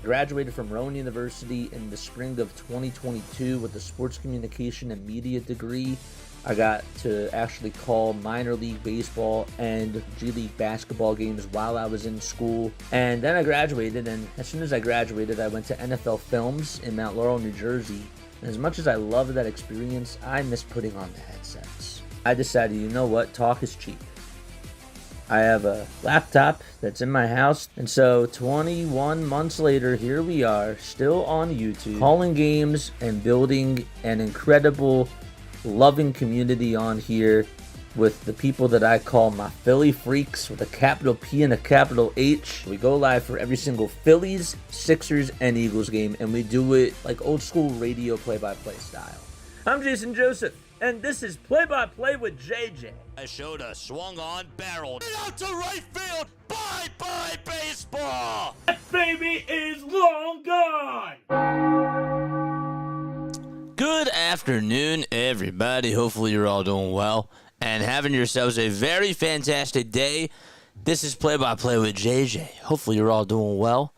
Graduated from Rowan University in the spring of 2022 with a sports communication and media degree. I got to actually call minor league baseball and G League basketball games while I was in school. And then I graduated, and as soon as I graduated, I went to NFL Films in Mount Laurel, New Jersey. And as much as I loved that experience, I miss putting on the headsets. I decided, you know what, talk is cheap. I have a laptop that's in my house, and so 21 months later, here we are, still on YouTube, calling games and building an incredible, loving community on here with the people that I call my Philly freaks with a capital P and a capital H. We go live for every single Phillies, Sixers, and Eagles game, and we do it like old school radio play-by-play style. I'm Jason Joseph, and this is Play-by-Play with JJ. I showed a swung on barrel. Get out to right field. Bye-bye baseball. That baby is long gone. Good afternoon, everybody. Hopefully you're all doing well and having yourselves a very fantastic day. This is Play-by-Play with JJ. Hopefully you're all doing well.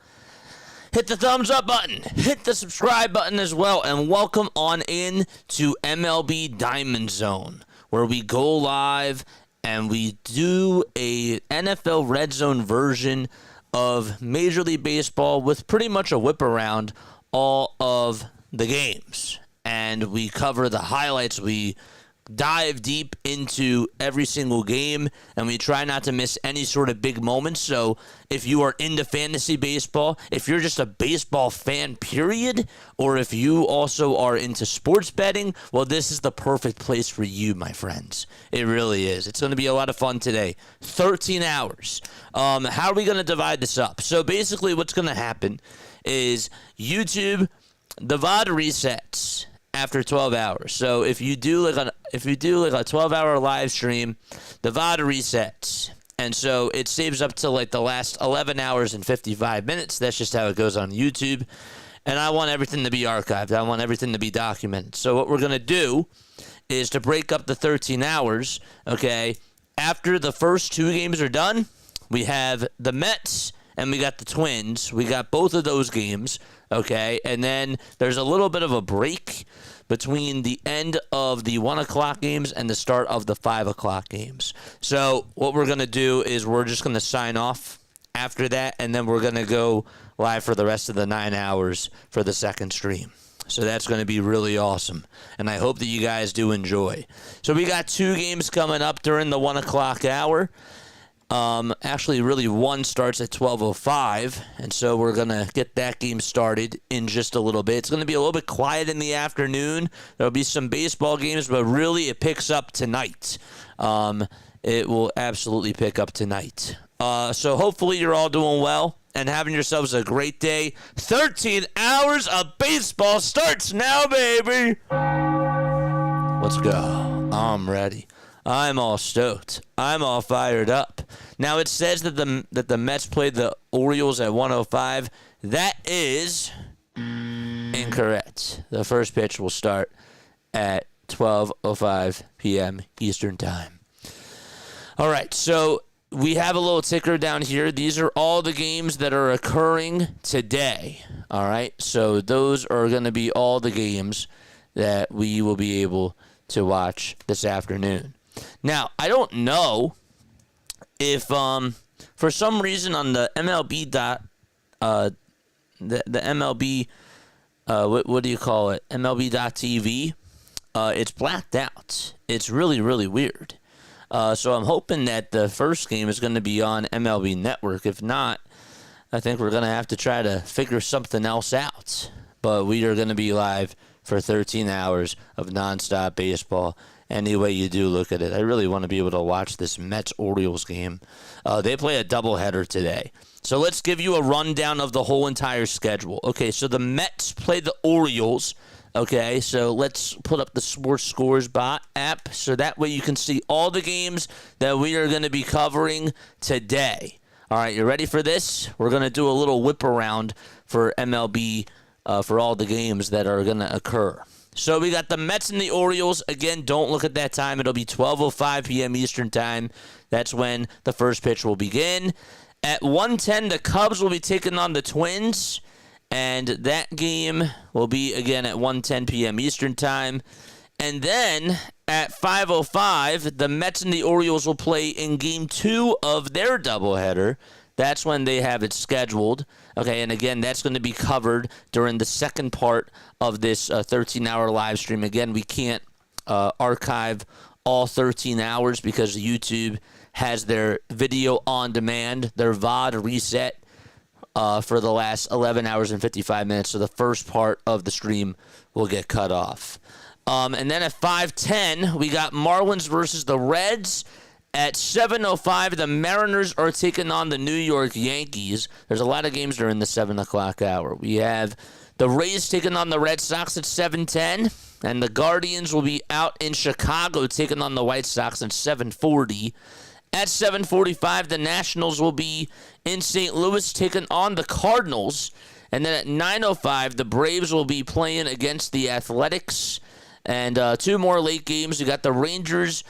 Hit the thumbs up button. Hit the subscribe button as well. And welcome on in to MLB DiamondZone, where we go live and we do a NFL RedZone version of Major League Baseball with pretty much a whip around all of the games. And we cover the highlights. We dive deep into every single game, and we try not to miss any sort of big moments. So if you are into fantasy baseball, if you're just a baseball fan, period, or if you also are into sports betting, well, this is the perfect place for you, my friends. It really is. It's going to be a lot of fun today. 13 hours. How are we going to divide this up? So basically what's going to happen is YouTube, the VOD resets after 12 hours. So if you do like a 12-hour live stream, the VOD resets. And so it saves up to like the last 11 hours and 55 minutes. That's just how it goes on YouTube. And I want everything to be archived. I want everything to be documented. So what we're going to do is to break up the 13 hours, okay? After the first two games are done, we have the Mets and we got the Twins. We got both of those games, okay? And then there's a little bit of a break between the end of the 1 o'clock games and the start of the 5 o'clock games. So what we're going to do is we're just going to sign off after that, and then we're going to go live for the rest of the 9 hours for the second stream. So that's going to be really awesome, and I hope that you guys do enjoy. So we got two games coming up during the 1 o'clock hour. Actually, really, one starts at 12:05, and so we're going to get that game started in just a little bit. It's going to be a little bit quiet in the afternoon. There'll be some baseball games, but really it picks up tonight. It will absolutely pick up tonight. So hopefully you're all doing well and having yourselves a great day. 13 hours of baseball starts now, baby. Let's go. I'm ready. I'm all stoked. I'm all fired up. Now it says that the Mets played the Orioles at 1:05. That is incorrect. The first pitch will start at 12:05 p.m. Eastern Time. All right, so we have a little ticker down here. These are all the games that are occurring today. All right, so those are going to be all the games that we will be able to watch this afternoon. Now, I don't know if for some reason on the MLB the MLB what do you call it? MLB.TV, it's blacked out. It's really, really weird. So I'm hoping that the first game is going to be on MLB Network. If not, I think we're going to have to try to figure something else out. But we are going to be live for 13 hours of nonstop baseball. Any way you do look at it. I really want to be able to watch this Mets-Orioles game. They play a doubleheader today. So let's give you a rundown of the whole entire schedule. Okay, so the Mets play the Orioles. Okay, so let's put up the Sports Scores app so that way you can see all the games that we are going to be covering today. All right, you ready for this? We're going to do a little whip around for MLB for all the games that are going to occur. So we got the Mets and the Orioles. Again, don't look at that time. It'll be 12:05 p.m. Eastern Time. That's when the first pitch will begin. At 1:10, the Cubs will be taking on the Twins. And that game will be, again, at 1:10 p.m. Eastern Time. And then at 5:05, the Mets and the Orioles will play in Game 2 of their doubleheader. That's when they have it scheduled. Okay, and again, that's going to be covered during the second part of this 13-hour live stream. Again, we can't archive all 13 hours because YouTube has their video on demand, their VOD reset for the last 11 hours and 55 minutes. So the first part of the stream will get cut off. And then at 5:10, we got Marlins versus the Reds. At 7:05, the Mariners are taking on the New York Yankees. There's a lot of games during the 7 o'clock hour. We have the Rays taking on the Red Sox at 7:10, and the Guardians will be out in Chicago taking on the White Sox at 7:40. At 7:45, the Nationals will be in St. Louis taking on the Cardinals. And then at 9:05, the Braves will be playing against the Athletics. And two more late games. We got the Rangers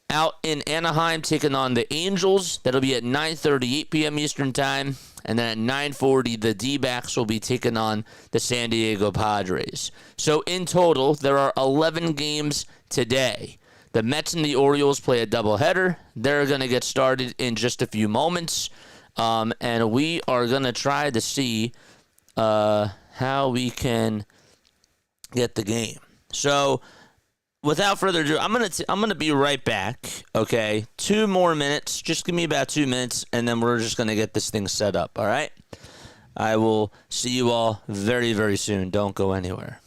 out in Anaheim taking on the Angels. That'll be at 9:38 p.m. Eastern Time. And then at 9:40, the D-backs will be taking on the San Diego Padres. So in total, there are 11 games today. The Mets and the Orioles play a doubleheader. They're going to get started in just a few moments. And we are going to try to see how we can get the game. So without further ado, I'm gonna be right back. Okay, 2 more minutes. Just give me about 2 minutes, and then we're just gonna get this thing set up. All right. I will see you all very, very soon. Don't go anywhere.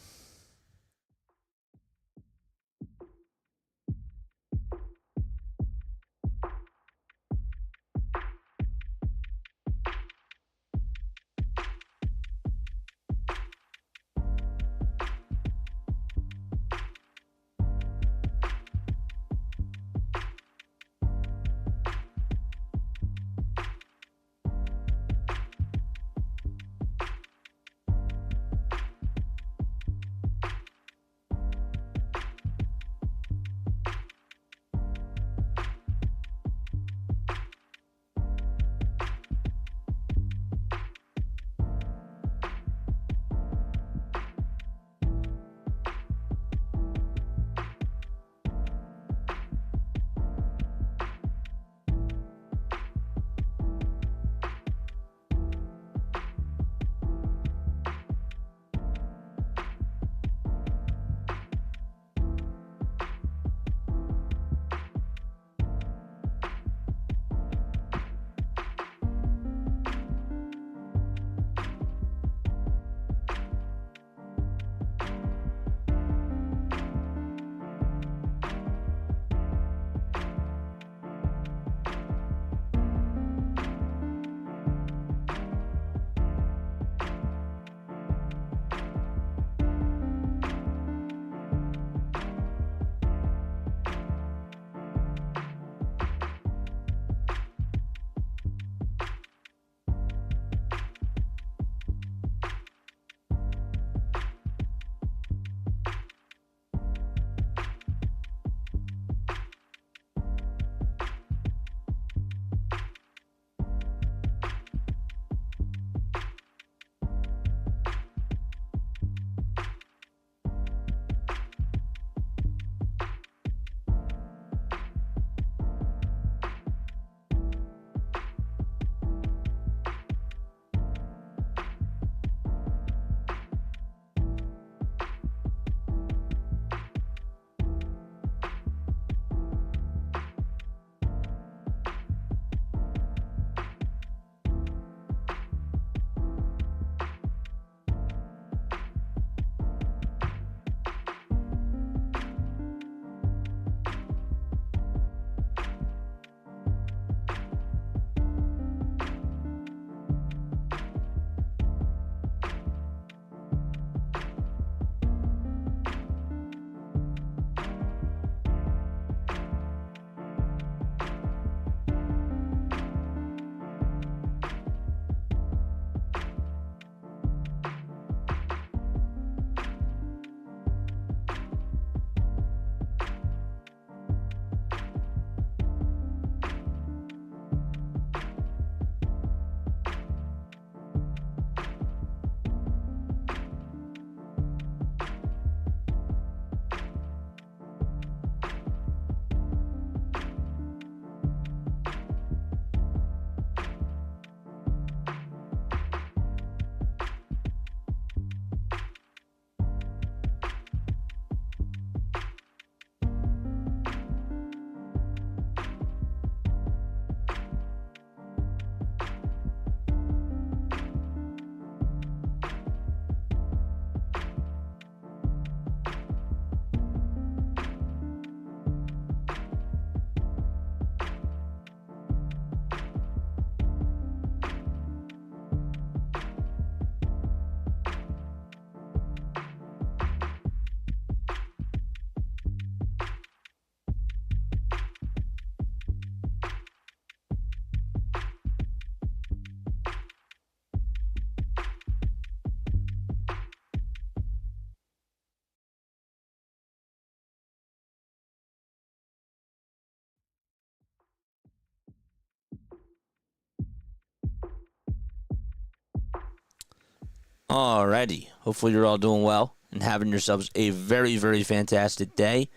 Alrighty. Hopefully you're all doing well and having yourselves a very, very fantastic day.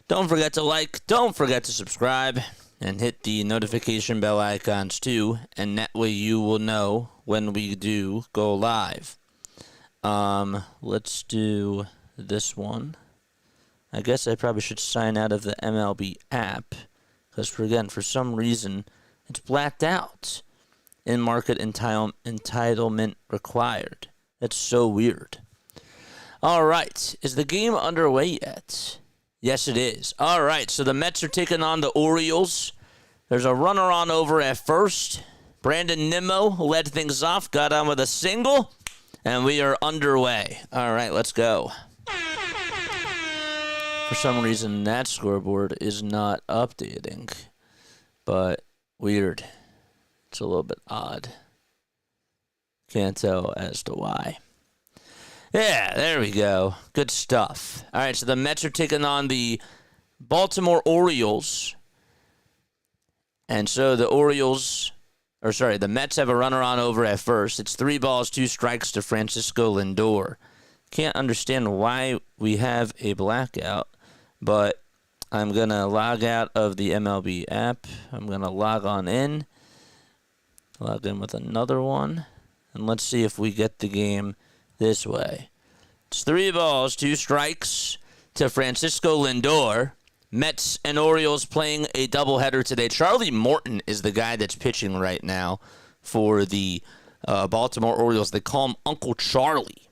Don't forget to like, don't forget to subscribe, and hit the notification bell icons too, and that way you will know when we do go live. Let's do this one. I guess I probably should sign out of the MLB app, because for some reason, it's blacked out. In-market entitlement required. That's so weird. All right. Is the game underway yet? Yes, it is. All right. So the Mets are taking on the Orioles. There's a runner on over at first. Brandon Nimmo led things off, got on with a single, and we are underway. All right, let's go. For some reason, that scoreboard is not updating, but weird. It's a little bit odd. Can't tell as to why. Yeah, there we go. Good stuff. All right, so the Mets are taking on the Baltimore Orioles. And so the Mets have a runner on over at first. It's 3 balls, 2 strikes to Francisco Lindor. Can't understand why we have a blackout, but I'm going to log out of the MLB app. I'm going to log on in. Log in with another one, and let's see if we get the game this way. It's 3 balls, 2 strikes to Francisco Lindor. Mets and Orioles playing a doubleheader today. Charlie Morton is the guy that's pitching right now for the Baltimore Orioles. They call him Uncle Charlie.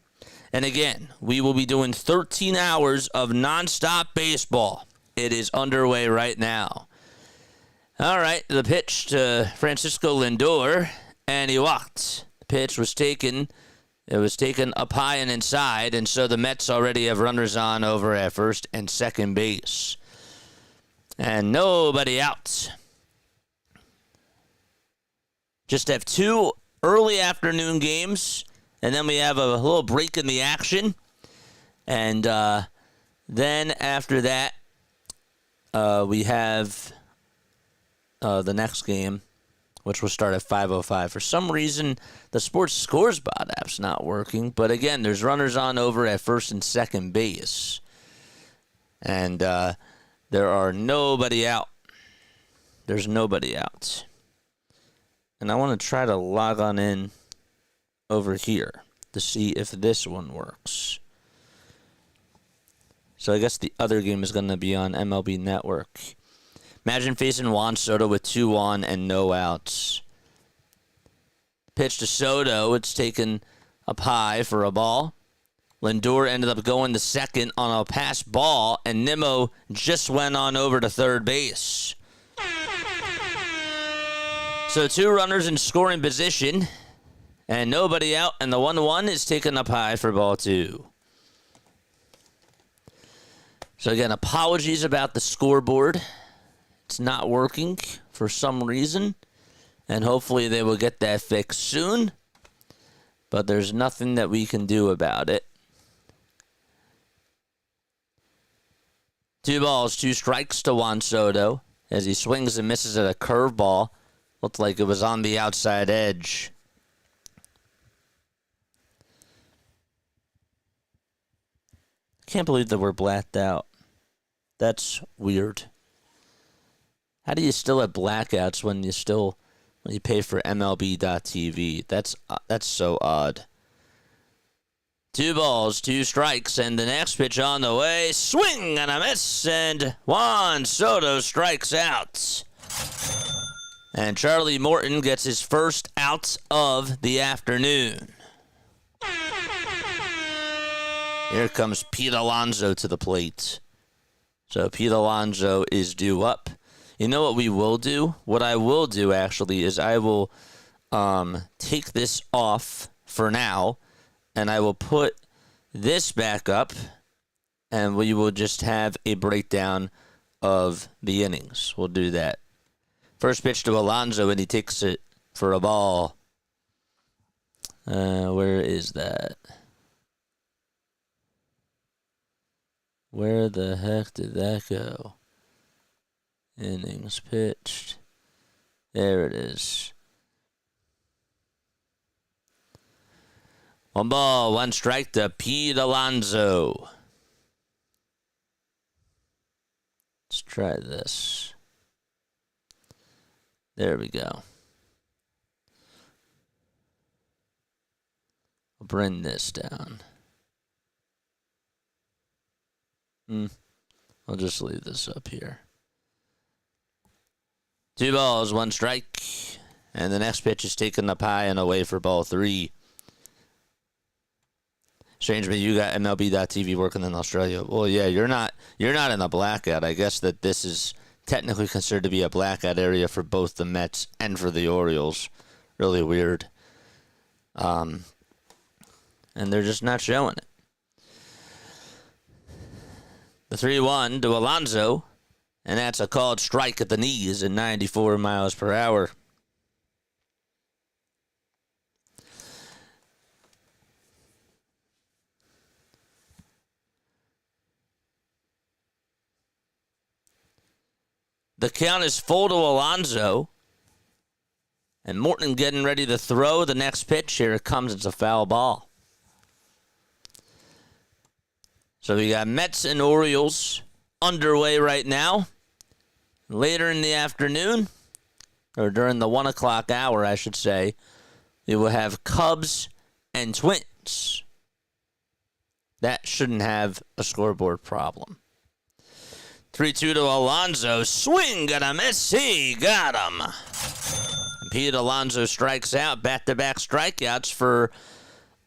And again, we will be doing 13 hours of nonstop baseball. It is underway right now. All right, the pitch to Francisco Lindor, and he walked. The pitch was taken. It was taken up high and inside, and so the Mets already have runners on over at first and second base. And nobody out. Just have 2 early afternoon games, and then we have a little break in the action. And then after that, we have the next game, which will start at 5:05. For some reason, the Sports Scores bot app's not working. But again, there's runners on over at first and second base. And there are nobody out. There's nobody out. And I want to try to log on in over here to see if this one works. So I guess the other game is going to be on MLB Network. Imagine facing Juan Soto with 2 on and no outs. Pitch to Soto. It's taken up high for a ball. Lindor ended up going to second on a pass ball, and Nimmo just went on over to third base. So 2 runners in scoring position, and nobody out, and the 1-1 is taken up high for ball 2. So again, apologies about the scoreboard. It's not working for some reason, and hopefully they will get that fixed soon, but there's nothing that we can do about it. 2 balls, 2 strikes to Juan Soto as he swings and misses at a curveball. Looked like it was on the outside edge. Can't believe that we're blacked out. That's weird. How do you still have blackouts when you pay for MLB.TV? That's so odd. 2 balls, 2 strikes, and the next pitch on the way. Swing and a miss, and Juan Soto strikes out. And Charlie Morton gets his first out of the afternoon. Here comes Pete Alonso to the plate. So Pete Alonso is due up. You know what we will do? What I will do, actually, is I will take this off for now, and I will put this back up, and we will just have a breakdown of the innings. We'll do that. First pitch to Alonso, and he takes it for a ball. Where is that? Where the heck did that go? Innings pitched. There it is. One ball, one strike to Pete Alonso. Let's try this. There we go. I'll bring this down. I'll just leave this up here. 2 balls, 1 strike. And the next pitch is taken up high and away for ball 3. Strangeman, you got MLB.TV working in Australia. Well, yeah, you're not in a blackout. I guess that this is technically considered to be a blackout area for both the Mets and for the Orioles. Really weird. And they're just not showing it. The 3-1 to Alonso, and that's a called strike at the knees at 94 miles per hour. The count is full to Alonso. And Morton getting ready to throw the next pitch. Here it comes. It's a foul ball. So we got Mets and Orioles underway right now. Later in the afternoon, or during the 1 o'clock hour, I should say, we will have Cubs and Twins. That shouldn't have a scoreboard problem. 3-2 to Alonso. Swing and a miss. He got him. And Pete Alonso strikes out. Back-to-back strikeouts for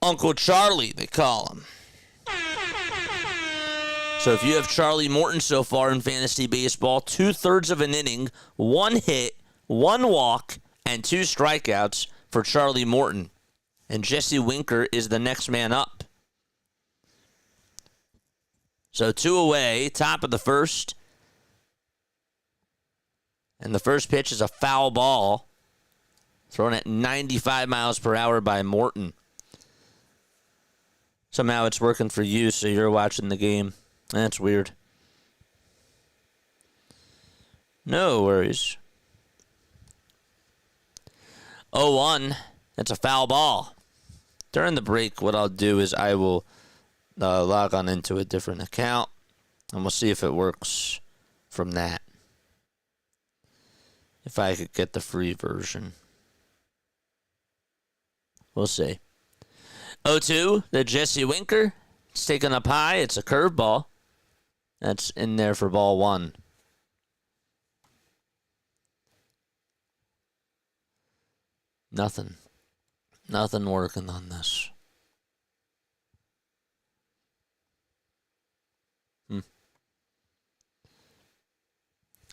Uncle Charlie, they call him. So if you have Charlie Morton so far in fantasy baseball, 2/3 of an inning, 1 hit, 1 walk, and 2 strikeouts for Charlie Morton. And Jesse Winker is the next man up. So 2 away, top of the first. And the first pitch is a foul ball thrown at 95 miles per hour by Morton. Somehow it's working for you, so you're watching the game. That's weird. No worries. 0-1. That's a foul ball. During the break, what I'll do is I will log on into a different account, and we'll see if it works from that. If I could get the free version. We'll see. 0-2 to Jesse Winker. It's taken up high. It's a curveball. That's in there for ball 1. Nothing working on this.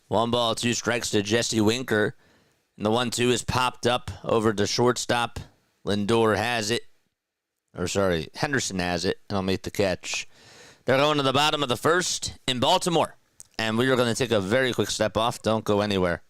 1 ball, 2 strikes to Jesse Winker. And the 1-2 is popped up over to shortstop. Lindor has it. Henderson has it, and I'll make the catch. They're going to the bottom of the first in Baltimore. And we are going to take a very quick step off. Don't go anywhere.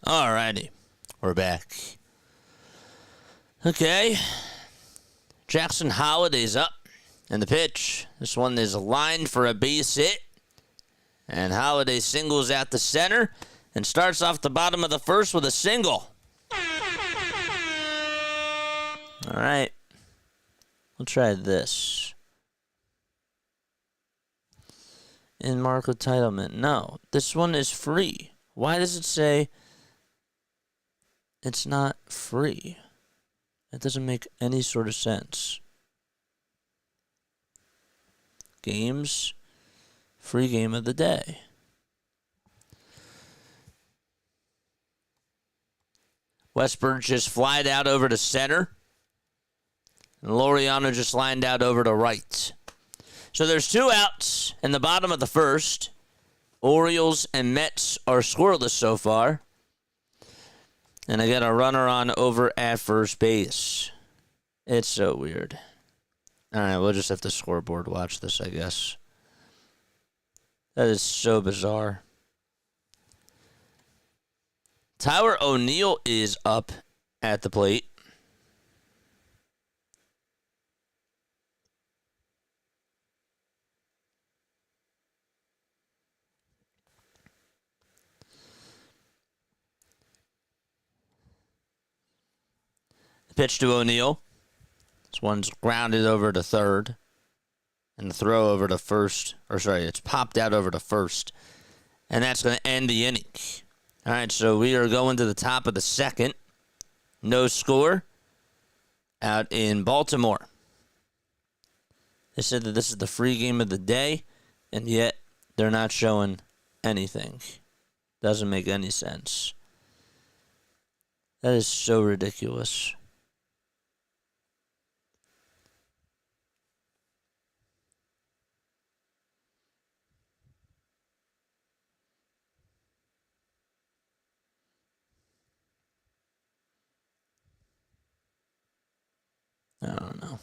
Alrighty. We're back. Okay. Jackson Holliday's up in the pitch. This one is lined for a base hit. And Holliday singles out the center and starts off the bottom of the first with a single. All right. We'll try this. In mark entitlement. No, this one is free. Why does it say it's not free? That doesn't make any sort of sense. Games. Free game of the day. Westburg just flied out over to center. And Laureano just lined out over to right. So there's 2 outs in the bottom of the first. Orioles and Mets are scoreless so far. And I got a runner on over at first base. It's so weird. All right, we'll just have to scoreboard watch this, I guess. That is so bizarre. Tyler O'Neill is up at the plate. Pitch to O'Neill. This one's grounded over to third. And the throw over to first. It's popped out over to first. And that's going to end the inning. All right, so we are going to the top of the second. No score out in Baltimore. They said that this is the free game of the day, and yet they're not showing anything. Doesn't make any sense. That is so ridiculous. I don't know.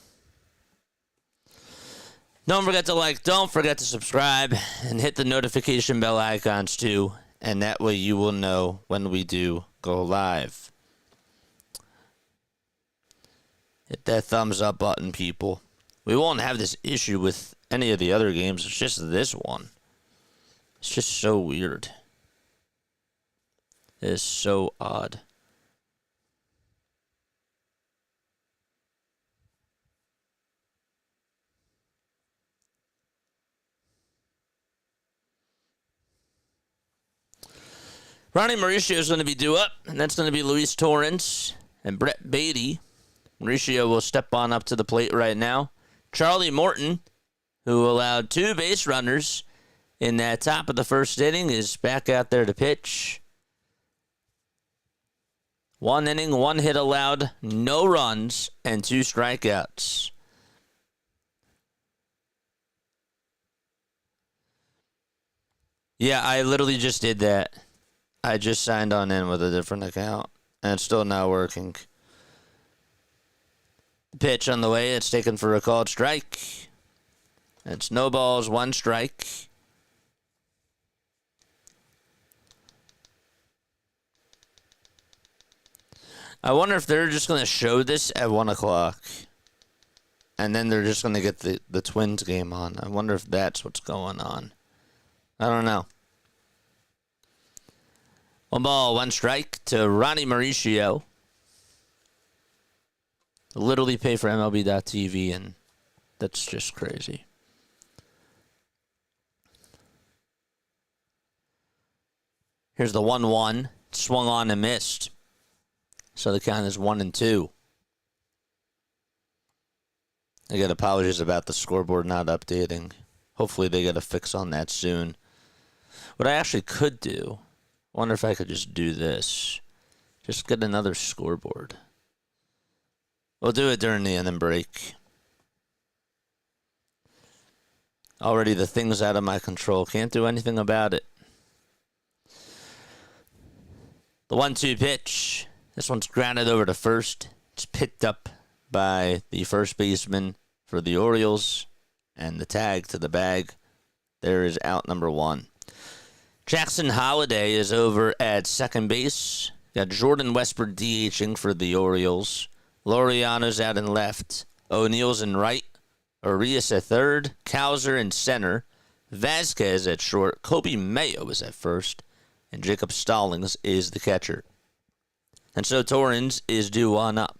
Don't forget to like, don't forget to subscribe, and hit the notification bell icons too, and that way you will know when we do go live. Hit that thumbs up button, people. We won't have this issue with any of the other games. It's just this one. It's just so weird. It is so odd. Ronnie Mauricio is going to be due up, and that's going to be Luis Torrens and Brett Beatty. Mauricio will step on up to the plate right now. Charlie Morton, who allowed 2 base runners in that top of the first inning, is back out there to pitch. 1 inning, 1 hit allowed, no runs, and 2 strikeouts. Yeah, I literally just did that. I just signed on in with a different account, and it's still not working. Pitch on the way. It's taken for a called strike. It's no balls, 1 strike. I wonder if they're just going to show this at 1 o'clock. And then they're just going to get the Twins game on. I wonder if that's what's going on. I don't know. 1 ball, 1 strike to Ronnie Mauricio. Literally pay for MLB.TV, and that's just crazy. Here's the 1-1. Swung on and missed. So the count is 1-2. I get apologies about the scoreboard not updating. Hopefully they get a fix on that soon. What I actually could do, I wonder if I could just do this. Just get another scoreboard. We'll do it during the inning break. Already the thing's out of my control. Can't do anything about it. The 1-2 pitch. This one's grounded over to first. It's picked up by the first baseman for the Orioles. And the tag to the bag. There is out number 1. Jackson Holliday is over at second base. Got Jordan Westbrook DHing for the Orioles. Laureano's out in left. O'Neal's in right. Arias at third. Cowser in center. Vasquez at short. Kobe Mayo is at first. And Jacob Stallings is the catcher. And so Torrens is due on up.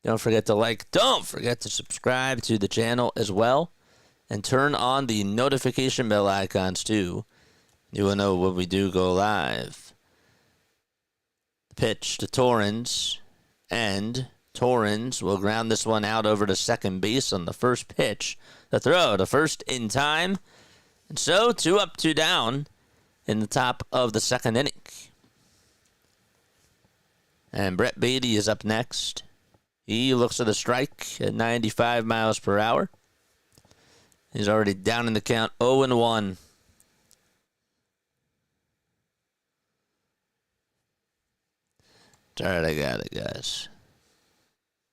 Don't forget to like. Don't forget to subscribe to the channel as well. And turn on the notification bell icons too. You will know when we do go live. The pitch to Torrens. And Torrens will ground this one out over to second base on the first pitch. The throw to first in time. And so 2 up, 2 down in the top of the second inning. And Brett Beatty is up next. He looks at a strike at 95 miles per hour. He's already down in the count, 0-1. It's all right, I got it, guys.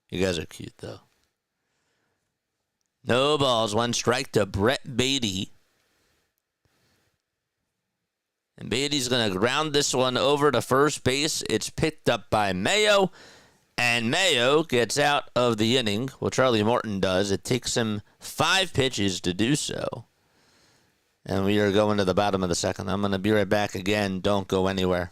You guys are cute, though. No balls, 1 strike to Brett Beatty. And Beatty's going to ground this one over to first base. It's picked up by Mayo. And Mayo gets out of the inning. Well, Charlie Morton does. It takes him 5 pitches to do so. And we are going to the bottom of the second. I'm going to be right back again. Don't go anywhere.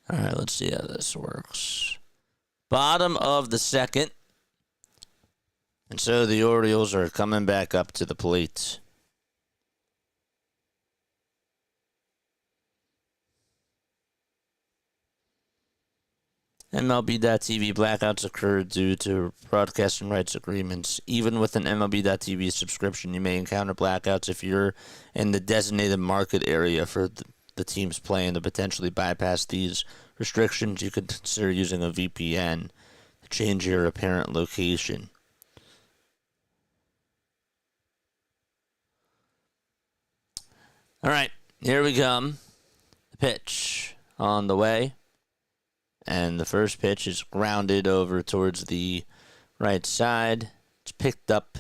All right, let's see how this works. Bottom of the second. And so the Orioles are coming back up to the plate. MLB.TV blackouts occurred due to broadcasting rights agreements. Even with an MLB.TV subscription, you may encounter blackouts if you're in the designated market area for the teams playing. To potentially bypass these restrictions, you could consider using a VPN to change your apparent location. All right, here we come. The pitch on the way. And the first pitch is grounded over towards the right side. It's picked up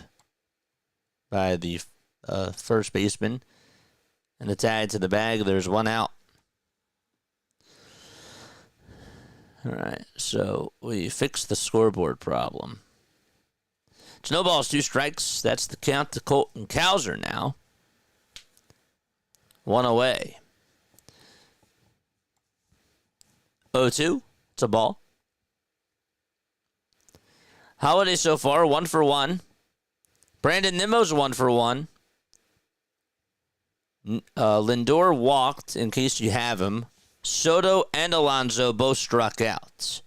by the first baseman. And the tag to the bag, there's 1 out. All right, so we fixed the scoreboard problem. It's no balls, 2 strikes. That's the count to Colton Cowser now. 1 away. 0-2. It's a ball. Holiday so far, 1 for 1. Brandon Nimmo's 1 for 1. Lindor walked, in case you have him. Soto and Alonso both struck out.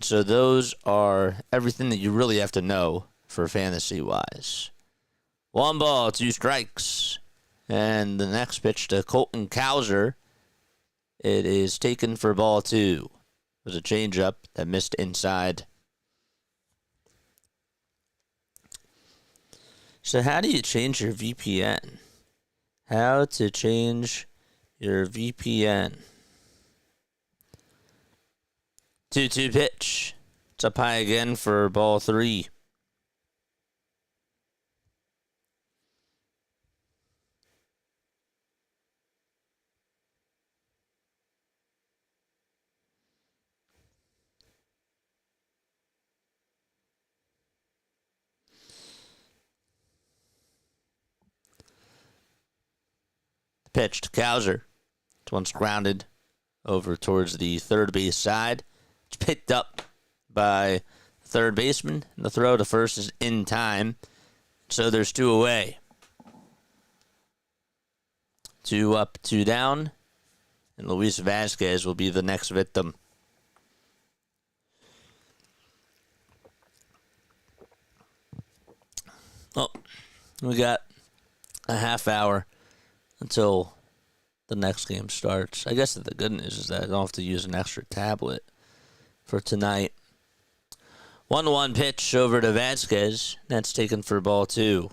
So those are everything that you really have to know for fantasy-wise. 1 ball, 2 strikes. And the next pitch to Colton Cowser. It is taken for ball 2. It was a changeup that missed inside. So how do you change your VPN? How to change your VPN. 2-2 pitch. It's up high again for ball 3. Pitch to Cowser. This one's grounded over towards the third base side. It's picked up by the third baseman. And the throw to first is in time. So there's 2 away. 2 up, 2 down. And Luis Vasquez will be the next victim. Oh, we got a half hour until the next game starts. I guess the good news is that I don't have to use an extra tablet for tonight. 1-1 pitch over to Vasquez. That's taken for ball 2.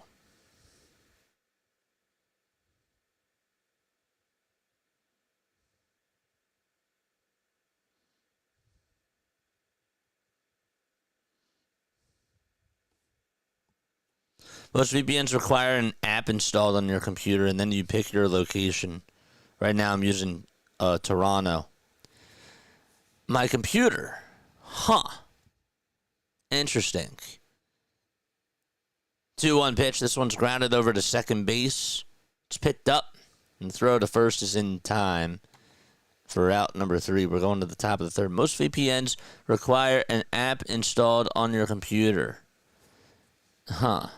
Most VPNs require an app installed on your computer, and then you pick your location. Right now I'm using Toronto. My computer. Huh. Interesting. 2-1 pitch. This one's grounded over to second base. It's picked up, and the throw to first is in time for out number 3. We're going to the top of the third. Most VPNs require an app installed on your computer. Huh.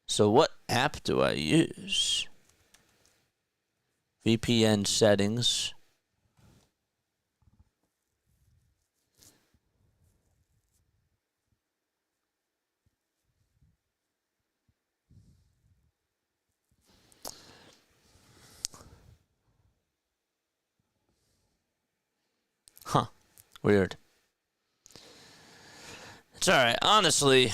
So what app do I use? VPN settings. Huh. Weird. It's alright. Honestly,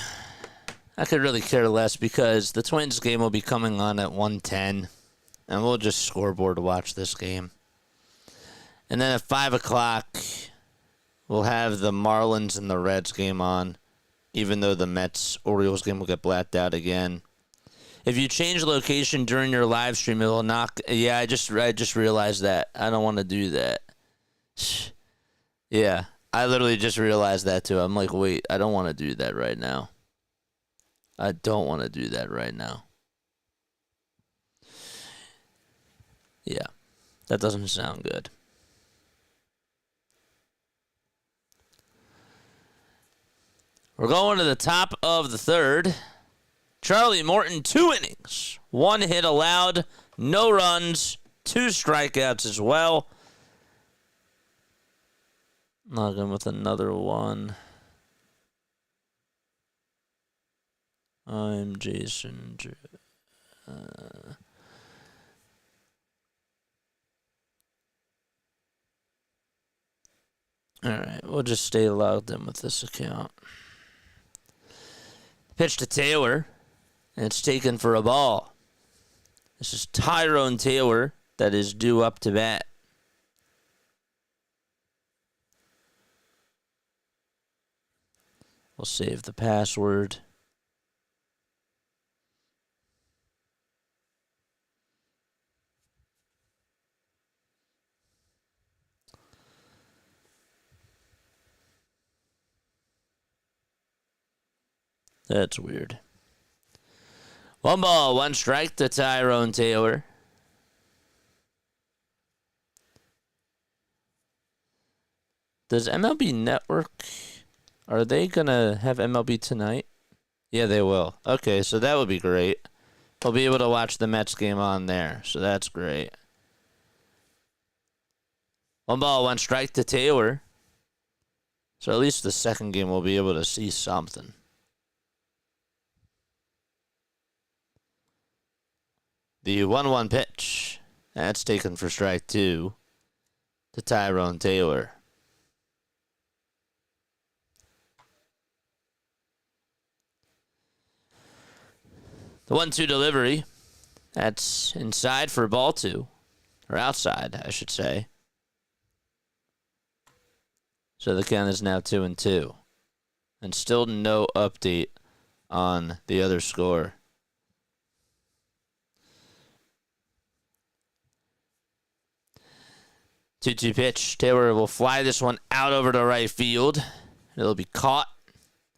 I could really care less because the Twins game will be coming on at 1:10, and we'll just scoreboard watch this game. And then at 5 o'clock, we'll have the Marlins and the Reds game on, even though the Mets-Orioles game will get blacked out again. If you change location during your live stream, it will knock... Yeah, I just realized that. I don't want to do that. Yeah, I literally just realized that too. I'm like, wait, I don't want to do that right now. I don't want to do that right now. Yeah, that doesn't sound good. We're going to the top of the third. Charlie Morton, 2 innings. 1 hit allowed, no runs, 2 strikeouts as well. Logging with another one. I'm Jason. Alright, we'll just stay logged in with this account. Pitch to Taylor, and it's taken for a ball. This is Tyrone Taylor that is due up to bat. We'll save the password. That's weird. 1 ball, 1 strike to Tyrone Taylor. Does MLB Network... Are they going to have MLB tonight? Yeah, they will. Okay, so that would be great. We'll be able to watch the Mets game on there, so that's great. 1 ball, 1 strike to Taylor. So at least the second game we'll be able to see something. The 1-1 pitch. That's taken for strike 2 to Tyrone Taylor. The 1-2 delivery. That's inside for ball 2. Or outside, I should say. So the count is now 2-2. And still no update on the other score. Two-two pitch. Taylor will fly this one out over to right field. It'll be caught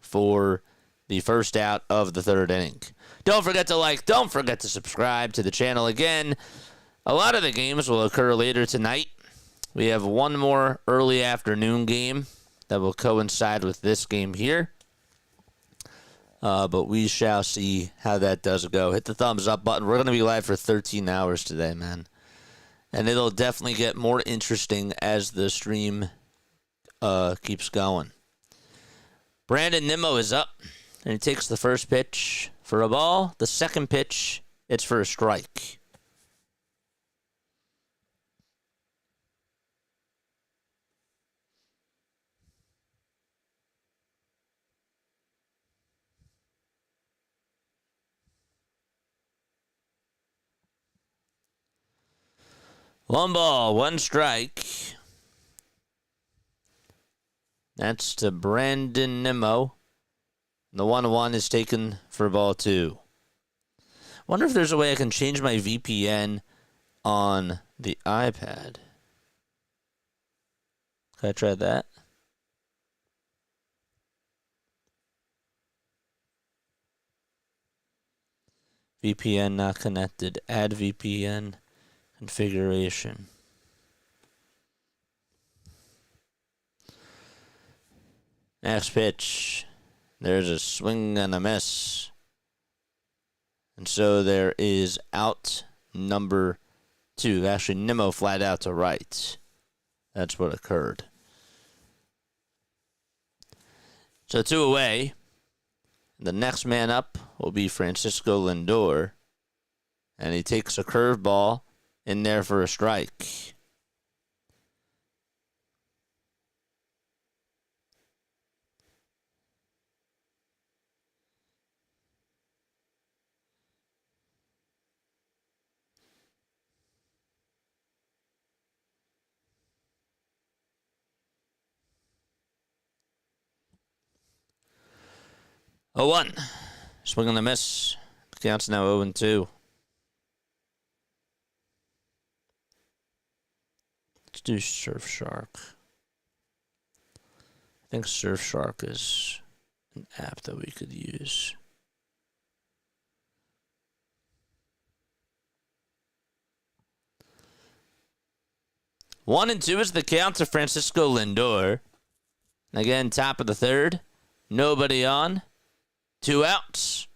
for the first out of the third inning. Don't forget to like. Don't forget to subscribe to the channel. Again, a lot of the games will occur later tonight. We have one more early afternoon game that will coincide with this game here. But we shall see how that does go. Hit the thumbs up button. We're going to be live for 13 hours today, man. And it'll definitely get more interesting as the stream keeps going. Brandon Nimmo is up, and he takes the first pitch for a ball. The second pitch, it's for a strike. One ball, one strike. That's to Brandon Nimmo. The 1-1 is taken for ball 2. Wonder if there's a way I can change my VPN on the iPad. Can I try that? VPN not connected. Add VPN. Configuration. Next pitch. There's a swing and a miss. And so there is out number 2. Actually, Nimmo flat out to right. That's what occurred. So 2 away. The next man up will be Francisco Lindor. And he takes a curveball in there for a strike. Oh, 1. Swing on the miss. The count's now 0-2. Let's do Surfshark. I think Surfshark is an app that we could use. One and 2 is the count to Francisco Lindor. Again, top of the third. Nobody on. 2 outs.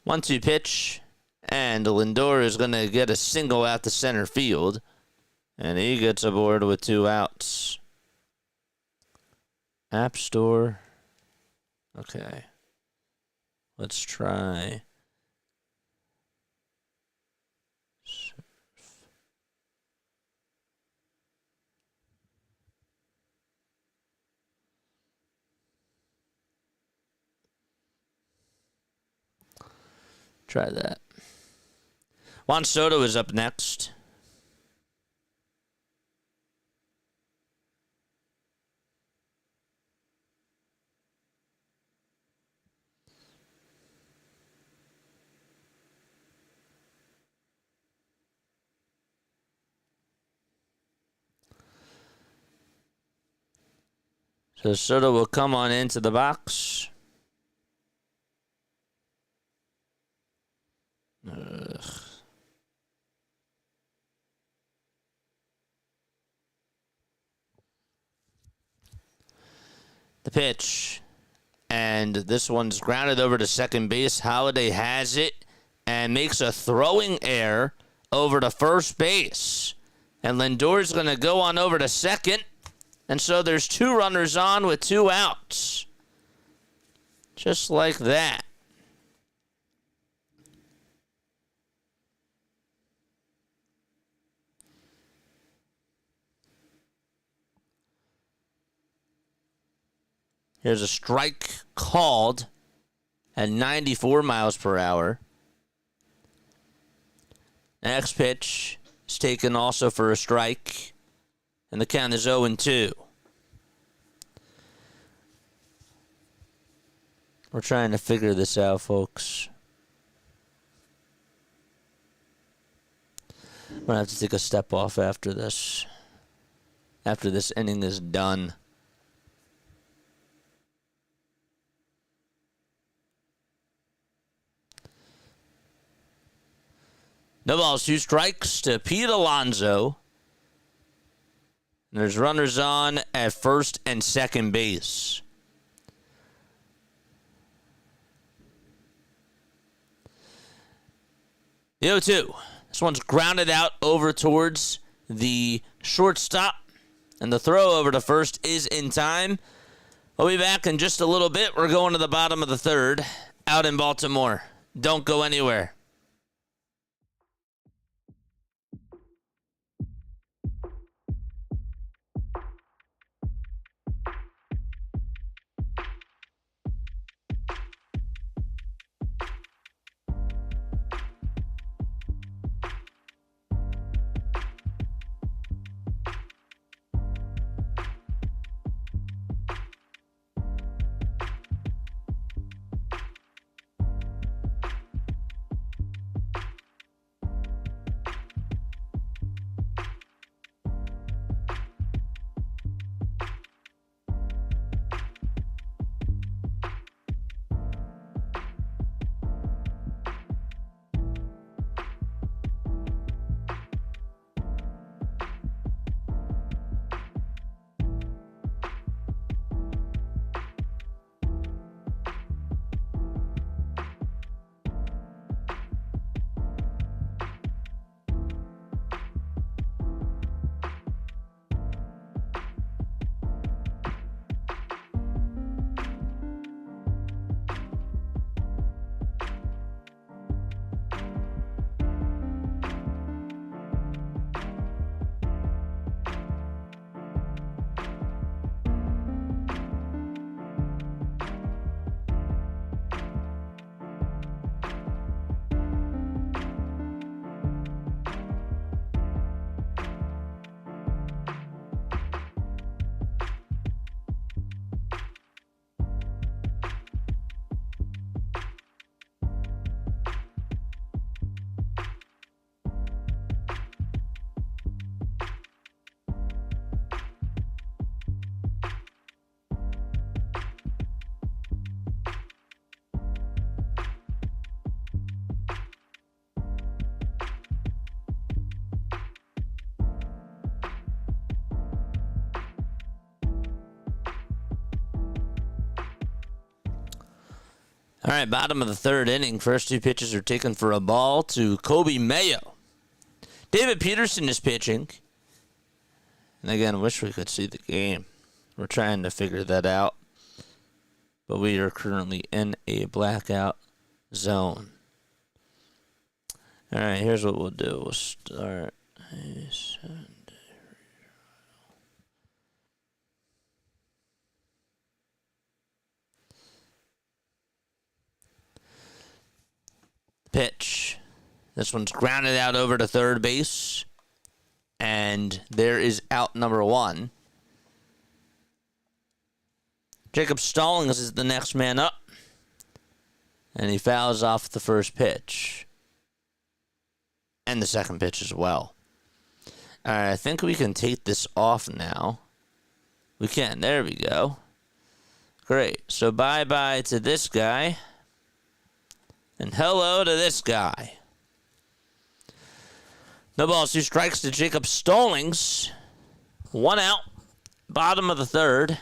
One-two pitch, and Lindor is going to get a single out to center field, and he gets aboard with 2 outs. App Store. Okay. Let's try. Try that. Juan Soto is up next. So Soto will come on into the box. The pitch. And this one's grounded over to second base. Holiday has it and makes a throwing error over to first base. And Lindor's going to go on over to second. And so there's 2 runners on with 2 outs. Just like that. Here's a strike called at 94 miles per hour. Next pitch is taken also for a strike. And the count is 0-2. We're trying to figure this out, folks. I'm going to have to take a step off after this. After this inning is done. No balls, 2 strikes to Pete Alonso. And there's runners on at first and second base. The 0-2. This one's grounded out over towards the shortstop. And the throw over to first is in time. We'll be back in just a little bit. We're going to the bottom of the third out in Baltimore. Don't go anywhere. All right, bottom of the third inning. First 2 pitches are taken for a ball to Kobe Mayo. David Peterson is pitching. And again, I wish we could see the game. We're trying to figure that out. But we are currently in a blackout zone. All right, here's what we'll do. We'll start. Pitch. This one's grounded out over to third base. And there is out number 1. Jacob Stallings is the next man up. And he fouls off the first pitch. And the second pitch as well. All right, I think we can take this off now. We can. There we go. Great. So bye-bye to this guy. And hello to this guy. No balls, 2 strikes to Jacob Stallings. 1 out. Bottom of the third.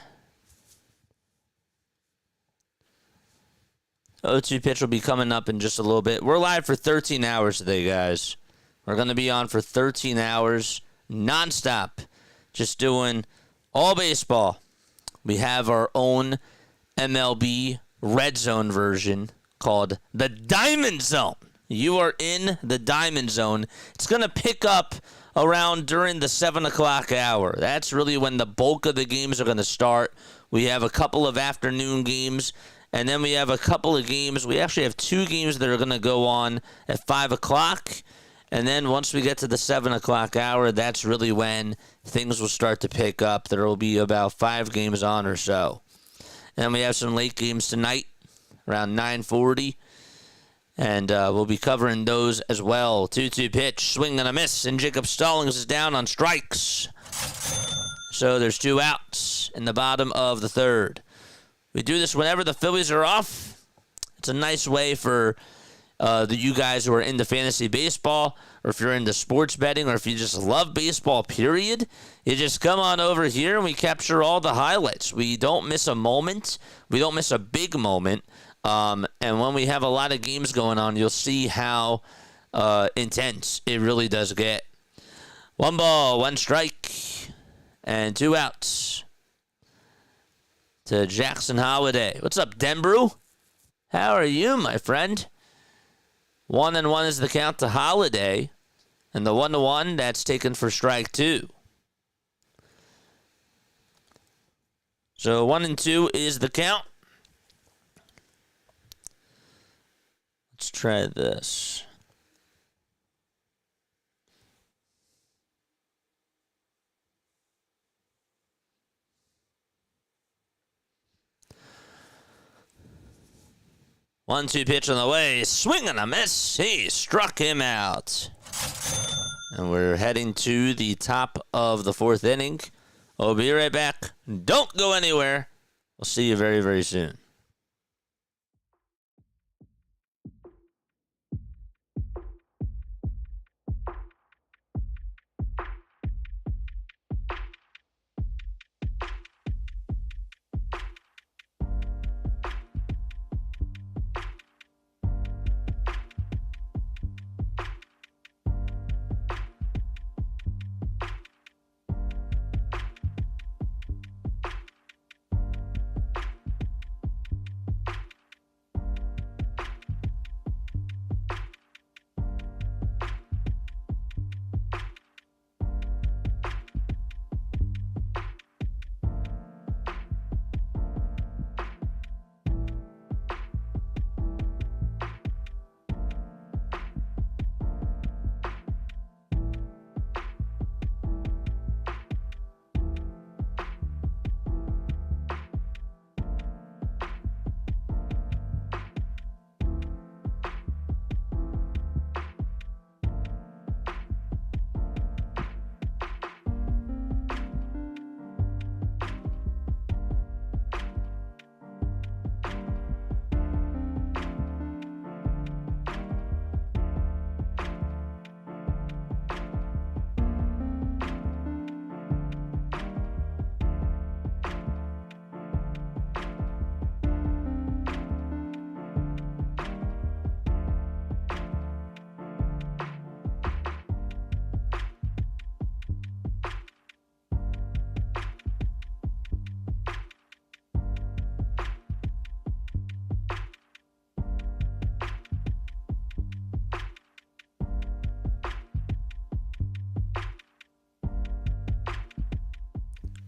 0-2 pitch will be coming up in just a little bit. We're live for 13 hours today, guys. We're going to be on for 13 hours, nonstop, just doing all baseball. We have our own MLB RedZone version called the DiamondZone. You are in the DiamondZone. It's going to pick up around during the 7 o'clock hour. That's really when the bulk of the games are going to start. We have a couple of afternoon games, and then we have a couple of games. We actually have 2 games that are going to go on at 5 o'clock. And then once we get to the 7 o'clock hour, that's really when things will start to pick up. There will be about 5 games on or so. And then we have some late games tonight around 9:40. And we'll be covering those as well. 2-2 pitch, swing and a miss. And Jacob Stallings is down on strikes. So there's 2 outs in the bottom of the 3rd. We do this whenever the Phillies are off. It's a nice way for you guys who are into fantasy baseball, or if you're into sports betting, or if you just love baseball, period. You just come on over here and we capture all the highlights. We don't miss a moment. We don't miss a big moment. And when we have a lot of games going on, you'll see how intense it really does get. 1 ball, 1 strike, and 2 outs to Jackson Holiday. What's up, Denbrew? How are you, my friend? 1-1 is the count to Holiday, and the 1-1, that's taken for strike 2. So 1-2 is the count. Let's try this. One-two pitch on the way. Swing and a miss. He struck him out. And we're heading to the top of the 4th inning. We'll be right back. Don't go anywhere. We'll see you very, very soon.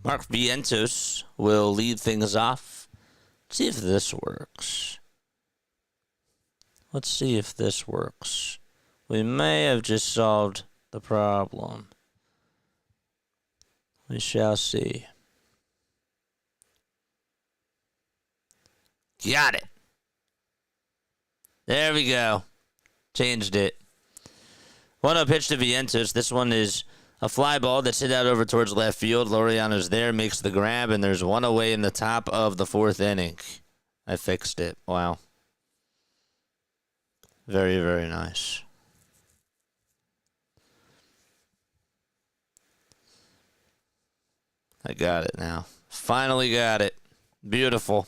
Mark Vientos will lead things off. Let's see if this works. Let's see if this works. We may have just solved the problem. We shall see. Got it. There we go. Changed it. 1-0 pitch to Vientos. This one is a fly ball that's hit out over towards left field. Laureano's there, makes the grab, and there's one away in the top of the 4th inning. I fixed it. Wow. Very, very nice. I got it now. Finally got it. Beautiful.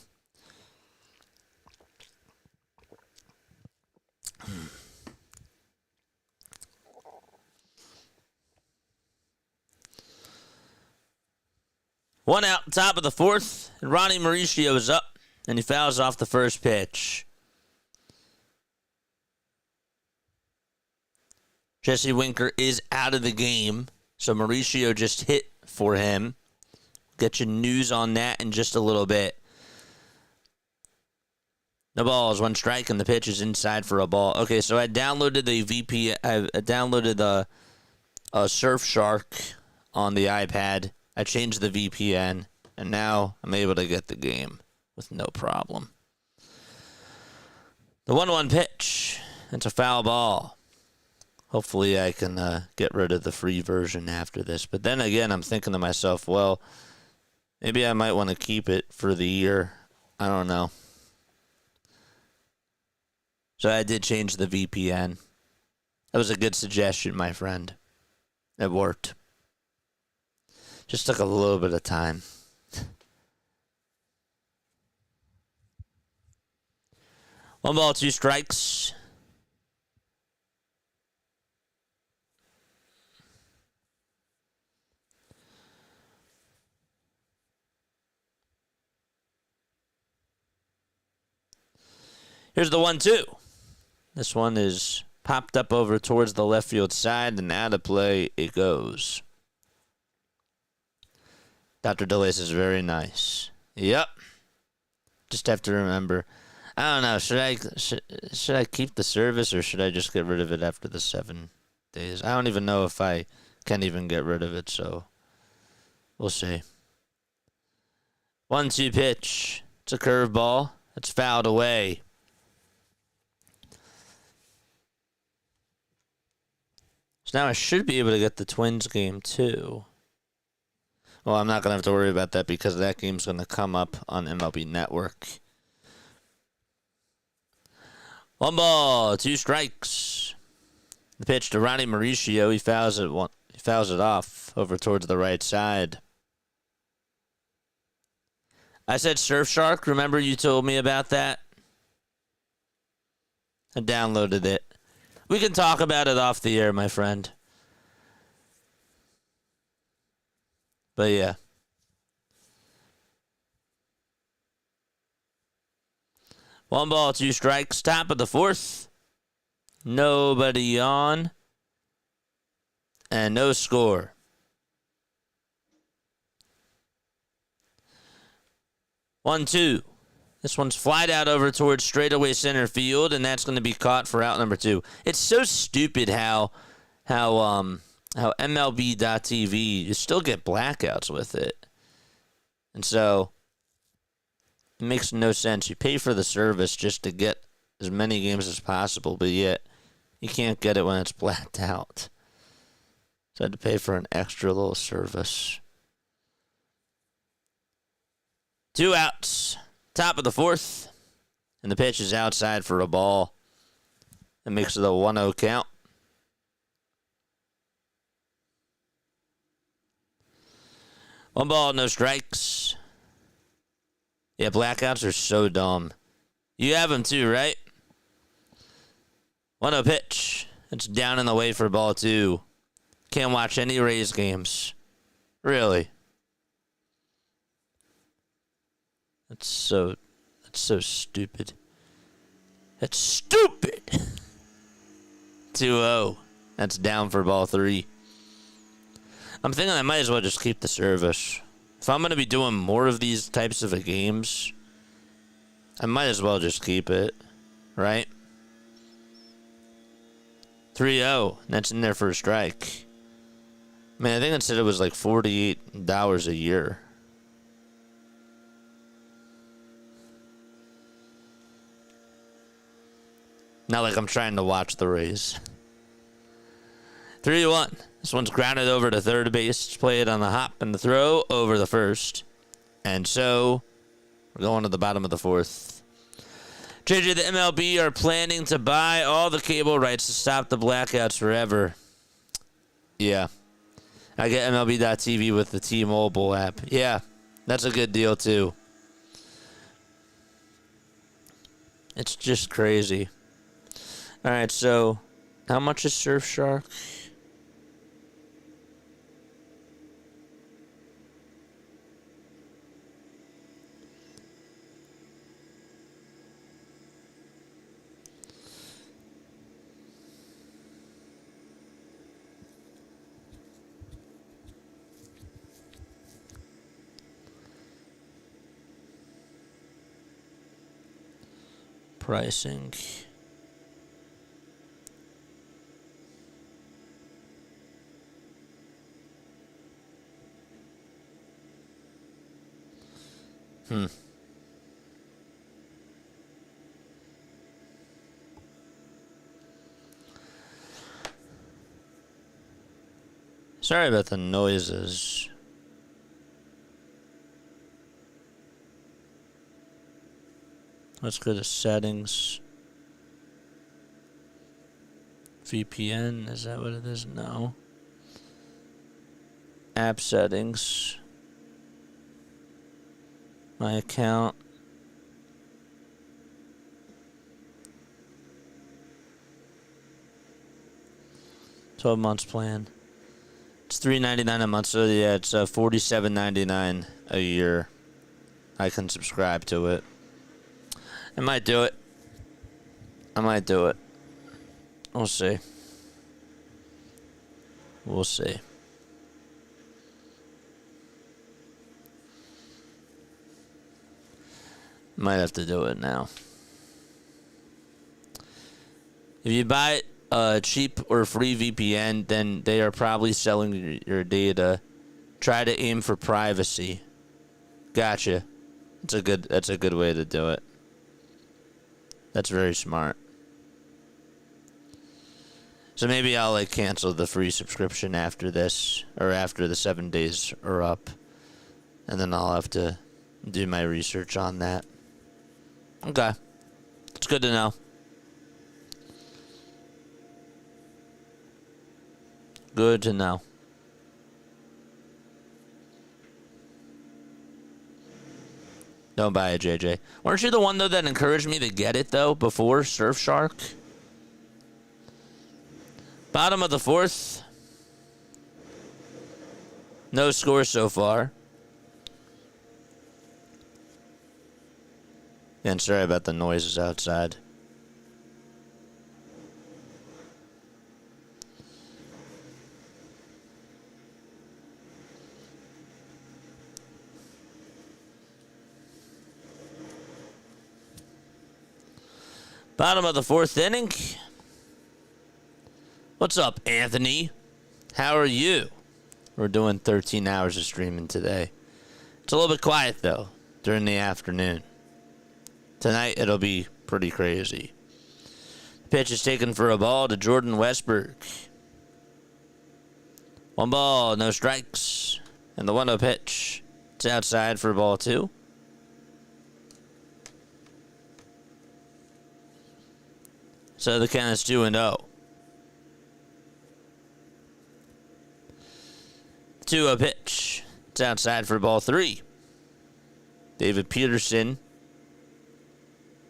One out, top of the fourth, and Ronnie Mauricio is up, and he fouls off the first pitch. Jesse Winker is out of the game, so Mauricio just hit for him. Get you news on that in just a little bit. No balls, one strike, and the pitch is inside for a ball. Okay, so I downloaded the VPN. I downloaded the Surfshark on the iPad. I changed the VPN, and now I'm able to get the game with no problem. The 1-1 pitch. It's a foul ball. Hopefully I can get rid of the free version after this. But then again, I'm thinking to myself, well, maybe I might want to keep it for the year. I don't know. So I did change the VPN. That was a good suggestion, my friend. It worked. Just took a little bit of time. One ball, two strikes. Here's the 1-2. This one is popped up over towards the left field side, and out of play it goes. Dr. DeLace is very nice. Yep. Just have to remember. I don't know. Should I keep the service, or should I just get rid of it after the 7 days? I don't even know if I can even get rid of it, so we'll see. 1-2 pitch. It's a curveball. It's fouled away. So now I should be able to get the Twins game too. Well, I'm not going to have to worry about that because that game's going to come up on MLB Network. One ball, two strikes. The pitch to Ronnie Mauricio. He fouls it off over towards the right side. I said Surfshark. Remember you told me about that? I downloaded it. We can talk about it off the air, my friend. But yeah. One ball, two strikes. Top of the fourth. Nobody on. And no score. 1-2. This one's flied out over towards straightaway center field, and that's going to be caught for out number 2. It's so stupid how MLB.TV, you still get blackouts with it. And so it makes no sense. You pay for the service just to get as many games as possible, but yet you can't get it when it's blacked out. So I had to pay for an extra little service. 2 outs. Top of the fourth. And the pitch is outside for a ball. That makes it a 1-0 count. One ball, no strikes. Yeah, blackouts are so dumb. You have them too, right? 1-0 pitch. It's down and away for ball 2. Can't watch any Rays games. Really. That's so stupid. That's stupid. 2-0. That's down for ball 3. I'm thinking I might as well just keep the service. If I'm going to be doing more of these types of games, I might as well just keep it. Right? 3-0. That's in there for a strike. I mean, I think it said it was like $48 a year. Not like I'm trying to watch the Rays. 3-1. This one's grounded over to third base. Play it on the hop and the throw over the first. And so we're going to the bottom of the fourth. JJ, the MLB are planning to buy all the cable rights to stop the blackouts forever. Yeah. I get MLB.TV with the T-Mobile app. Yeah, that's a good deal too. It's just crazy. All right, so how much is Surfshark? pricing. Sorry about the noises. Let's go to settings. VPN, is that what it is? No. App settings. My account. $12 months plan. It's $3.99 a month, so yeah, it's $47.99 a year. I can subscribe to it. I might do it. We'll see. Might have to do it now. If you buy a cheap or free VPN, then they are probably selling your data. Try to aim for privacy. Gotcha. That's a good way to do it. That's very smart. So maybe I'll cancel the free subscription after this, or after the 7 days are up, and then I'll have to do my research on that. Okay. It's good to know. Good to know. Don't buy it, JJ. Weren't you the one, though, that encouraged me to get it, though, before Surfshark? Bottom of the fourth. No score so far. Again, sorry about the noises outside. Bottom of the fourth inning. What's up, Anthony? How are you? We're doing 13 hours of streaming today. It's a little bit quiet, though, during the afternoon. Tonight, it'll be pretty crazy. Pitch is taken for a ball to Jordan Westberg. 1 ball, no strikes. And the 1-0 pitch. It's outside for ball 2. So the count is 2-0. 2-0 pitch. It's outside for ball 3. David Peterson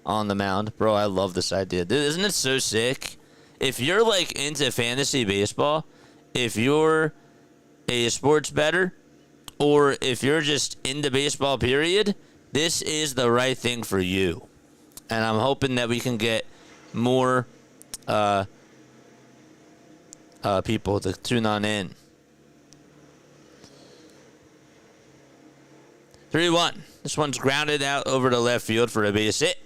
on the mound. Bro, I love this idea. Dude, isn't it so sick? If you're into fantasy baseball, if you're a sports bettor, or if you're just into baseball, period, this is the right thing for you. And I'm hoping that we can get more people to tune on in. 3-1. This one's grounded out over to left field for a base hit.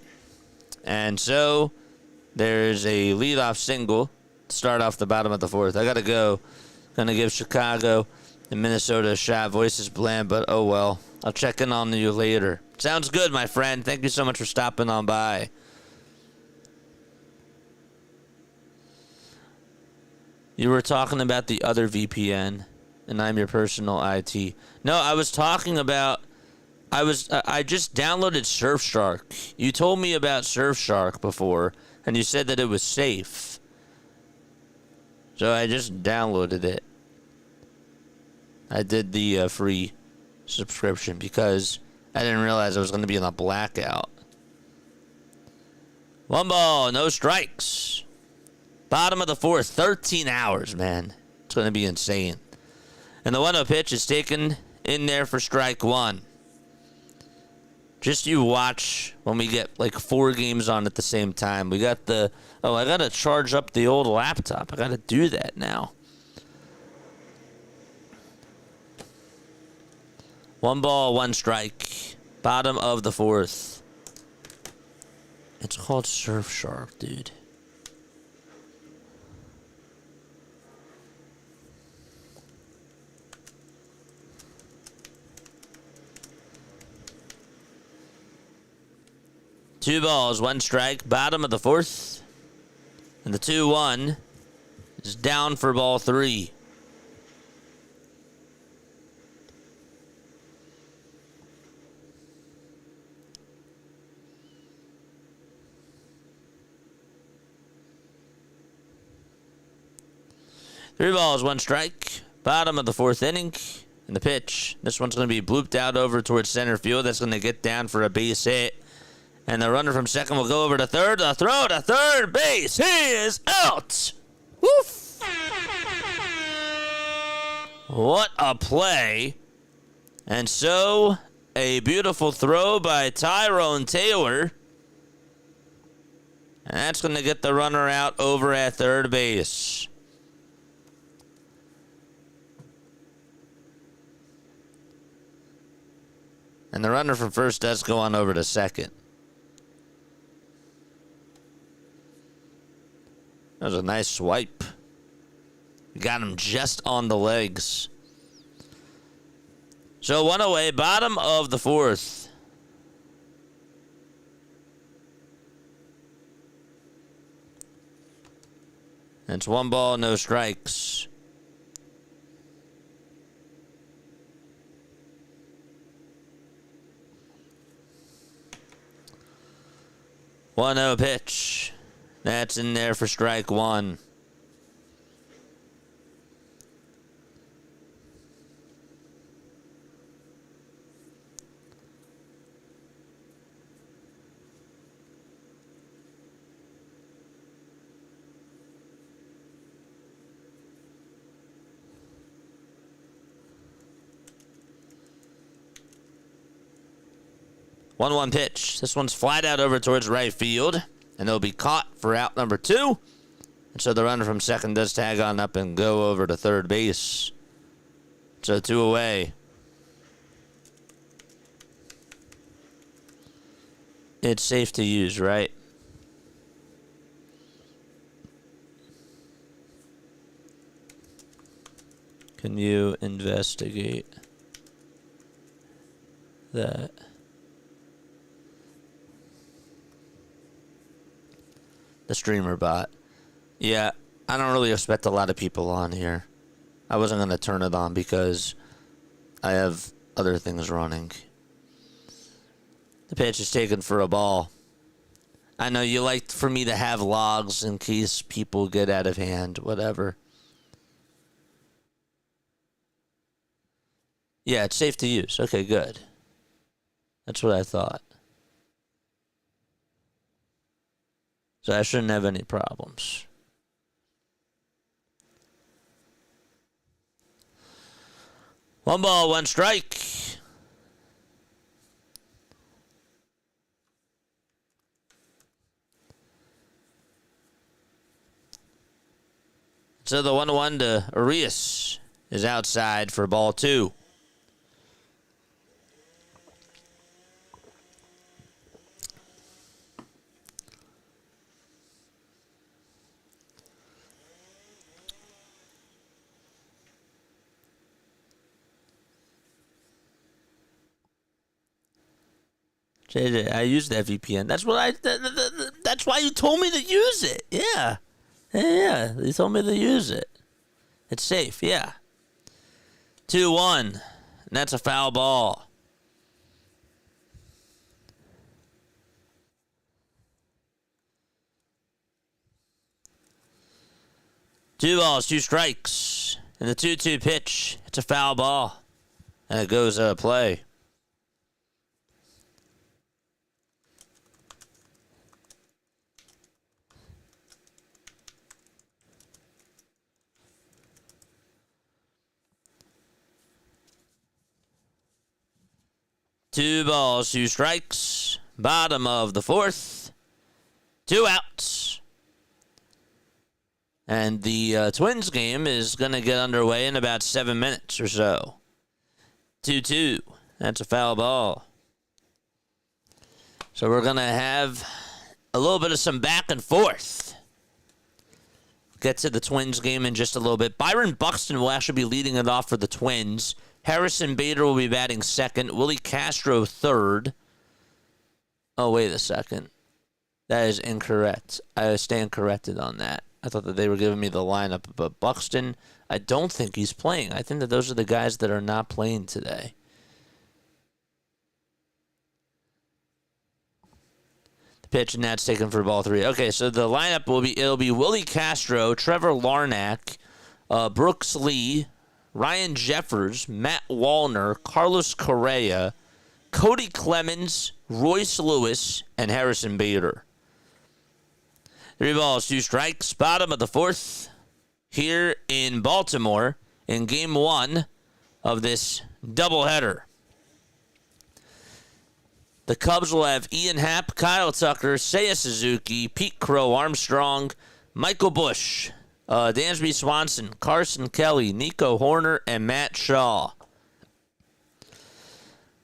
And so there's a leadoff single to start off the bottom of the fourth. I got to go. Going to give Chicago and Minnesota a shot. Voice is bland, but oh well. I'll check in on you later. Sounds good, my friend. Thank you so much for stopping on by. You were talking about the other VPN, and I'm your personal IT. No, I was talking about... I just downloaded Surfshark. You told me about Surfshark before, and you said that it was safe. So I just downloaded it. I did the free subscription because I didn't realize I was going to be in a blackout. 1 ball, no strikes. Bottom of the fourth, 13 hours, man. It's going to be insane. And the 1-0 pitch is taken in there for strike 1. Just you watch when we get 4 games on at the same time. We got the... Oh, I got to charge up the old laptop. I got to do that now. 1 ball, 1 strike. Bottom of the fourth. It's called Surfshark, dude. Two balls, one strike, bottom of the fourth. And the 2-1 is down for ball 3. Three balls, one strike, bottom of the fourth inning. And the pitch, this one's going to be blooped out over towards center field. That's going to get down for a base hit. And the runner from second will go over to third. The throw to third base. He is out. Woof. What a play. And so, a beautiful throw by Tyrone Taylor. And that's going to get the runner out over at third base. And the runner from first does go on over to second. That was a nice swipe. Got him just on the legs. So one away, bottom of the fourth. It's one ball, no strikes. One 0 pitch. That's in there for strike one. One pitch. This one's flied out over towards right field. And it'll be caught for out number 2. And so the runner from second does tag on up and go over to third base. So 2 away. It's safe to use, right? Can you investigate that? The streamer bot. Yeah, I don't really expect a lot of people on here. I wasn't going to turn it on because I have other things running. The pitch is taken for a ball. I know you like for me to have logs in case people get out of hand, whatever. Yeah, it's safe to use. Okay, good. That's what I thought. So I shouldn't have any problems. One ball, one strike. So the 1-1 to Arias is outside for ball 2. JJ, I use that VPN. That's what that's why you told me to use it. Yeah. Yeah. You told me to use it. It's safe. Yeah. 2-1. And that's a foul ball. Two balls, two strikes. And the 2-2 pitch. It's a foul ball. And it goes play. Two balls, two strikes. Bottom of the fourth. 2 outs. And the Twins game is going to get underway in about 7 minutes or so. 2-2. That's a foul ball. So we're going to have a little bit of some back and forth. Get to the Twins game in just a little bit. Byron Buxton will actually be leading it off for the Twins. Harrison Bader will be batting second. Willie Castro third. Oh, wait a second. That is incorrect. I stand corrected on that. I thought that they were giving me the lineup, but Buxton, I don't think he's playing. I think that those are the guys that are not playing today. The pitch, and that's taken for ball three. Okay, so the lineup it'll be Willie Castro, Trevor Larnach, Brooks Lee, Ryan Jeffers, Matt Wallner, Carlos Correa, Cody Clemens, Royce Lewis, and Harrison Bader. 3 balls, 2 strikes, bottom of the fourth here in Baltimore in game 1 of this doubleheader. The Cubs will have Ian Happ, Kyle Tucker, Seiya Suzuki, Pete Crow Armstrong, Michael Busch, Dansby Swanson, Carson Kelly, Nico Horner, and Matt Shaw.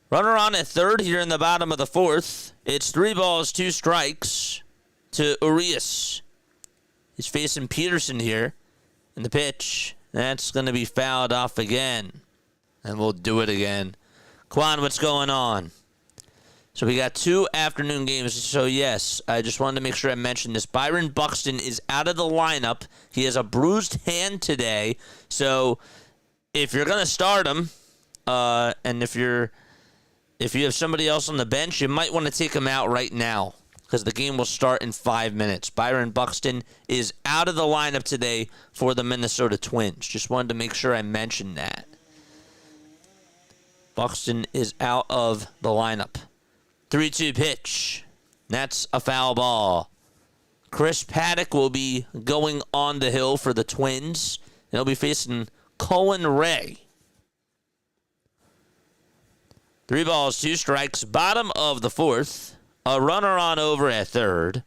Runner on at third here in the bottom of the fourth. It's 3 balls, 2 strikes to Urias. He's facing Peterson here in the pitch. That's going to be fouled off again. And we'll do it again. Quan, what's going on? So we got 2 afternoon games. So, yes, I just wanted to make sure I mentioned this. Byron Buxton is out of the lineup. He has a bruised hand today. So if you're going to start him, and if you have somebody else on the bench, you might want to take him out right now because the game will start in 5 minutes. Byron Buxton is out of the lineup today for the Minnesota Twins. Just wanted to make sure I mentioned that. Buxton is out of the lineup. 3-2 pitch. That's a foul ball. Chris Paddock will be going on the hill for the Twins. They'll be facing Colin Ray. 3 balls, 2 strikes, bottom of the fourth. A runner on over at third.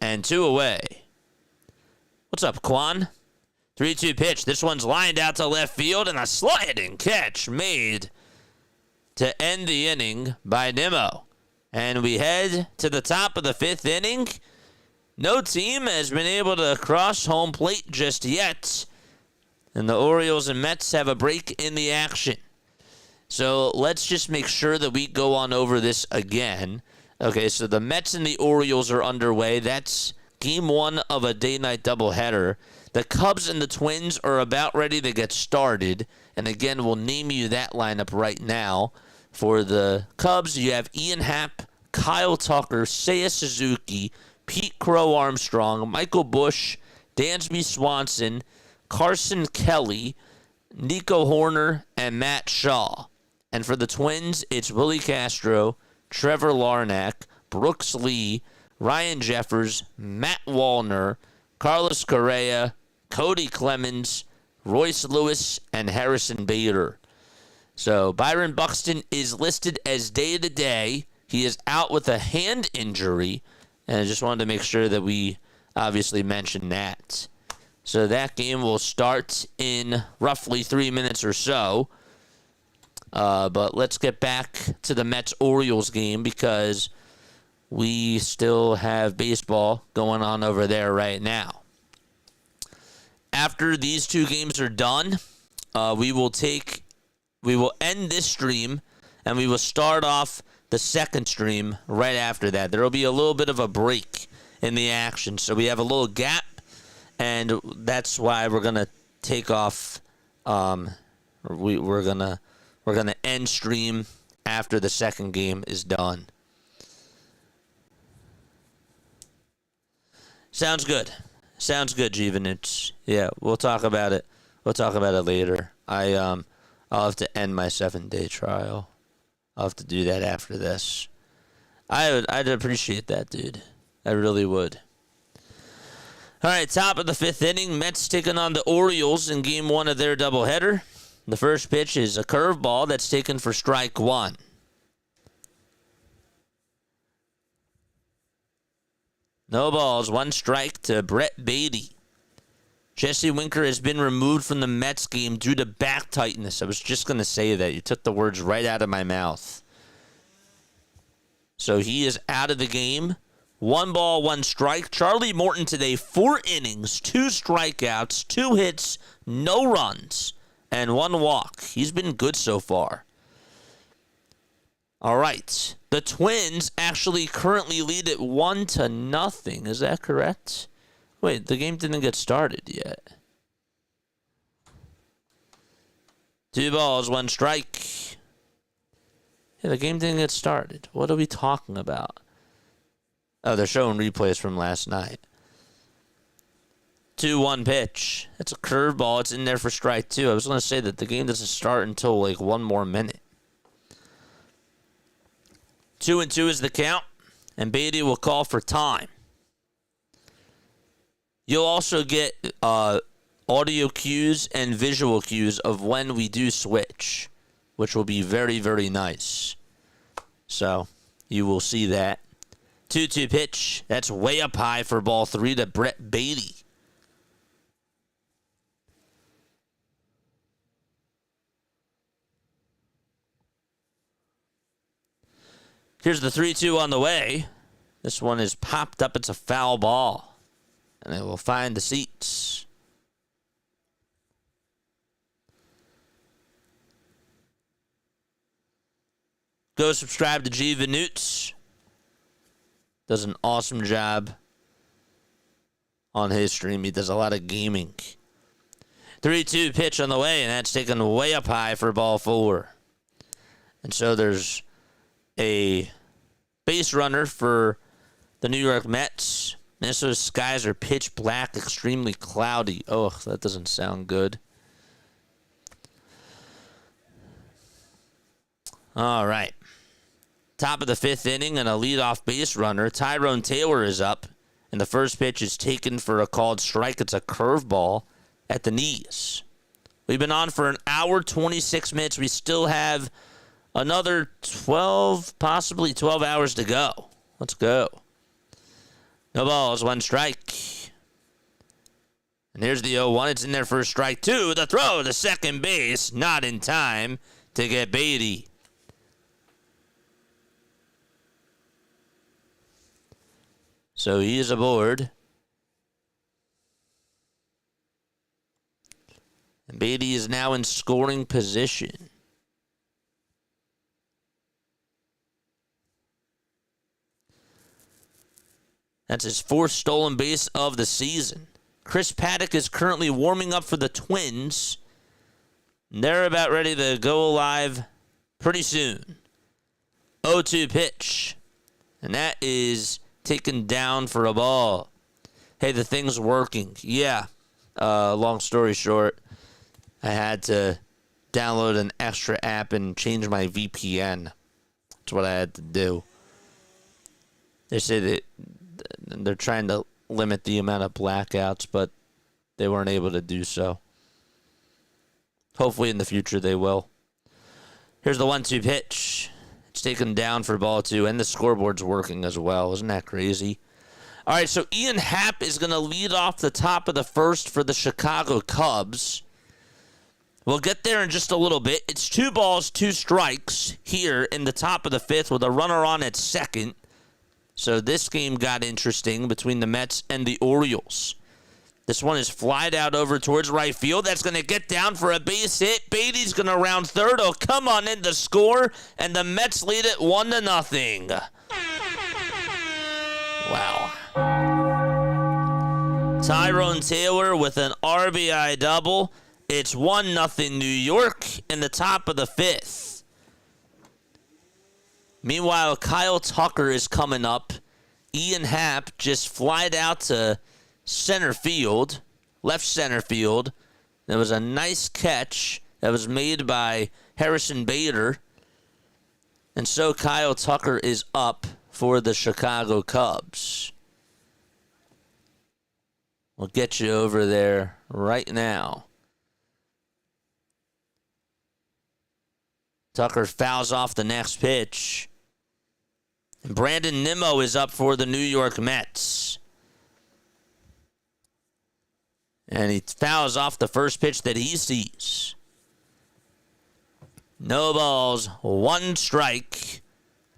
And 2 away. What's up, Quan? 3-2 pitch. This one's lined out to left field, and a sliding catch made to end the inning by Nimmo. And we head to the top of the 5th inning. No team has been able to cross home plate just yet. And the Orioles and Mets have a break in the action. So let's just make sure that we go on over this again. Okay, so the Mets and the Orioles are underway. That's game 1 of a day-night doubleheader. The Cubs and the Twins are about ready to get started. And again, we'll name you that lineup right now. For the Cubs, you have Ian Happ, Kyle Tucker, Seiya Suzuki, Pete Crow Armstrong, Michael Busch, Dansby Swanson, Carson Kelly, Nico Horner, and Matt Shaw. And for the Twins, it's Willie Castro, Trevor Larnach, Brooks Lee, Ryan Jeffers, Matt Wallner, Carlos Correa, Cody Clemens, Royce Lewis, and Harrison Bader. So Byron Buxton is listed as day-to-day. He is out with a hand injury. And I just wanted to make sure that we obviously mention that. So that game will start in roughly 3 minutes or so. But let's get back to the Mets-Orioles game because we still have baseball going on over there right now. After these 2 games are done, we will end this stream and we will start off the second stream right after that. There will be a little bit of a break in the action, so we have a little gap, and that's why we're gonna take off. We're gonna end stream after the second game is done. Sounds good. Sounds good, Jeevan. We'll talk about it. We'll talk about it later. I'll have to end my 7-day trial. I'll have to do that after this. I'd appreciate that, dude. I really would. All right, top of the 5th inning. Mets taking on the Orioles in game 1 of their doubleheader. The first pitch is a curveball that's taken for strike 1. No balls, 1 strike to Brett Beatty. Jesse Winker has been removed from the Mets game due to back tightness. I was just going to say that. You took the words right out of my mouth. So he is out of the game 1 ball, 1 strike. Charlie Morton today, 4 innings, 2 strikeouts, 2 hits, no runs, and 1 walk. He's been good so far. All right. The Twins actually currently lead it 1-0. Is that correct? Wait, the game didn't get started yet. 2 balls, 1 strike. Yeah, the game didn't get started. What are we talking about? Oh, they're showing replays from last night. 2-1 pitch. That's a curveball. It's in there for strike 2. I was going to say that the game doesn't start until like 1 more minute. 2-2 is the count, and Beatty will call for time. You'll also get audio cues and visual cues of when we do switch, which will be very, very nice. So you will see that. 2-2 pitch. That's way up high for ball 3 to Brett Beatty. Here's the 3-2 on the way. This one is popped up. It's a foul ball. And it will find the seats. Go subscribe to G Vanutes. Does an awesome job on his stream. He does a lot of gaming. 3-2 pitch on the way, and that's taken way up high for ball 4. And so there's a base runner for the New York Mets. Minnesota's skies are pitch black, extremely cloudy. Oh, that doesn't sound good. All right. Top of the 5th inning, and a leadoff base runner. Tyrone Taylor is up, and the first pitch is taken for a called strike. It's a curveball at the knees. We've been on for an hour, 26 minutes. We still have another 12, possibly 12 hours to go. Let's go. No balls, 1 strike. And here's the 0-1. It's in there for strike 2. The throw to second base, not in time to get Beatty. So he is aboard. And Beatty is now in scoring position. That's his 4th stolen base of the season. Chris Paddock is currently warming up for the Twins. And they're about ready to go live pretty soon. 0-2 pitch. And that is taken down for a ball. Hey, the thing's working. Yeah. Long story short, I had to download an extra app and change my VPN. That's what I had to do. They say that they're trying to limit the amount of blackouts, but they weren't able to do so. Hopefully in the future they will. Here's the 1-2 pitch. It's taken down for ball 2, and the scoreboard's working as well. Isn't that crazy? All right, so Ian Happ is going to lead off the top of the 1st for the Chicago Cubs. We'll get there in just a little bit. It's 2 balls, 2 strikes here in the top of the 5th with a runner on at second. So this game got interesting between the Mets and the Orioles. This one is flied out over towards right field. That's going to get down for a base hit. Beatty's going to round third. Oh, come on in to score. And the Mets lead it 1-0. Wow. Tyrone Taylor with an RBI double. It's 1-0 New York in the top of the 5th. Meanwhile, Kyle Tucker is coming up. Ian Happ just flied out to center field, left center field. There was a nice catch that was made by Harrison Bader. And so Kyle Tucker is up for the Chicago Cubs. We'll get you over there right now. Tucker fouls off the next pitch. And Brandon Nimmo is up for the New York Mets. And he fouls off the first pitch that he sees. No balls, 1 strike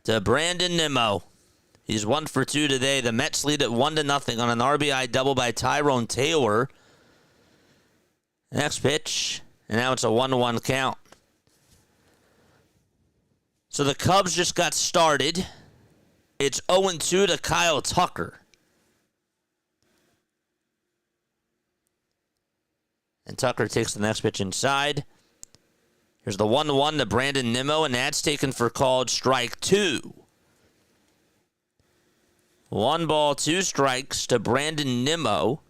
to Brandon Nimmo. He's 1 for 2 today. The Mets lead at 1-0 on an RBI double by Tyrone Taylor. Next pitch, and now it's a 1-1 count. So the Cubs just got started. It's 0-2 to Kyle Tucker. And Tucker takes the next pitch inside. Here's the 1-1 to Brandon Nimmo, and that's taken for called strike 2. 1 ball, 2 strikes to Brandon Nimmo.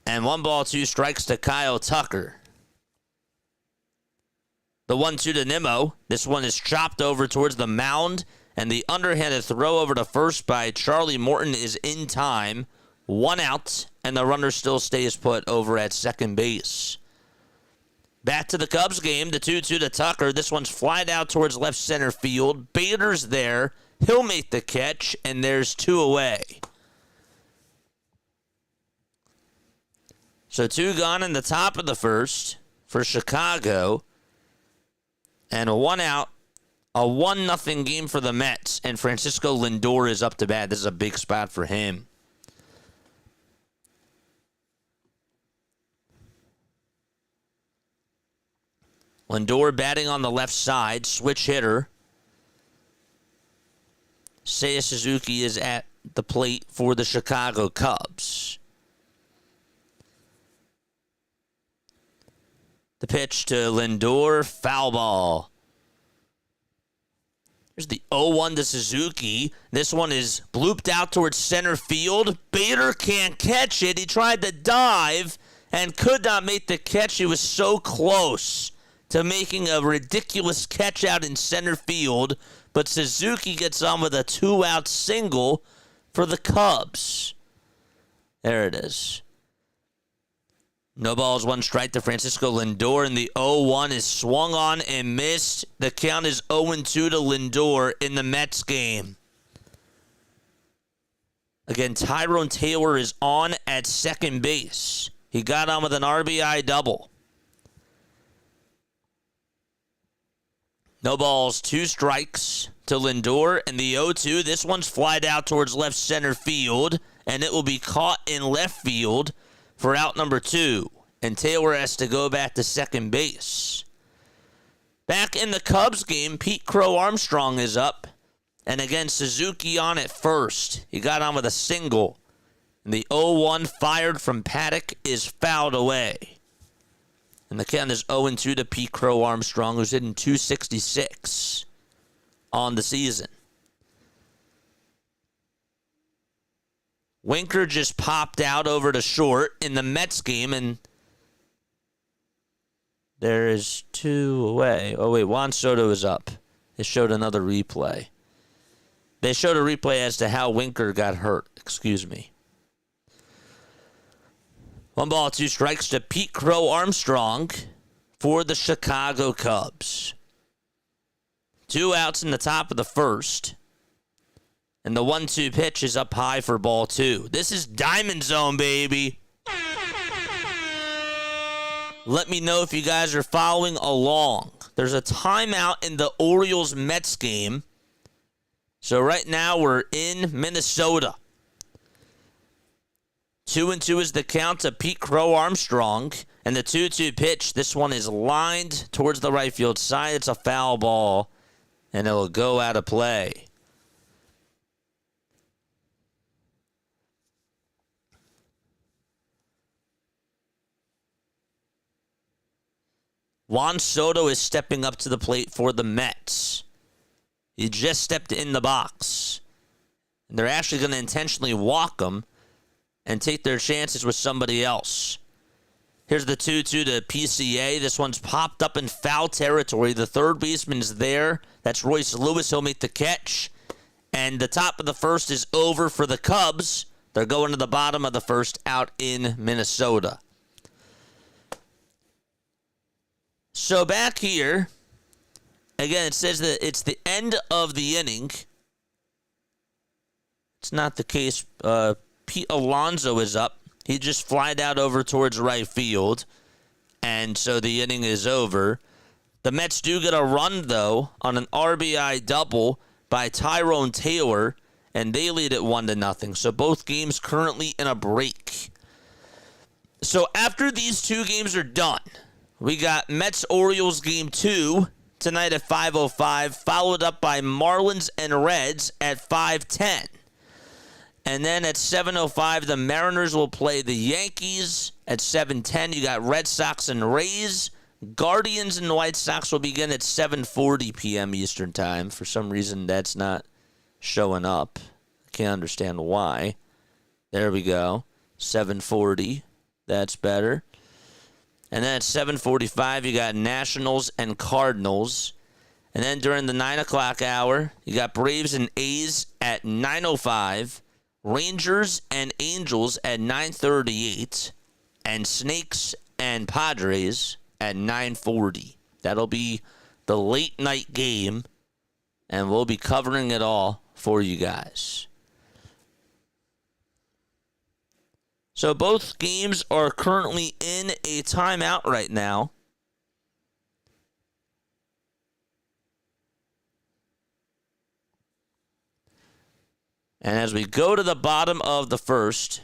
And 1 ball, 2 strikes to Kyle Tucker. The 1-2 to Nimmo. This one is chopped over towards the mound, and the underhanded throw over to first by Charlie Morton is in time. 1 out, and the runner still stays put over at second base. Back to the Cubs game, the 2-2 to Tucker. This one's flied out towards left center field. Bader's there. He'll make the catch, and there's 2 away. So 2 gone in the top of the first for Chicago. And 1 out. A 1-0 game for the Mets, and Francisco Lindor is up to bat. This is a big spot for him. Lindor batting on the left side, switch hitter. Seiya Suzuki is at the plate for the Chicago Cubs. The pitch to Lindor, foul ball. Here's the 0-1 to Suzuki. This one is blooped out towards center field. Bader can't catch it. He tried to dive and could not make the catch. He was so close to making a ridiculous catch out in center field, but Suzuki gets on with a 2-out single for the Cubs. There it is. No balls, 1 strike to Francisco Lindor, and the 0-1 is swung on and missed. The count is 0-2 to Lindor in the Mets game. Again, Tyrone Taylor is on at second base. He got on with an RBI double. No balls, 2 strikes to Lindor, and the 0-2. This one's flied out towards left center field, and it will be caught in left field for out number 2. And Taylor has to go back to second base. Back in the Cubs game, Pete Crow Armstrong is up. And again, Suzuki on at first. He got on with a single. And the 0-1 fired from Paddock is fouled away. And the count is 0-2 to Pete Crow Armstrong, who's hitting .266 on the season. Winker just popped out over to short in the Mets game, and there is 2 away. Oh, wait, Juan Soto is up. They showed another replay. They showed a replay as to how Winker got hurt. Excuse me. 1 ball, 2 strikes to Pete Crow Armstrong for the Chicago Cubs. 2 outs in the top of the first. And the 1-2 pitch is up high for ball 2. This is Diamond Zone, baby. Let me know if you guys are following along. There's a timeout in the Orioles-Mets game. So right now we're in Minnesota. 2-2 is the count to Pete Crow Armstrong. And the 2-2 pitch, this one is lined towards the right field side. It's a foul ball, and it will go out of play. Juan Soto is stepping up to the plate for the Mets. He just stepped in the box. And they're actually going to intentionally walk him and take their chances with somebody else. Here's the 2-2 to PCA. This one's popped up in foul territory. The third baseman's there. That's Royce Lewis. He'll make the catch. And the top of the first is over for the Cubs. They're going to the bottom of the first out in Minnesota. So back here, again, it says that it's the end of the inning. It's not the case. Pete Alonso is up. He just flied out over towards right field. And so the inning is over. The Mets do get a run, though, on an RBI double by Tyrone Taylor, and they lead it 1-0. So both games currently in a break. So after these two games are done, we got Mets-Orioles Game 2 tonight at 5:05, followed up by Marlins and Reds at 5:10. And then at 7:05, the Mariners will play the Yankees. At 7:10, you got Red Sox and Rays. Guardians and White Sox will begin at 7:40 p.m. Eastern Time. For some reason, that's not showing up. I can't understand why. There we go. 7:40. That's better. And then at 7:45, you got Nationals and Cardinals. And then during the 9 o'clock hour, you got Braves and A's at 9:05. Rangers and Angels at 9:38. And Snakes and Padres at 9:40. That'll be the late night game, and we'll be covering it all for you guys. So both games are currently in a timeout right now. And as we go to the bottom of the first,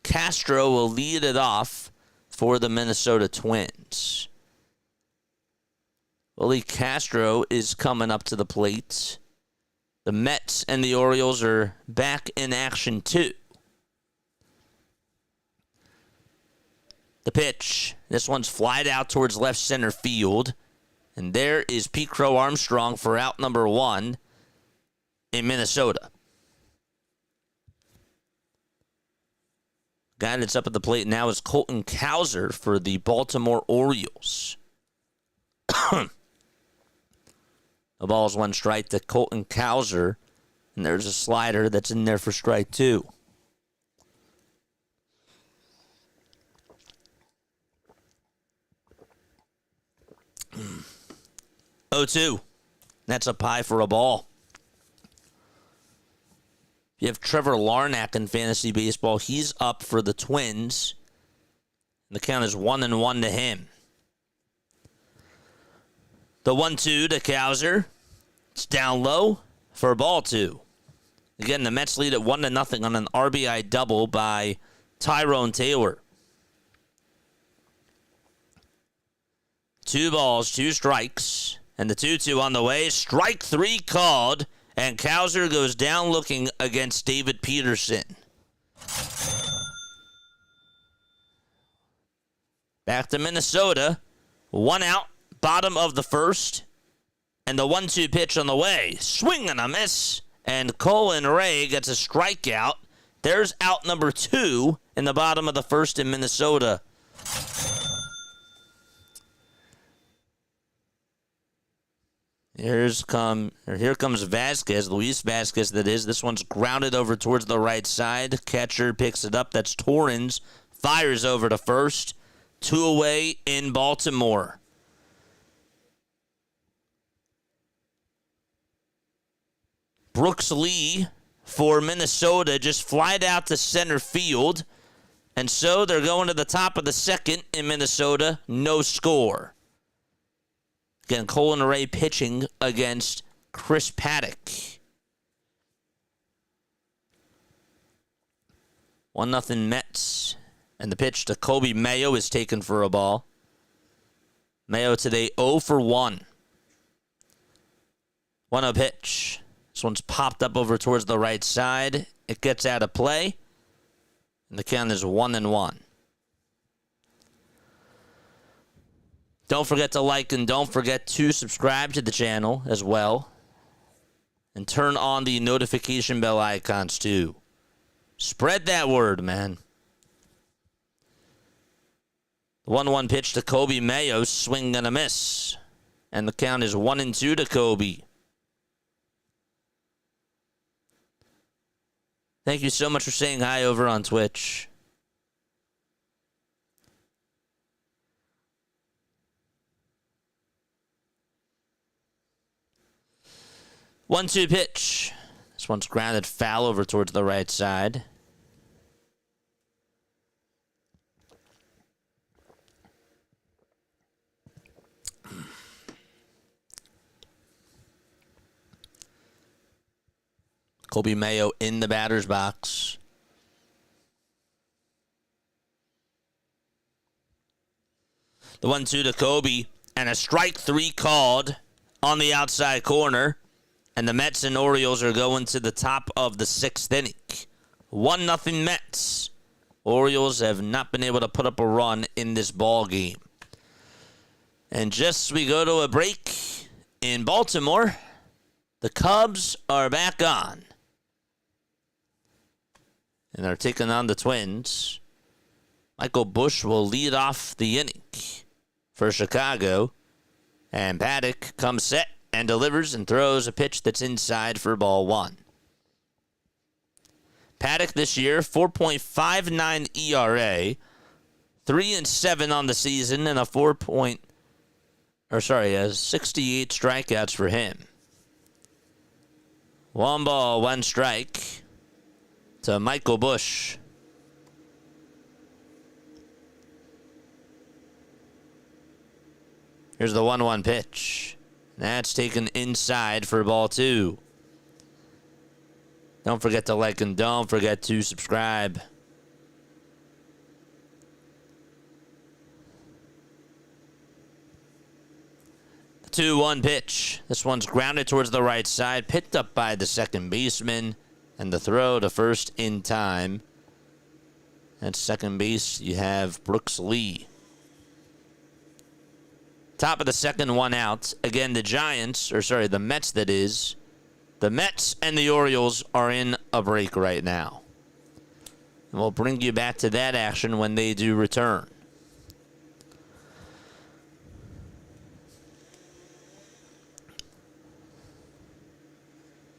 Castro will lead it off for the Minnesota Twins. Willie Castro is coming up to the plate. The Mets and the Orioles are back in action too. The pitch. This one's flied out towards left center field. And there is Pete Crow Armstrong for out number 1 in Minnesota. Guy that's up at the plate now is Colton Cowser for the Baltimore Orioles. The ball's 1 strike to Colton Cowser, and there's a slider that's in there for strike 2. Oh, 2. That's a pie for a ball. You have Trevor Larnach in fantasy baseball. He's up for the Twins. The count is 1-1 to him. The 1-2 to Cowser. It's down low for ball 2. Again, the Mets lead at 1-0 on an RBI double by Tyrone Taylor. 2 balls, 2 strikes. And the 2-2 on the way. Strike 3 called. And Cowser goes down looking against David Peterson. Back to Minnesota. 1 out, bottom of the first. And the 1-2 pitch on the way. Swing and a miss. And Colin Ray gets a strikeout. There's out number 2 in the bottom of the first in Minnesota. Here comes Vasquez, Luis Vasquez that is. This one's grounded over towards the right side. Catcher picks it up. That's Torrens. Fires over to first. 2 away in Baltimore. Brooks Lee for Minnesota just flied out to center field. And so they're going to the top of the second in Minnesota. No score. Again, Colin Ray pitching against Chris Paddock. 1-0 Mets. And the pitch to Kobe Mayo is taken for a ball. Mayo today 0 for 1. 1-0 pitch. This one's popped up over towards the right side. It gets out of play. And the count is 1-1. Don't forget to like and don't forget to subscribe to the channel as well. And turn on the notification bell icons too. Spread that word, man. The 1-1 pitch to Kobe Mayo. Swing and a miss. And the count is 1-2 to Kobe. Thank you so much for saying hi over on Twitch. 1-2 pitch. This one's grounded foul over towards the right side. Kobe Mayo in the batter's box. The 1-2 to Kobe, and a strike 3 called on the outside corner. And the Mets and Orioles are going to the top of the 6th inning. 1-0 Mets. Orioles have not been able to put up a run in this ball game. And just as we go to a break in Baltimore, the Cubs are back on. And they're taking on the Twins. Michael Busch will lead off the inning for Chicago. And Paddock comes set and delivers and throws a pitch that's inside for ball 1. Paddock this year, 4.59 ERA, 3-7 on the season, and 68 strikeouts for him. 1 ball, 1 strike to Michael Busch. Here's the 1-1 pitch. That's taken inside for ball 2. Don't forget to like and don't forget to subscribe. The 2-1 pitch. This one's grounded towards the right side, picked up by the second baseman, and the throw to first in time. At second base, you have Brooks Lee. Top of the second, 1 out. Again, the Mets that is. The Mets and the Orioles are in a break right now. And we'll bring you back to that action when they do return.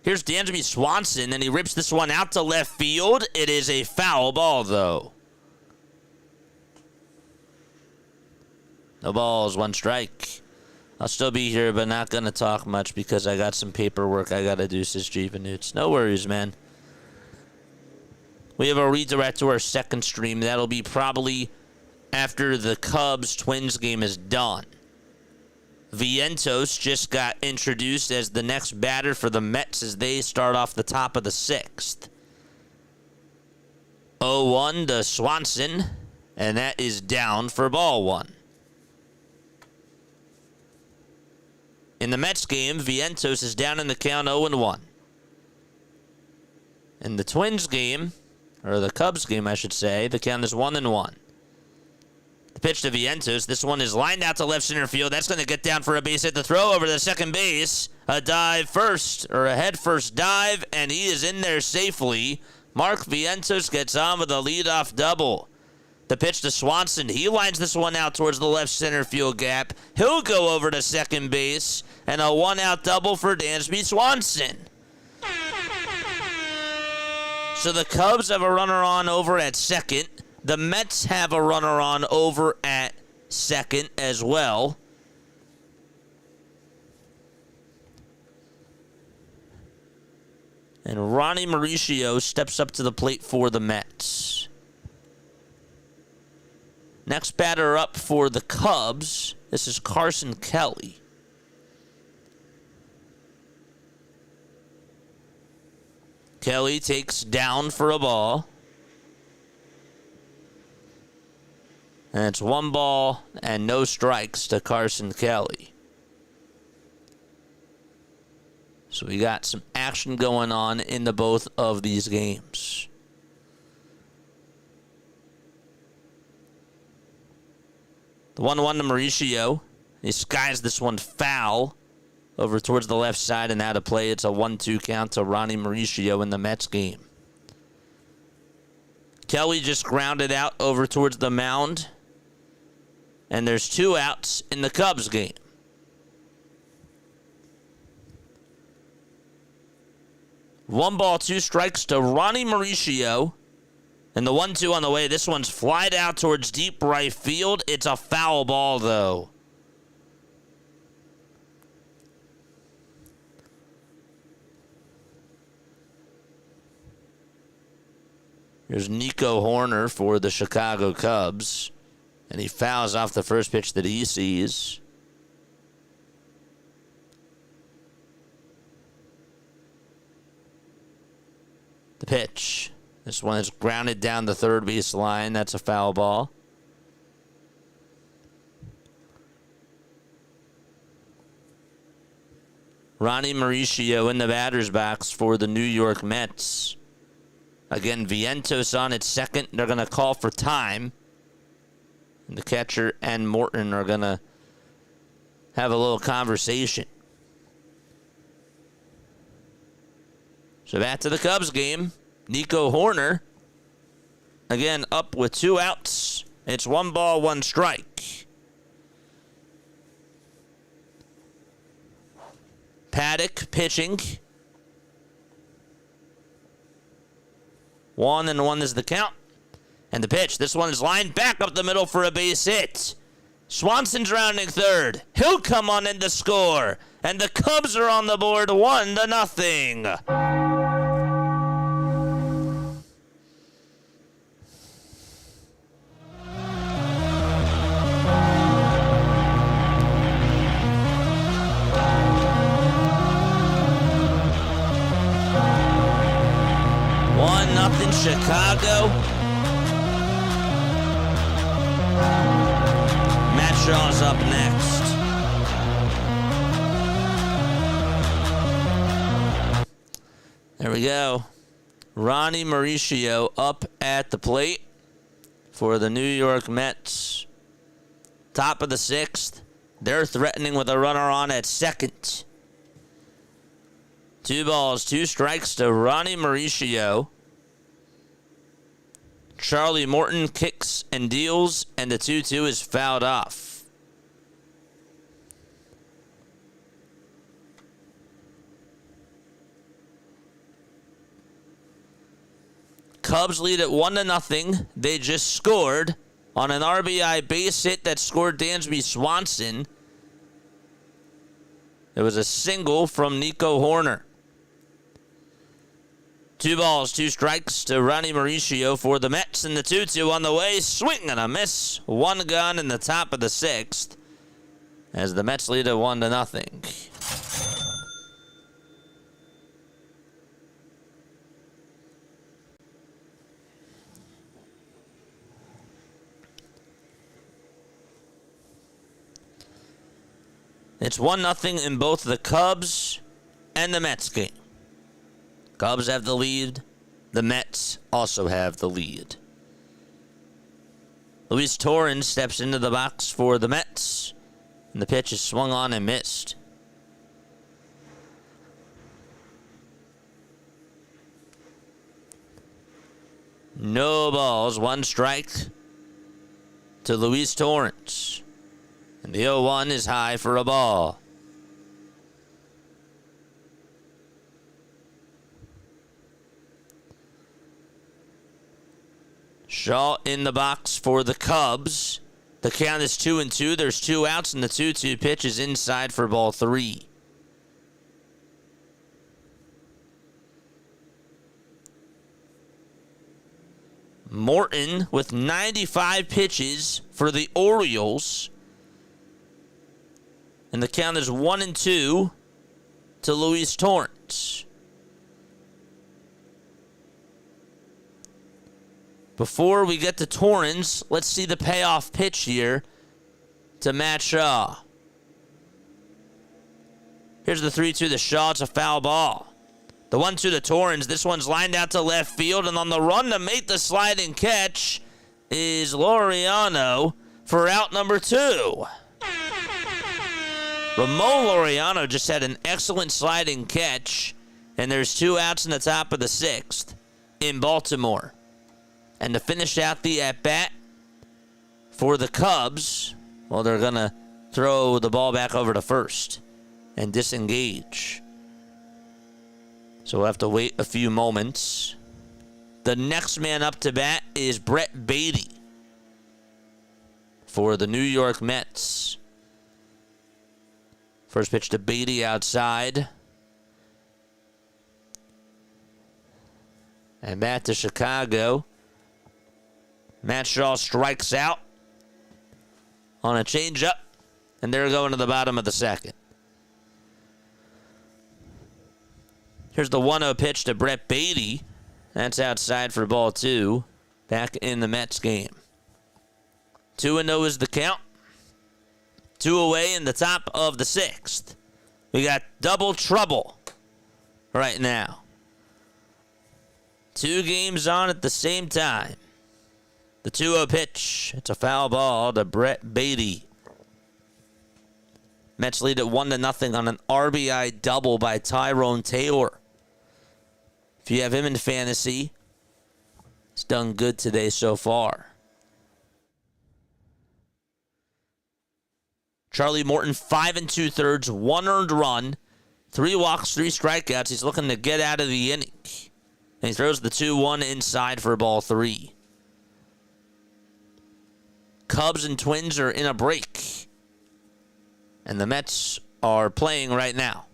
Here's Dansby Swanson, and he rips this one out to left field. It is a foul ball, though. No balls, 1 strike. I'll still be here, but not going to talk much because I got some paperwork I got to do, says Jeevanoots. No worries, man. We have a redirect to our second stream. That'll be probably after the Cubs-Twins game is done. Vientos just got introduced as the next batter for the Mets as they start off the top of the 6th. 0-1 to Swanson, and that is down for ball 1. In the Mets game, Vientos is down in the count 0-1. In the Twins game, or the Cubs game, I should say, the count is 1-1. The pitch to Vientos. This one is lined out to left center field. That's going to get down for a base hit. The throw over to second base. A dive first, or a head first dive, and he is in there safely. Mark Vientos gets on with a leadoff double. The pitch to Swanson. He lines this one out towards the left center field gap. He'll go over to second base. And a 1-out double for Dansby Swanson. So the Cubs have a runner on over at second. The Mets have a runner on over at second as well. And Ronnie Mauricio steps up to the plate for the Mets. Next batter up for the Cubs, this is Carson Kelly. Kelly takes down for a ball. And it's 1 ball and no strikes to Carson Kelly. So we got some action going on in the both of these games. The 1-1 to Mauricio. He skies this one foul over towards the left side and out of play. It's a 1-2 count to Ronnie Mauricio in the Mets game. Kelly just grounded out over towards the mound. And there's 2 outs in the Cubs game. One ball, 2 strikes to Ronnie Mauricio. And the 1-2 on the way. This one's flied out towards deep right field. It's a foul ball, though. Here's Nico Horner for the Chicago Cubs. And he fouls off the first pitch that he sees. The pitch. This one is grounded down the third base line. That's a foul ball. Ronnie Mauricio in the batter's box for the New York Mets. Again, Vientos on at second. They're going to call for time. And the catcher and Morton are going to have a little conversation. So back to the Cubs game. Nico Horner, again, up with 2 outs. It's 1 ball, 1 strike. Paddock pitching. 1-1 is the count. And the pitch. This one is lined back up the middle for a base hit. Swanson's rounding third. He'll come on in to score. And the Cubs are on the board 1-0. Chicago. Matt Shaw's up next. There we go. Ronnie Mauricio up at the plate for the New York Mets. Top of the 6th. They're threatening with a runner on at second. 2 balls, 2 strikes to Ronnie Mauricio. Charlie Morton kicks and deals, and the 2-2 is fouled off. Cubs lead at 1-0. They just scored on an RBI base hit that scored Dansby Swanson. It was a single from Nico Horner. 2 balls, 2 strikes to Ronnie Mauricio for the Mets, and the 2-2 on the way. Swing and a miss. 1 gun in the top of the 6th as the Mets lead at 1-0. It's 1-0 in both the Cubs and the Mets game. Cubs have the lead. The Mets also have the lead. Luis Torrens steps into the box for the Mets, and the pitch is swung on and missed. No balls, 1 strike to Luis Torrens. And the 0-1 is high for a ball. Shaw in the box for the Cubs. The count is 2-2. There's 2 outs, and the 2-2 pitch is inside for ball 3. Morton with 95 pitches for the Orioles. And the count is 1-2 to Luis Torrens. Before we get to Torrens, let's see the payoff pitch here to Matt Shaw. Here's the 3-2 to Shaw. It's a foul ball. The 1-2 to Torrens. This one's lined out to left field, and on the run to make the sliding catch is Laureano for out number 2. Ramon Laureano just had an excellent sliding catch, and there's 2 outs in the top of the 6th in Baltimore. And to finish out the at-bat for the Cubs, well, they're going to throw the ball back over to first and disengage. So we'll have to wait a few moments. The next man up to bat is Brett Beatty for the New York Mets. First pitch to Beatty outside. And back to Chicago. Matt Shaw strikes out on a changeup, and they're going to the bottom of the 2nd. Here's the 1-0 pitch to Brett Beatty. That's outside for ball 2. Back in the Mets game. 2-0 is the count. 2 away in the top of the 6th. We got double trouble right now. 2 games on at the same time. The 2-0 pitch. It's a foul ball to Brett Beatty. Mets lead at 1-0 on an RBI double by Tyrone Taylor. If you have him in fantasy, he's done good today so far. Charlie Morton, 5 2/3, 1 earned run, 3 walks, 3 strikeouts. He's looking to get out of the inning. And he throws the 2-1 inside for ball 3. Cubs and Twins are in a break. And the Mets are playing right now.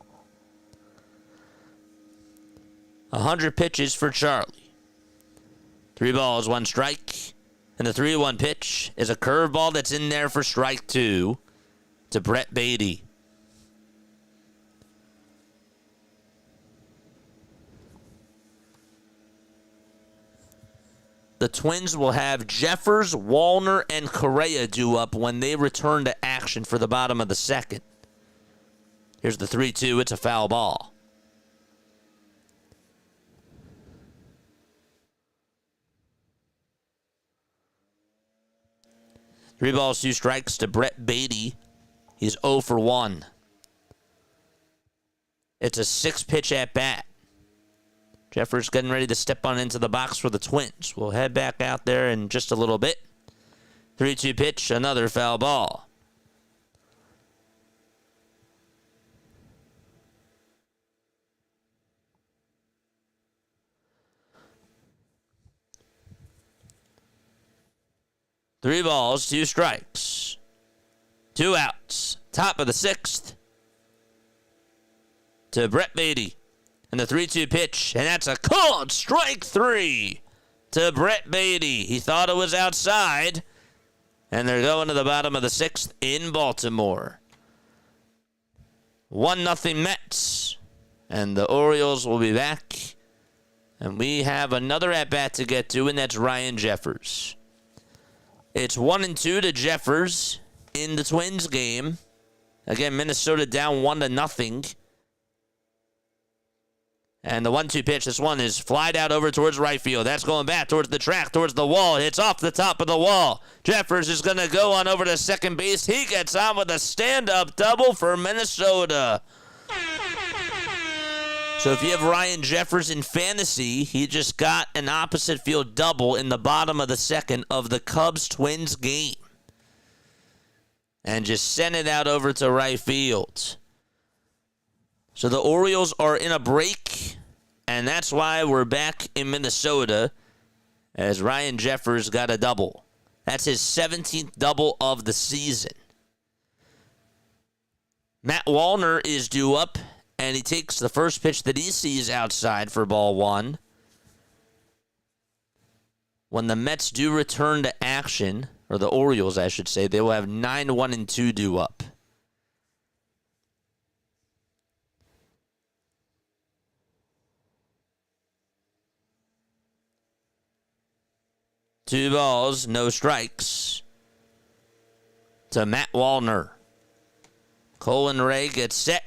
100 pitches for Charlie. 3 balls, 1 strike. And the 3-1 pitch is a curveball that's in there for strike 2 to Brett Beatty. The Twins will have Jeffers, Wallner, and Correa due up when they return to action for the bottom of the 2nd. Here's the 3-2. It's a foul ball. Three balls, 2 strikes to Brett Beatty. He's 0 for 1. It's a 6-pitch at bat. Jeffers getting ready to step on into the box for the Twins. We'll head back out there in just a little bit. 3-2 pitch, another foul ball. Three balls, 2 strikes. 2 outs. Top of the 6th. To Brett Beatty. And the 3-2 pitch. And that's a called strike 3 to Brett Beatty. He thought it was outside. And they're going to the bottom of the 6th in Baltimore. 1-0 Mets. And the Orioles will be back. And we have another at-bat to get to, and that's Ryan Jeffers. It's 1-2 to Jeffers in the Twins game. Again, Minnesota down 1-0. And the 1-2 pitch, this one is flied out over towards right field. That's going back towards the track, towards the wall. It's off the top of the wall. Jeffers is going to go on over to second base. He gets on with a stand-up double for Minnesota. So if you have Ryan Jeffers in fantasy, he just got an opposite field double in the bottom of the 2nd of the Cubs-Twins game. And just sent it out over to right field. So the Orioles are in a break, and that's why we're back in Minnesota as Ryan Jeffers got a double. That's his 17th double of the season. Matt Wallner is due up, and he takes the first pitch that he sees outside for ball 1. When the Mets do return to action, or the Orioles, I should say, they will have 9-1-2 due up. Two balls, no strikes to Matt Wallner. Colin Ray gets set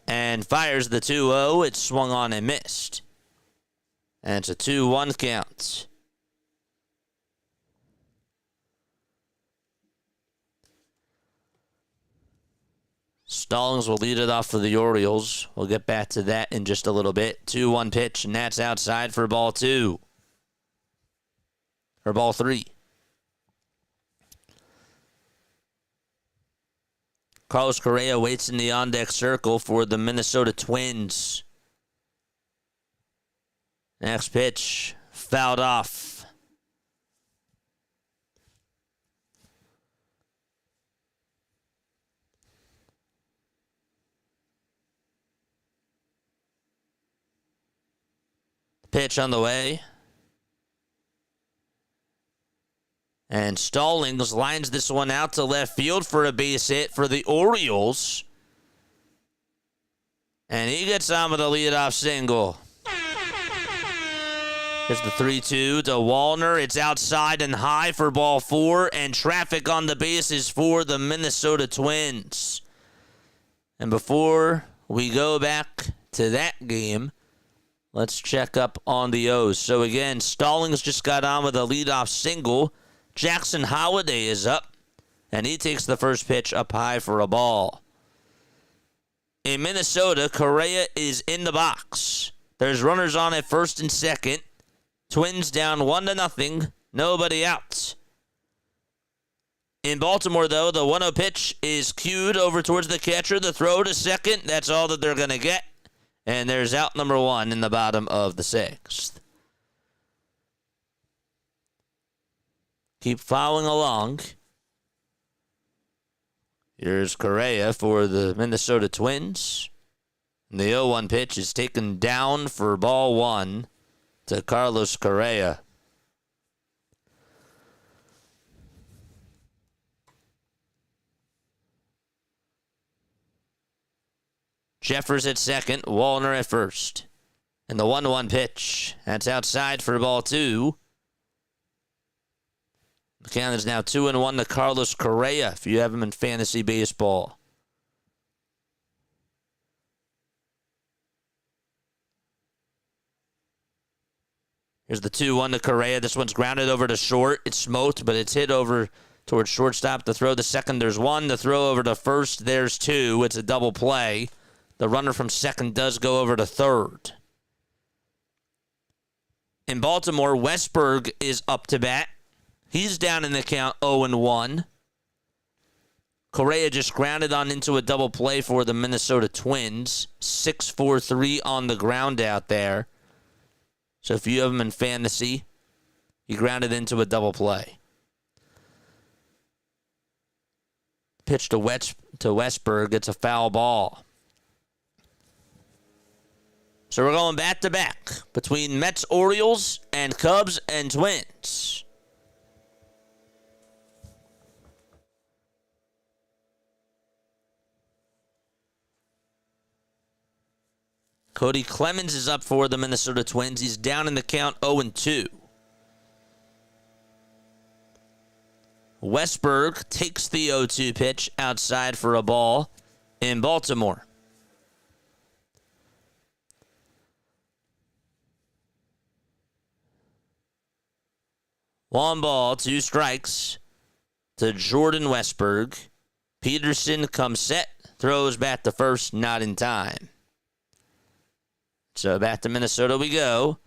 and fires the 2-0. It's swung on and missed. And it's a 2-1 count. Stallings will lead it off for the Orioles. We'll get back to that in just a little bit. 2-1 pitch, and that's outside for ball 2. Or ball 3. Carlos Correa waits in the on-deck circle for the Minnesota Twins. Next pitch, fouled off. Pitch on the way. And Stallings lines this one out to left field for a base hit for the Orioles. And he gets on with a leadoff single. Here's the 3-2 to Wallner. It's outside and high for ball 4, and traffic on the bases for the Minnesota Twins. And before we go back to that game, let's check up on the O's. So again, Stallings just got on with a leadoff single. Jackson Holliday is up, and he takes the first pitch up high for a ball. In Minnesota, Correa is in the box. There's runners on at first and second. Twins down 1-0. Nobody out. In Baltimore, though, the 1-0 pitch is cued over towards the catcher. The throw to second. That's all that they're going to get. And there's out number 1 in the bottom of the 6th. Keep following along. Here's Correa for the Minnesota Twins. And the 0-1 pitch is taken down for ball 1 to Carlos Correa. Jeffers at second, Wallner at first. And the 1-1 pitch, that's outside for ball 2. The count is now 2-1 to Carlos Correa if you have him in fantasy baseball. Here's the 2-1 to Correa. This one's grounded over to short. It's smoked, but it's hit over towards shortstop. The throw to second, there's 1. The throw over to first, there's 2. It's a double play. The runner from second does go over to third. In Baltimore, Westberg is up to bat. He's down in the count 0-1. Correa just grounded on into a double play for the Minnesota Twins. 6-4-3 on the ground out there. So if you have him in fantasy, he grounded into a double play. Pitch to Westberg. It's a foul ball. So we're going back-to-back between Mets, Orioles, and Cubs and Twins. Cody Clemens is up for the Minnesota Twins. He's down in the count 0-2. Westberg takes the 0-2 pitch outside for a ball in Baltimore. One ball, 2 strikes to Jordan Westberg. Peterson comes set, throws back to first, not in time. So back to Minnesota we go.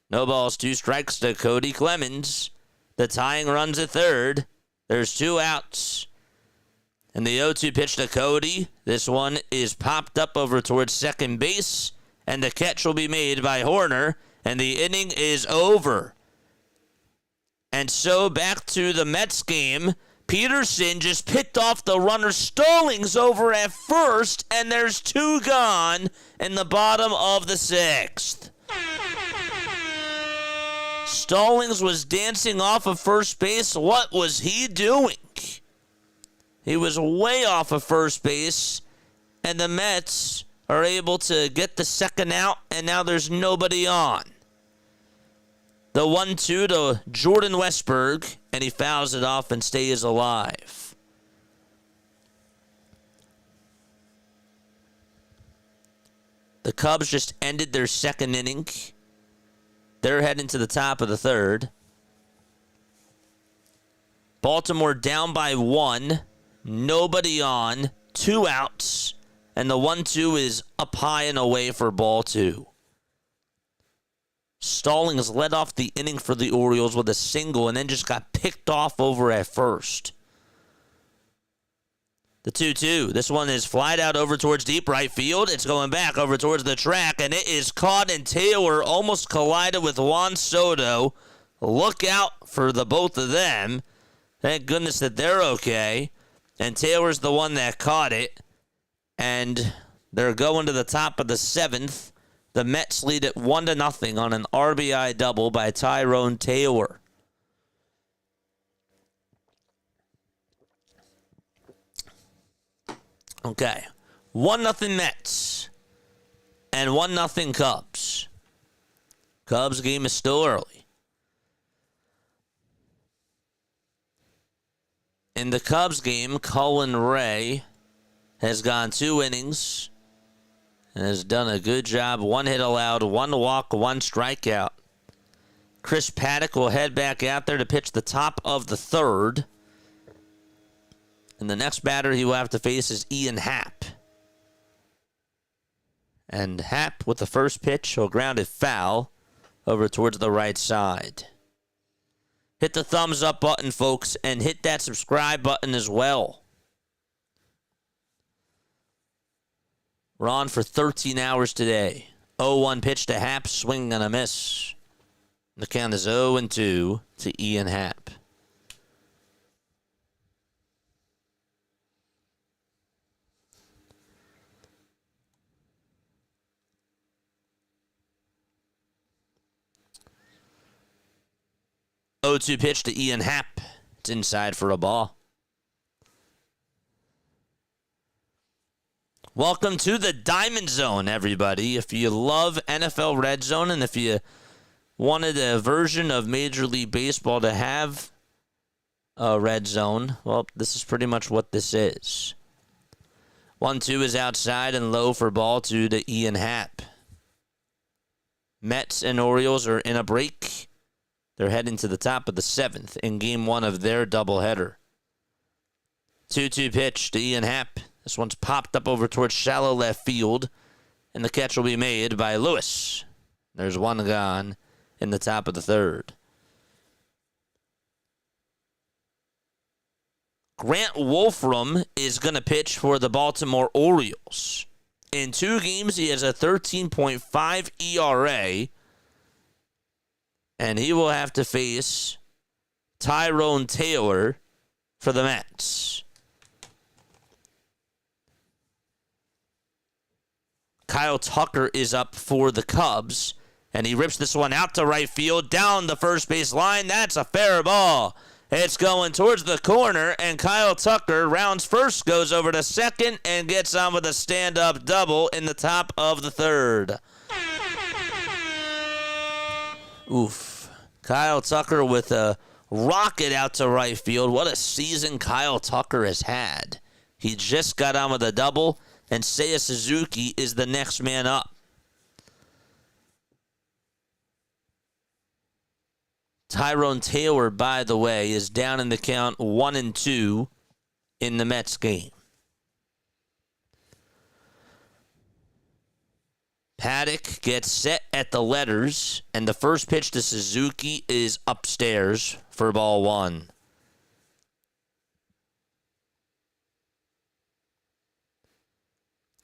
No balls, 2 strikes to Cody Clemens. The tying runs at third. There's 2 outs. And the 0-2 pitch to Cody. This one is popped up over towards second base. And the catch will be made by Horner. And the inning is over. And so back to the Mets game. Peterson just picked off the runner. Stallings over at first, and there's 2 gone in the bottom of the 6th. Stallings was dancing off of first base. What was he doing? He was way off of first base, and the Mets are able to get the second out, and now there's nobody on. The 1-2 to Jordan Westberg, and he fouls it off and stays alive. The Cubs just ended their second inning. They're heading to the top of the third. Baltimore down by 1. Nobody on. 2 outs. And the 1-2 is up high and away for ball 2. Stallings led off the inning for the Orioles with a single and then just got picked off over at first. The 2-2. This one is flied out over towards deep right field. It's going back over towards the track, and it is caught, and Taylor almost collided with Juan Soto. Look out for the both of them. Thank goodness that they're okay. And Taylor's the one that caught it. And they're going to the top of the 7th. The Mets lead it 1-0 on an RBI double by Tyrone Taylor. Okay. 1-0 Mets and 1-0 Cubs. Cubs game is still early. In the Cubs game, Colin Ray has gone 2 innings and has done a good job. 1 hit allowed, 1 walk, 1 strikeout. Chris Paddock will head back out there to pitch the top of the 3rd. And the next batter he will have to face is Ian Happ. And Happ, with the first pitch, will ground it foul over towards the right side. Hit the thumbs up button, folks, and hit that subscribe button as well. We're on for 13 hours today. 0-1 pitch to Happ, swing and a miss. The count is 0-2 to Ian Happ. O2 pitch to Ian Happ. It's inside for a ball. Welcome to the Diamond Zone, everybody. If you love NFL RedZone and if you wanted a version of Major League Baseball to have a red zone, well, this is pretty much what this is. 1-2 is outside and low for ball 2 to Ian Happ. Mets and Orioles are in a break. They're heading to the top of the 7th in Game 1 of their doubleheader. 2-2 pitch to Ian Happ. This one's popped up over towards shallow left field, and the catch will be made by Lewis. There's 1 gone in the top of the 3rd. Grant Wolfram is going to pitch for the Baltimore Orioles. In 2 games, he has a 13.5 ERA. And he will have to face Tyrone Taylor for the Mets. Kyle Tucker is up for the Cubs. And he rips this one out to right field, down the first base line. That's a fair ball. It's going towards the corner, and Kyle Tucker rounds first, goes over to second, and gets on with a stand-up double in the top of the 3rd. Oof. Kyle Tucker with a rocket out to right field. What a season Kyle Tucker has had. He just got on with a double, and Seiya Suzuki is the next man up. Tyrone Taylor, by the way, is down in the count 1-2 in the Mets game. Paddock gets set at the letters, and the first pitch to Suzuki is upstairs for ball 1.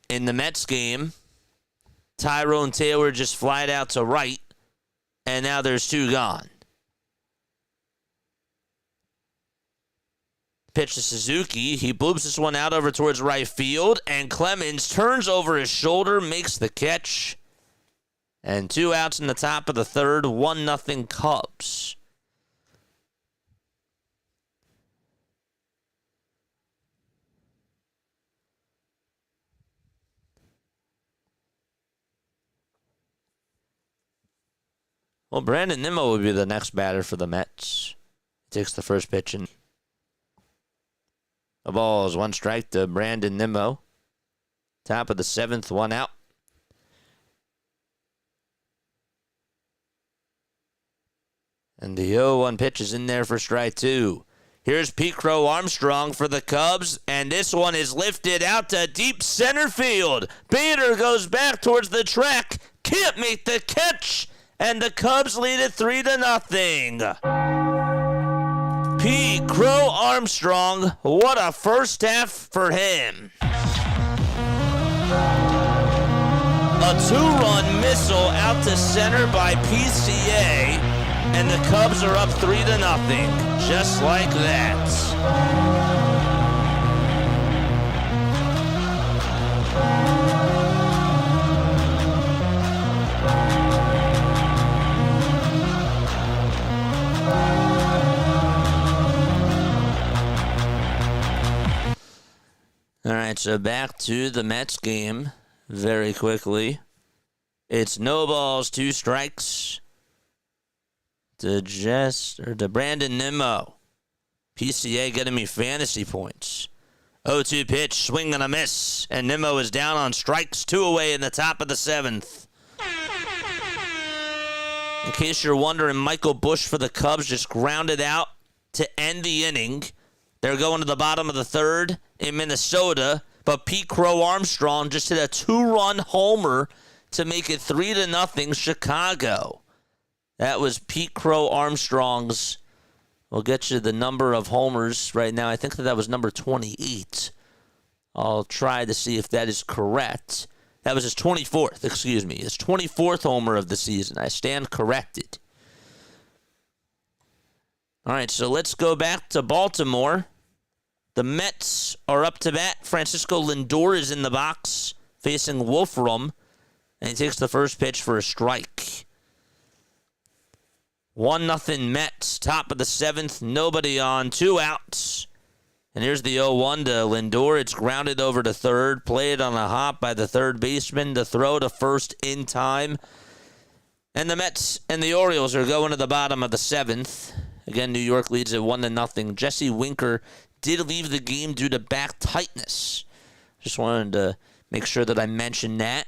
In the Mets game, Tyrone Taylor just flied out to right, and now there's 2 gone. Pitch to Suzuki. He bloops this one out over towards right field, and Clemens turns over his shoulder, makes the catch. And 2 outs in the top of the 3rd, 1-0 Cubs. Well, Brandon Nimmo will be the next batter for the Mets. He takes the first pitch and the ball is 1 strike to Brandon Nimmo. Top of the 7th, 1 out. And the 0-1 pitch is in there for strike 2. Here's Pete Crow Armstrong for the Cubs, and this one is lifted out to deep center field. Bader goes back towards the track, can't make the catch, and the Cubs lead it 3-0. Pete Crow Armstrong, what a first half for him. A 2-run missile out to center by PCA, and the Cubs are up 3-0, just like that. All right, so back to the Mets game very quickly. It's no balls, 2 strikes to Brandon Nimmo. PCA getting me fantasy points. 0-2 pitch, swing and a miss. And Nimmo is down on strikes, 2 away in the top of the 7th. In case you're wondering, Michael Busch for the Cubs just grounded out to end the inning. They're going to the bottom of the 3rd in Minnesota. But Pete Crow Armstrong just hit a 2-run homer to make it 3-0 Chicago. That was Pete Crow Armstrong's. We'll get you the number of homers right now. I think that was number 28. I'll try to see if that is correct. That was his 24th, excuse me. His 24th homer of the season. I stand corrected. All right, so let's go back to Baltimore. The Mets are up to bat. Francisco Lindor is in the box facing Wolfram, and he takes the first pitch for a strike. 1-0 Mets, top of the 7th, nobody on, 2 outs. And here's the 0-1 to Lindor. It's grounded over to 3rd, played on a hop by the 3rd baseman to throw to 1st in time. And the Mets and the Orioles are going to the bottom of the 7th. Again, New York leads at 1-0. Jesse Winker did leave the game due to back tightness. Just wanted to make sure that I mentioned that.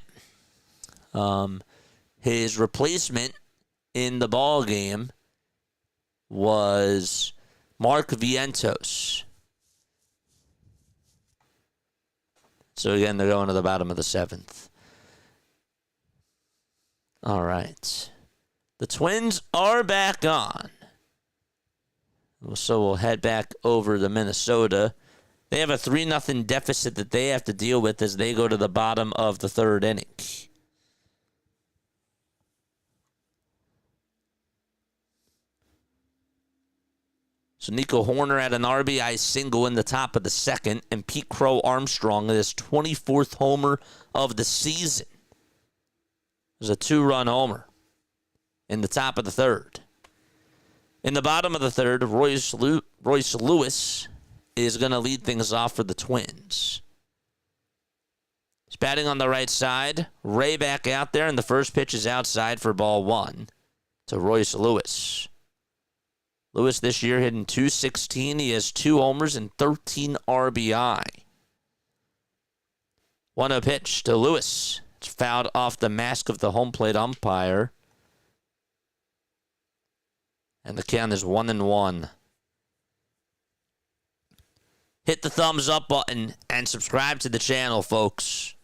His replacement in the ball game was Mark Vientos. So again, they're going to the bottom of the 7th. All right. The Twins are back on. So we'll head back over to Minnesota. They have a 3-0 deficit that they have to deal with as they go to the bottom of the 3rd inning. So Nico Horner had an RBI single in the top of the 2nd, and Pete Crow Armstrong his 24th homer of the season. It was a 2-run homer in the top of the 3rd. In the bottom of the 3rd, Royce Lewis is going to lead things off for the Twins. He's batting on the right side. Ray back out there, and the first pitch is outside for ball 1 to Royce Lewis. Lewis this year hitting .216. He has 2 homers and 13 RBI. 1-0 pitch to Lewis. It's fouled off the mask of the home plate umpire. And the count is 1-1. Hit the thumbs up button and subscribe to the channel, folks.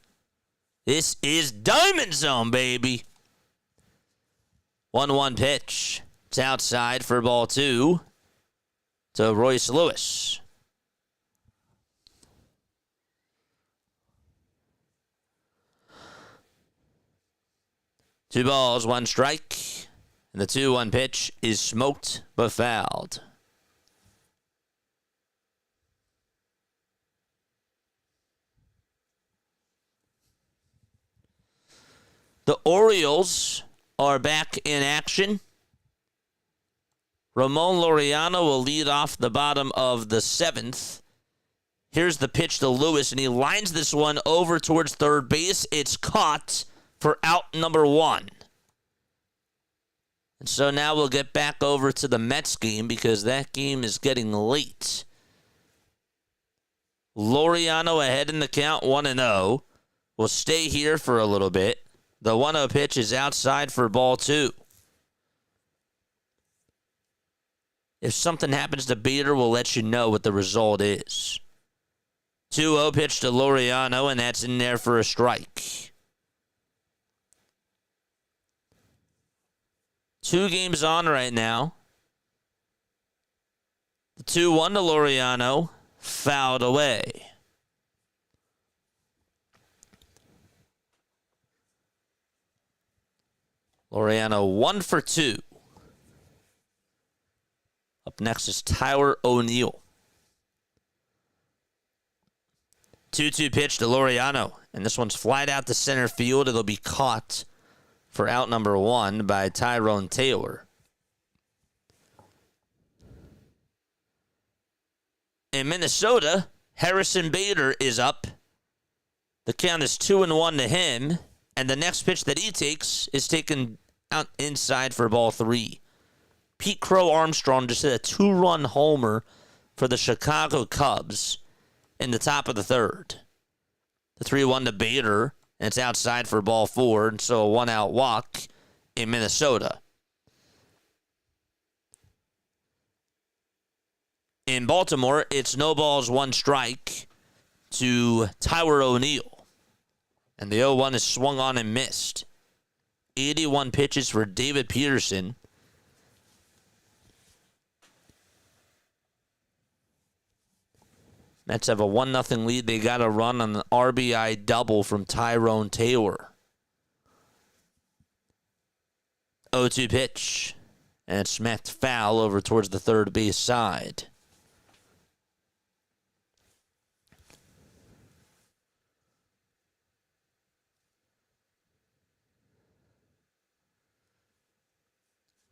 This is Diamond Zone, baby. 1-1 pitch. It's outside for ball 2 to Royce Lewis. Two balls, 1 strike. And the 2-1 pitch is smoked but fouled. The Orioles are back in action. Ramon Laureano will lead off the bottom of the 7th. Here's the pitch to Lewis, and he lines this one over towards 3rd base. It's caught for out number 1. And so now we'll get back over to the Mets game because that game is getting late. Laureano ahead in the count, 1-0. We'll stay here for a little bit. The 1-0 pitch is outside for ball 2. If something happens to Bader, we'll let you know what the result is. 2-0 pitch to Laureano, and that's in there for a strike. 2 games on right now. The 2-1 to Laureano, fouled away. Laureano 1 for 2. Up next is Tyler O'Neill. 2-2 pitch to Laureano, and this one's flied out to center field. It'll be caught for out number 1 by Tyrone Taylor. In Minnesota, Harrison Bader is up. The count is 2-1 to him, and the next pitch that he takes is taken out inside for ball 3. Pete Crow Armstrong just hit a 2-run homer for the Chicago Cubs in the top of the third. The 3-1 to Bader, and it's outside for ball 4, and so a 1-out walk in Minnesota. In Baltimore, it's no balls, 1 strike to Tyler O'Neill. And the 0-1 is swung on and missed. 81 pitches for David Peterson. Mets have a 1-0 lead. They got a run on the RBI double from Tyrone Taylor. 0-2 pitch. And it's smacked foul over towards the third base side.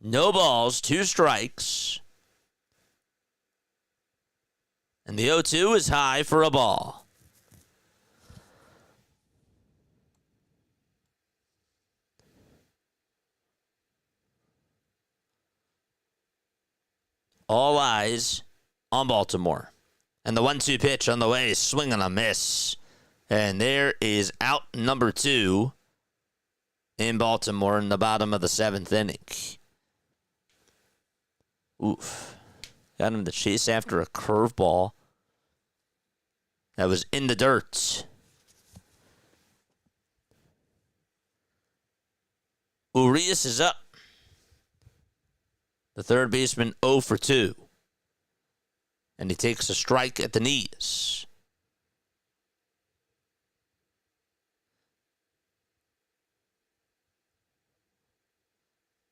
No balls, 2 strikes. And the 0-2 is high for a ball. All eyes on Baltimore. And the 1-2 pitch on the way, swing and a miss. And there is out number 2 in Baltimore in the bottom of the 7th inning. Oof. Got him to chase after a curveball that was in the dirt. Urias is up. The third baseman 0 for 2. And he takes a strike at the knees.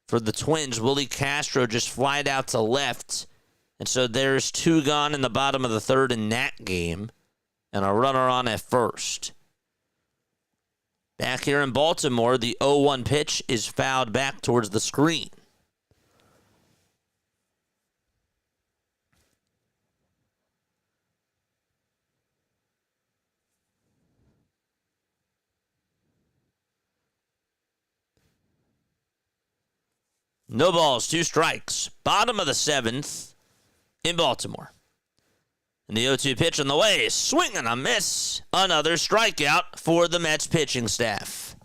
For the Twins, Willie Castro just flied out to left. And so there's 2 gone in the bottom of the third in that game. And a runner on at first. Back here in Baltimore, the 0-1 pitch is fouled back towards the screen. No balls, 2 strikes. Bottom of the 7th in Baltimore. And the 0-2 pitch on the way. Swing and a miss. Another strikeout for the Mets pitching staff.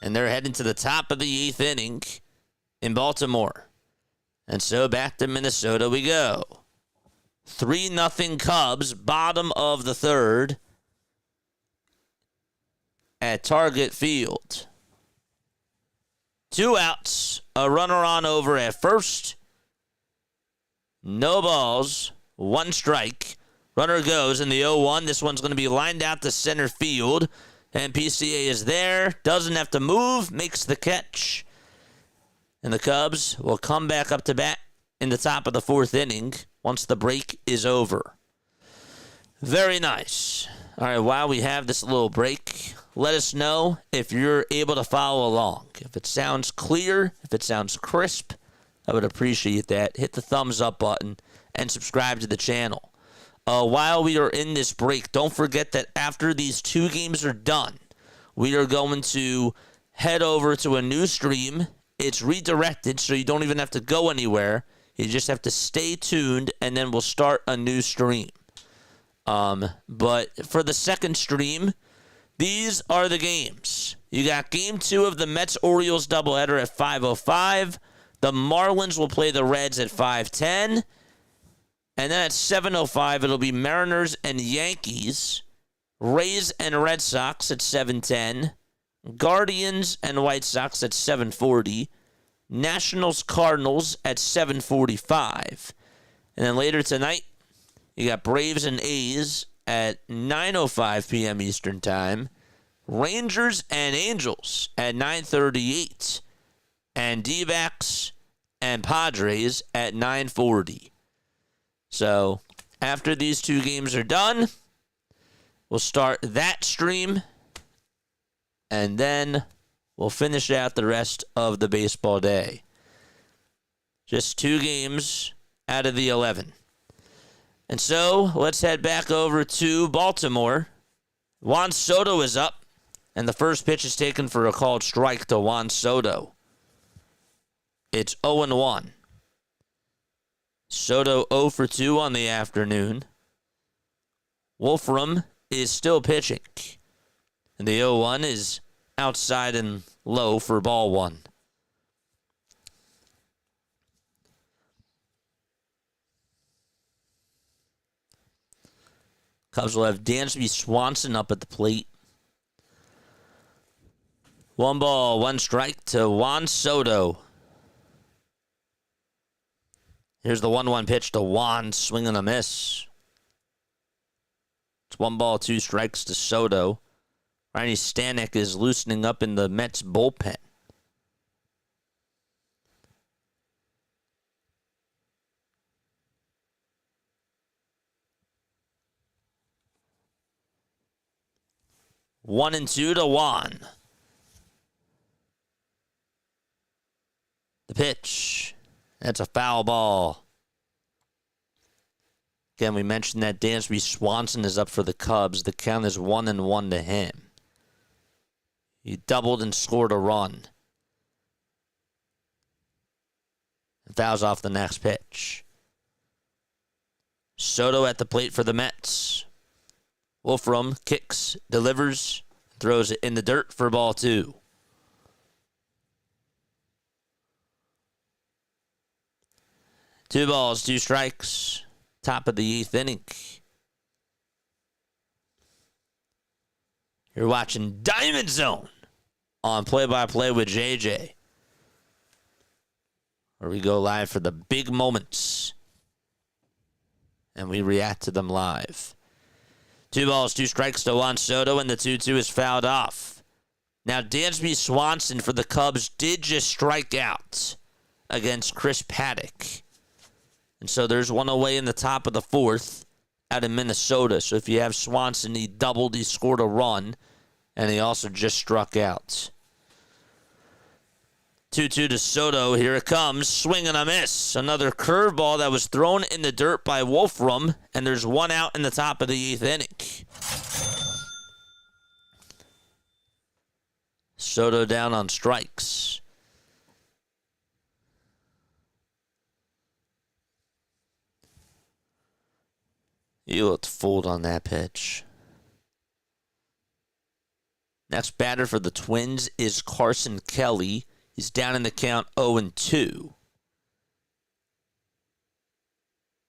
And they're heading to the top of the 8th inning in Baltimore. And so back to Minnesota we go. 3-0 Cubs, bottom of the 3rd at Target Field. 2 outs, a runner on over at first. No balls, 1 strike. Runner goes in the 0-1. This one's going to be lined out to center field. And PCA is there, doesn't have to move, makes the catch. And the Cubs will come back up to bat in the top of the 4th inning once the break is over. Very nice. All right, while we have this little break, let us know if you're able to follow along. If it sounds clear, if it sounds crisp, I would appreciate that. Hit the thumbs up button and subscribe to the channel. While we are in this break, don't forget that after these 2 games are done, we are going to head over to a new stream. It's redirected, so you don't even have to go anywhere. You just have to stay tuned, and then we'll start a new stream. But for the second stream, these are the games. You got Game 2 of the Mets-Orioles doubleheader at 5:05. The Marlins will play the Reds at 5:10. And then at 7:05, it'll be Mariners and Yankees. Rays and Red Sox at 7:10. Guardians and White Sox at 7:40. Nationals Cardinals at 7:45. And then later tonight, you got Braves and A's at 9:05 p.m. Eastern Time. Rangers and Angels at 9:38. And D-backs and Padres at 9:40. So after these 2 games are done, we'll start that stream. And then we'll finish out the rest of the baseball day. Just 2 games out of the 11. And so let's head back over to Baltimore. Juan Soto is up, and the first pitch is taken for a called strike to Juan Soto. It's 0-1. Soto 0 for 2 on the afternoon. Wolfram is still pitching. And the 0-1 is outside and low for ball one. Cubs will have Dansby Swanson up at the plate. 1 ball, 1 strike to Juan Soto. Here's the 1-1 pitch to Juan, swing and a miss. It's 1 ball, 2 strikes to Soto. Ronnie Stanek is loosening up in the Mets bullpen. One and 2 to Juan. The pitch. That's a foul ball. Again, we mentioned that Dansby Swanson is up for the Cubs. The count is 1-1 to him. He doubled and scored a run. And fouls off the next pitch. Soto at the plate for the Mets. Wolfram kicks, delivers, throws it in the dirt for ball 2. Two balls, 2 strikes. Top of the 8th inning. You're watching Diamond Zone on Play-by-Play with JJ, where we go live for the big moments, and we react to them live. 2 balls, 2 strikes to Juan Soto, and the 2-2 is fouled off. Now, Dansby Swanson for the Cubs did just strike out against Chris Paddock. And so there's one away in the top of the 4th out of Minnesota. So if you have Swanson, he doubled, he scored a run, and he also just struck out. 2-2 to Soto. Here it comes. Swing and a miss. Another curveball that was thrown in the dirt by Wolfram, and there's 1 out in the top of the 8th inning. Soto down on strikes. You looked fooled on that pitch. Next batter for the Twins is Carson Kelly. He's down in the count 0-2.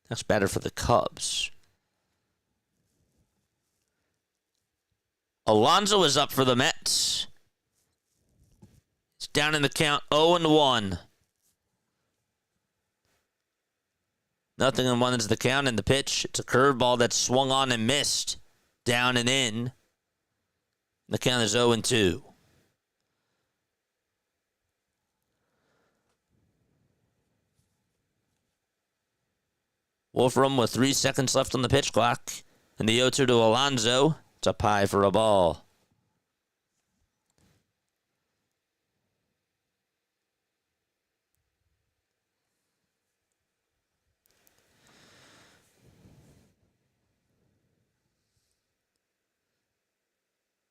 Next batter for the Cubs. Alonso is up for the Mets. He's down in the count 0-1. 0-1 is the count, and the pitch. It's a curveball that's swung on and missed. Down and in. The count is 0-2. Wolfram with 3 seconds left on the pitch clock. And the 0-2 to Alonso. It's up high for a ball.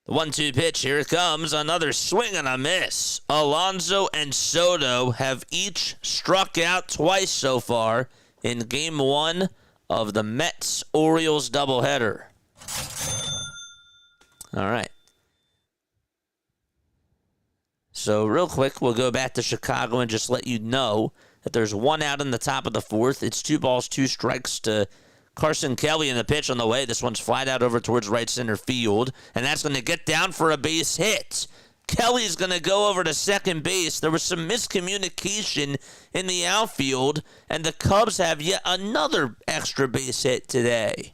The 1-2 pitch, here it comes. Another swing and a miss. Alonso and Soto have each struck out twice so far in Game 1 of the Mets-Orioles doubleheader. All right. So real quick, we'll go back to Chicago and just let you know that there's 1 out in the top of the 4th. It's 2 balls, 2 strikes to Carson Kelly in the pitch on the way. This one's flied out over towards right center field, and that's going to get down for a base hit. Kelly's going to go over to second base. There was some miscommunication in the outfield, and the Cubs have yet another extra base hit today.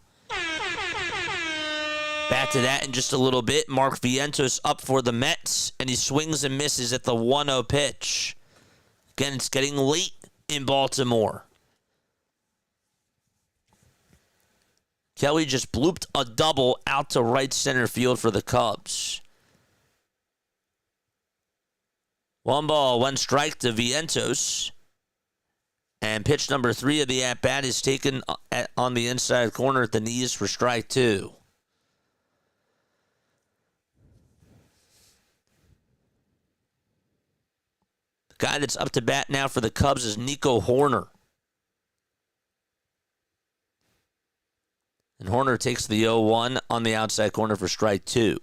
Back to that in just a little bit. Mark Vientos up for the Mets, and he swings and misses at the 1-0 pitch. Again, it's getting late in Baltimore. Kelly just blooped a double out to right center field for the Cubs. 1 ball, 1 strike to Vientos. And pitch number 3 of the at-bat is taken on the inside corner at the knees for strike 2. The guy that's up to bat now for the Cubs is Nico Horner. And Horner takes the 0-1 on the outside corner for strike 2.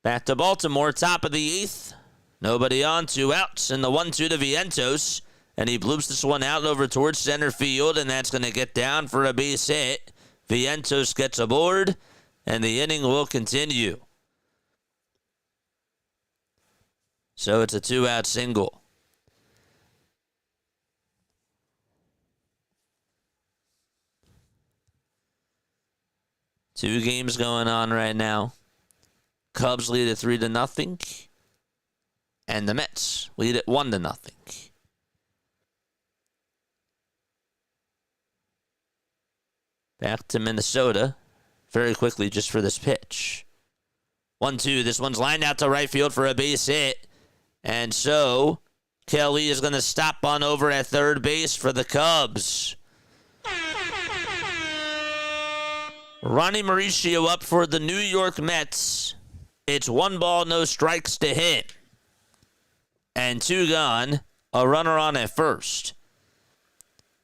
Back to Baltimore, top of the 8th. Nobody on, 2 outs, and the 1-2 to Vientos. And he bloops this one out over towards center field, and that's going to get down for a base hit. Vientos gets aboard, and the inning will continue. So it's a 2-out single. Two games going on right now. Cubs lead at 3-0, and the Mets lead at 1-0. Back to Minnesota very quickly just for this pitch. 1-2. This one's lined out to right field for a base hit. And so Kelly is going to stop on over at third base for the Cubs. Ronnie Mauricio up for the New York Mets. It's 1 ball, no strikes to hit. And 2 gone. A runner on at first.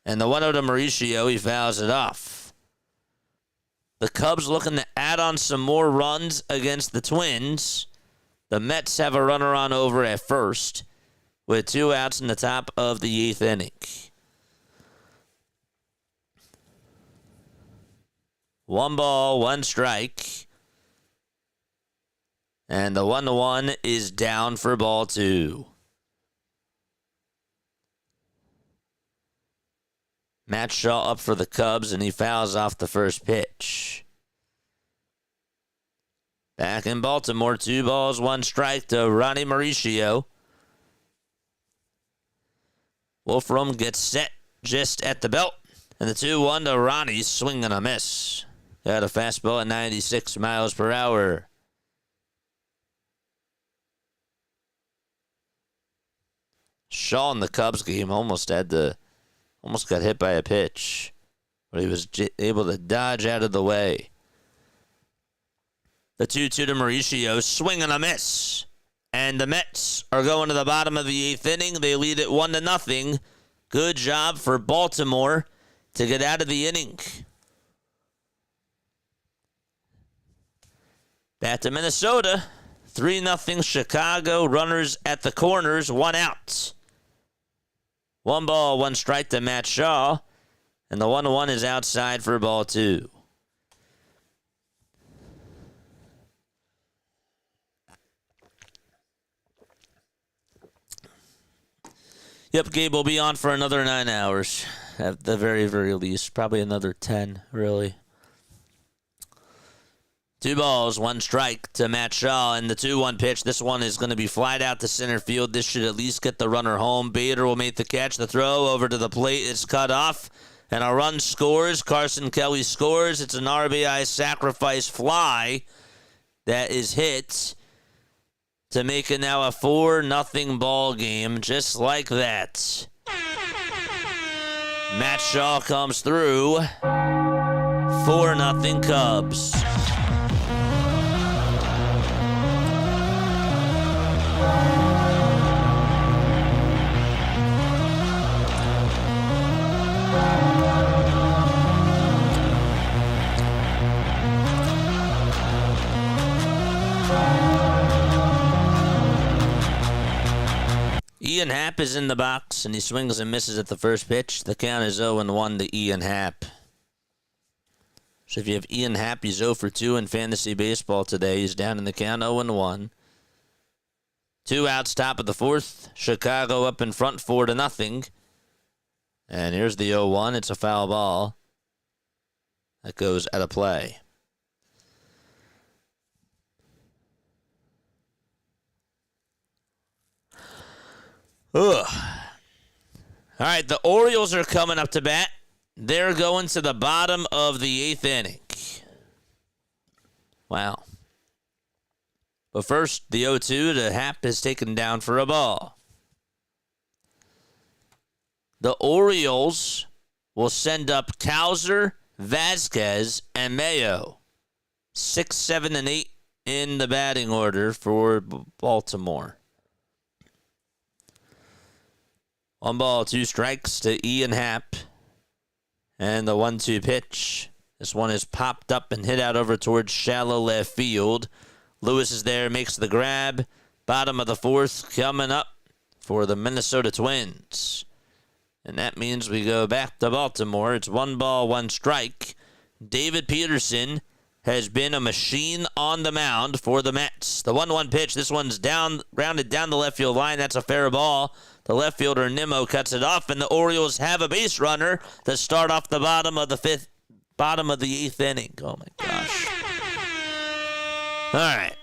And the 1-0 to Mauricio, he fouls it off. The Cubs looking to add on some more runs against the Twins. The Mets have a runner on over at first with 2 outs in the top of the 8th inning. 1 ball, 1 strike. And the 1-1 is down for ball 2. Matt Shaw up for the Cubs, and he fouls off the first pitch. Back in Baltimore, 2 balls, 1 strike to Ronnie Mauricio. Wolfram gets set just at the belt. And the 2-1 to Ronnie, swing and a miss. Got a fastball at 96 miles per hour. Shaw in the Cubs game almost got hit by a pitch, but he was able to dodge out of the way. The 2-2 to Mauricio, swing and a miss. And the Mets are going to the bottom of the 8th inning. They lead it 1-0. Good job for Baltimore to get out of the inning. Back to Minnesota. 3-0 Chicago. Runners at the corners. 1 out. 1 ball, 1 strike to Matt Shaw. And the 1-1 is outside for ball 2. Yep, Gabe will be on for another 9 hours. At the very, very least. Probably another 10, really. 2 balls, 1 strike to Matt Shaw. And the 2-1 pitch, this one is going to be flied out to center field. This should at least get the runner home. Bader will make the catch. The throw over to the plate is cut off. And a run scores. Carson Kelly scores. It's an RBI sacrifice fly that is hit to make it now a 4-0 ball game. Just like that. Matt Shaw comes through. 4-0 Cubs. Ian Happ is in the box, and he swings and misses at the first pitch. The count is 0-1 to Ian Happ. So if you have Ian Happ, he's 0 for 2 in fantasy baseball today. He's down in the count 0-1. 2 outs, top of the 4th. Chicago up in front 4-0. And here's the 0-1. It's a foul ball. That goes out of play. Ugh. All right, the Orioles are coming up to bat. They're going to the bottom of the 8th inning. Wow. But first, the 0-2 to Happ is taken down for a ball. The Orioles will send up Cowser, Vasquez, and Mayo. 6, 7, and 8 in the batting order for Baltimore. One ball, two strikes to Ian Happ. And the 1-2 pitch. This one is popped up and hit out over towards shallow left field. Lewis is there, makes the grab. Bottom of the fourth coming up for the Minnesota Twins. And that means we go back to Baltimore. It's 1 ball, 1 strike. David Peterson has been a machine on the mound for the Mets. The 1-1 pitch, this one's down, rounded down the left field line. That's a fair ball. The left fielder, Nimmo, cuts it off, and the Orioles have a base runner to start off the bottom of the 8th inning. Oh, my gosh. All right.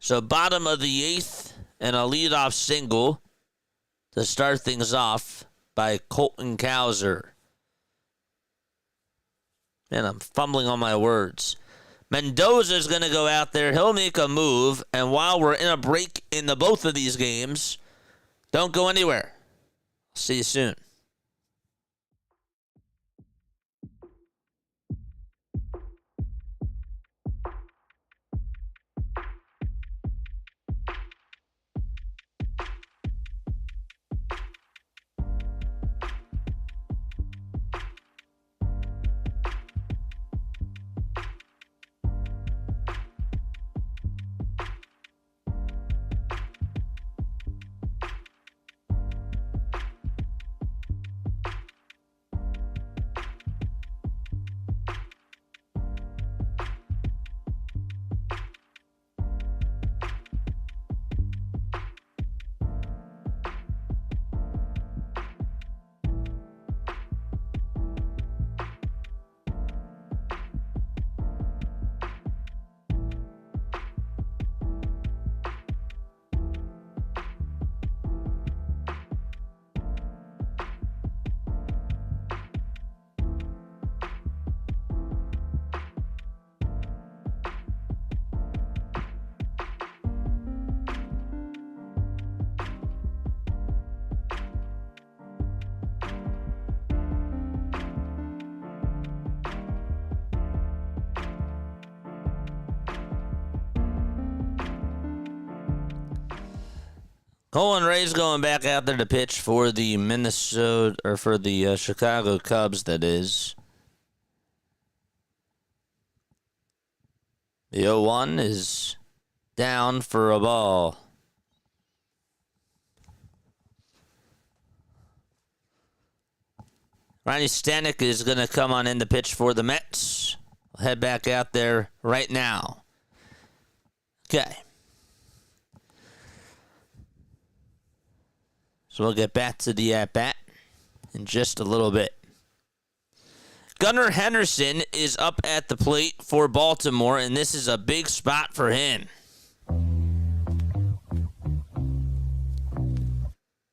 So bottom of the 8th, and a leadoff single to start things off by Colton Cowser. Man, I'm fumbling on my words. Mendoza's going to go out there. He'll make a move. And while we're in a break in both of these games, don't go anywhere. See you soon. Colin Ray's going back out there to pitch for the Chicago Cubs, that is. The 0-1 is down for a ball. Ronnie Stanek is going to come on in to pitch for the Mets. We'll head back out there right now. Okay. So we'll get back to the at-bat in just a little bit. Gunnar Henderson is up at the plate for Baltimore, and this is a big spot for him.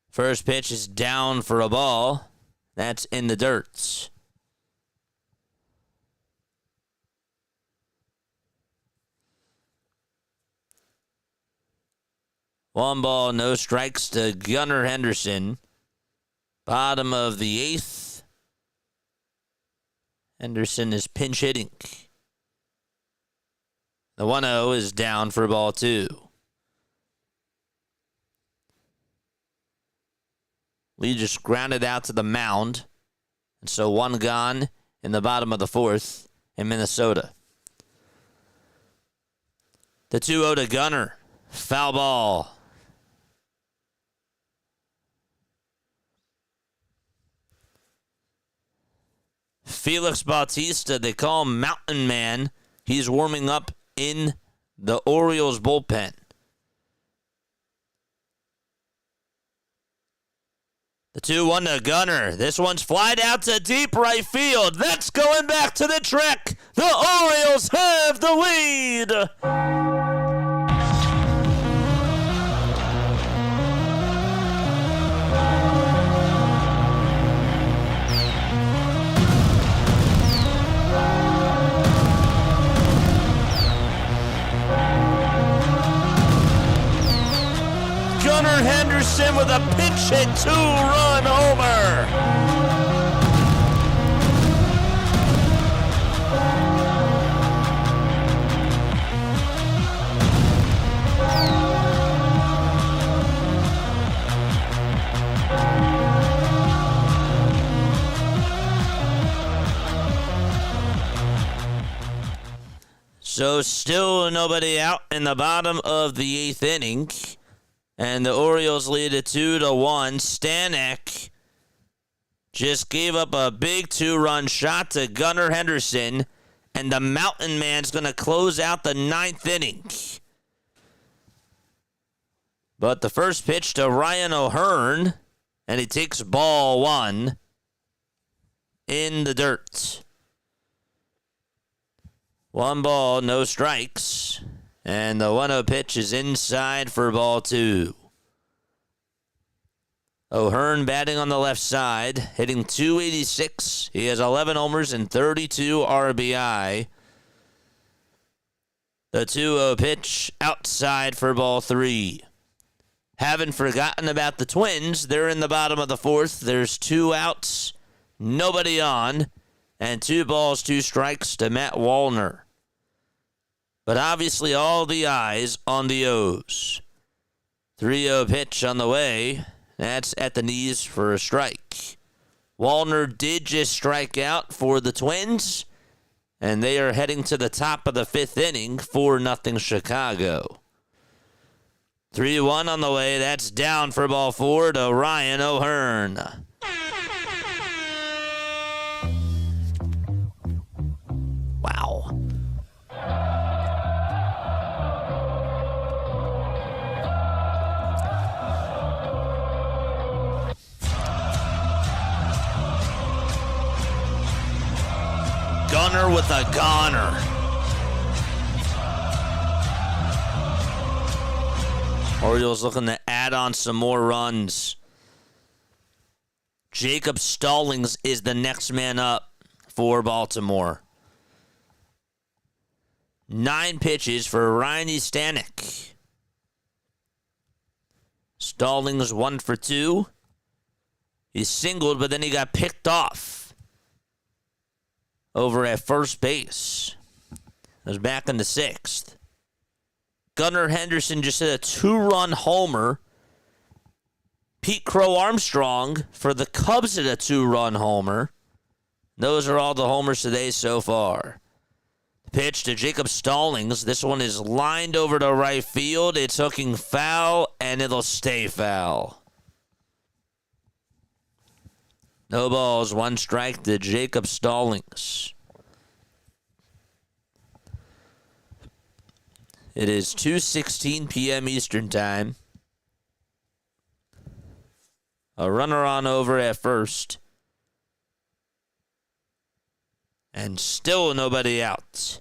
First pitch is down for a ball. That's in the dirt. One ball, no strikes to Gunnar Henderson. Bottom of the 8th. Henderson is pinch hitting. The 1-0 is down for ball 2. Lee just grounded out to the mound. And so 1 gone in the bottom of the 4th in Minnesota. The 2-0 to Gunnar. Foul ball. Felix Bautista, they call him Mountain Man. He's warming up in the Orioles bullpen. The 2-1 to Gunnar. This one's flied out to deep right field. That's going back to the track. The Orioles have the lead. Gunnar Henderson with a pinch hit 2-run homer. So still nobody out in the bottom of the 8th inning. And the Orioles lead it 2-1. Stanek just gave up a big 2-run shot to Gunnar Henderson. And the Mountain Man's going to close out the 9th inning. But the first pitch to Ryan O'Hearn. And he takes ball 1 in the dirt. 1 ball, no strikes. And the 1-0 pitch is inside for ball 2. O'Hearn batting on the left side, hitting .286. He has 11 homers and 32 RBI. The 2-0 pitch outside for ball 3. Haven't forgotten about the Twins. They're in the bottom of the 4th. There's 2 outs, nobody on, and 2 balls, 2 strikes to Matt Wallner. But obviously all the eyes on the O's. 3-0 pitch on the way. That's at the knees for a strike. Wallner did just strike out for the Twins, and they are heading to the top of the 5th inning, 4-0 Chicago. 3-1 on the way. That's down for ball 4 to Ryan O'Hearn. Wow. Gunnar with a goner. Orioles looking to add on some more runs. Jacob Stallings is the next man up for Baltimore. 9 pitches for Ryan Stanek. Stallings 1 for 2. He singled, but then he got picked off over at first base. It was back in the 6th. Gunnar Henderson just hit a 2-run homer. Pete Crow Armstrong for the Cubs hit a 2-run homer. Those are all the homers today so far. Pitch to Jacob Stallings. This one is lined over to right field. It's hooking foul, and it'll stay foul. No balls, 1 strike to Jacob Stallings. It is 2:16 p.m. Eastern Time. A runner on over at first. And still nobody out.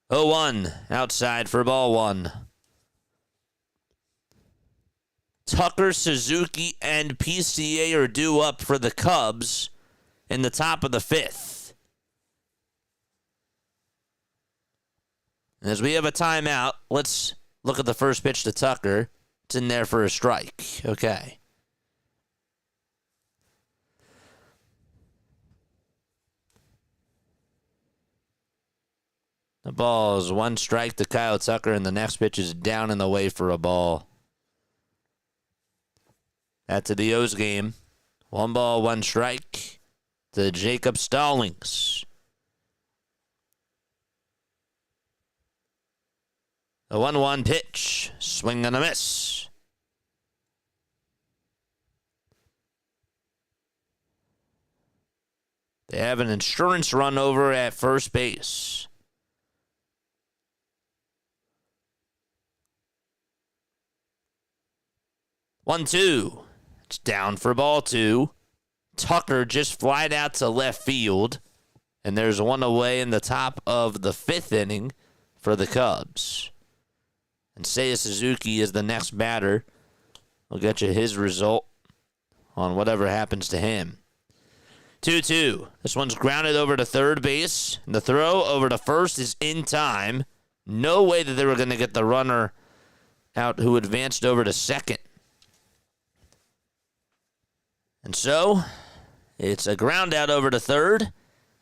0-1 outside for ball 1. Tucker, Suzuki, and PCA are due up for the Cubs in the top of the 5th. As we have a timeout, let's look at the first pitch to Tucker. It's in there for a strike. Okay. The ball is 1 strike to Kyle Tucker, and the next pitch is down and away for a ball. That's the O's game. 1 ball, 1 strike to Jacob Stallings. The 1-1 pitch. Swing and a miss. They have an insurance run over at first base. One, 2. It's down for ball 2. Tucker just flied out to left field. And there's 1 away in the top of the 5th inning for the Cubs. And Seiya Suzuki is the next batter. We'll get you his result on whatever happens to him. 2-2. This one's grounded over to third base. And the throw over to first is in time. No way that they were going to get the runner out who advanced over to second. And so, it's a ground out over to third.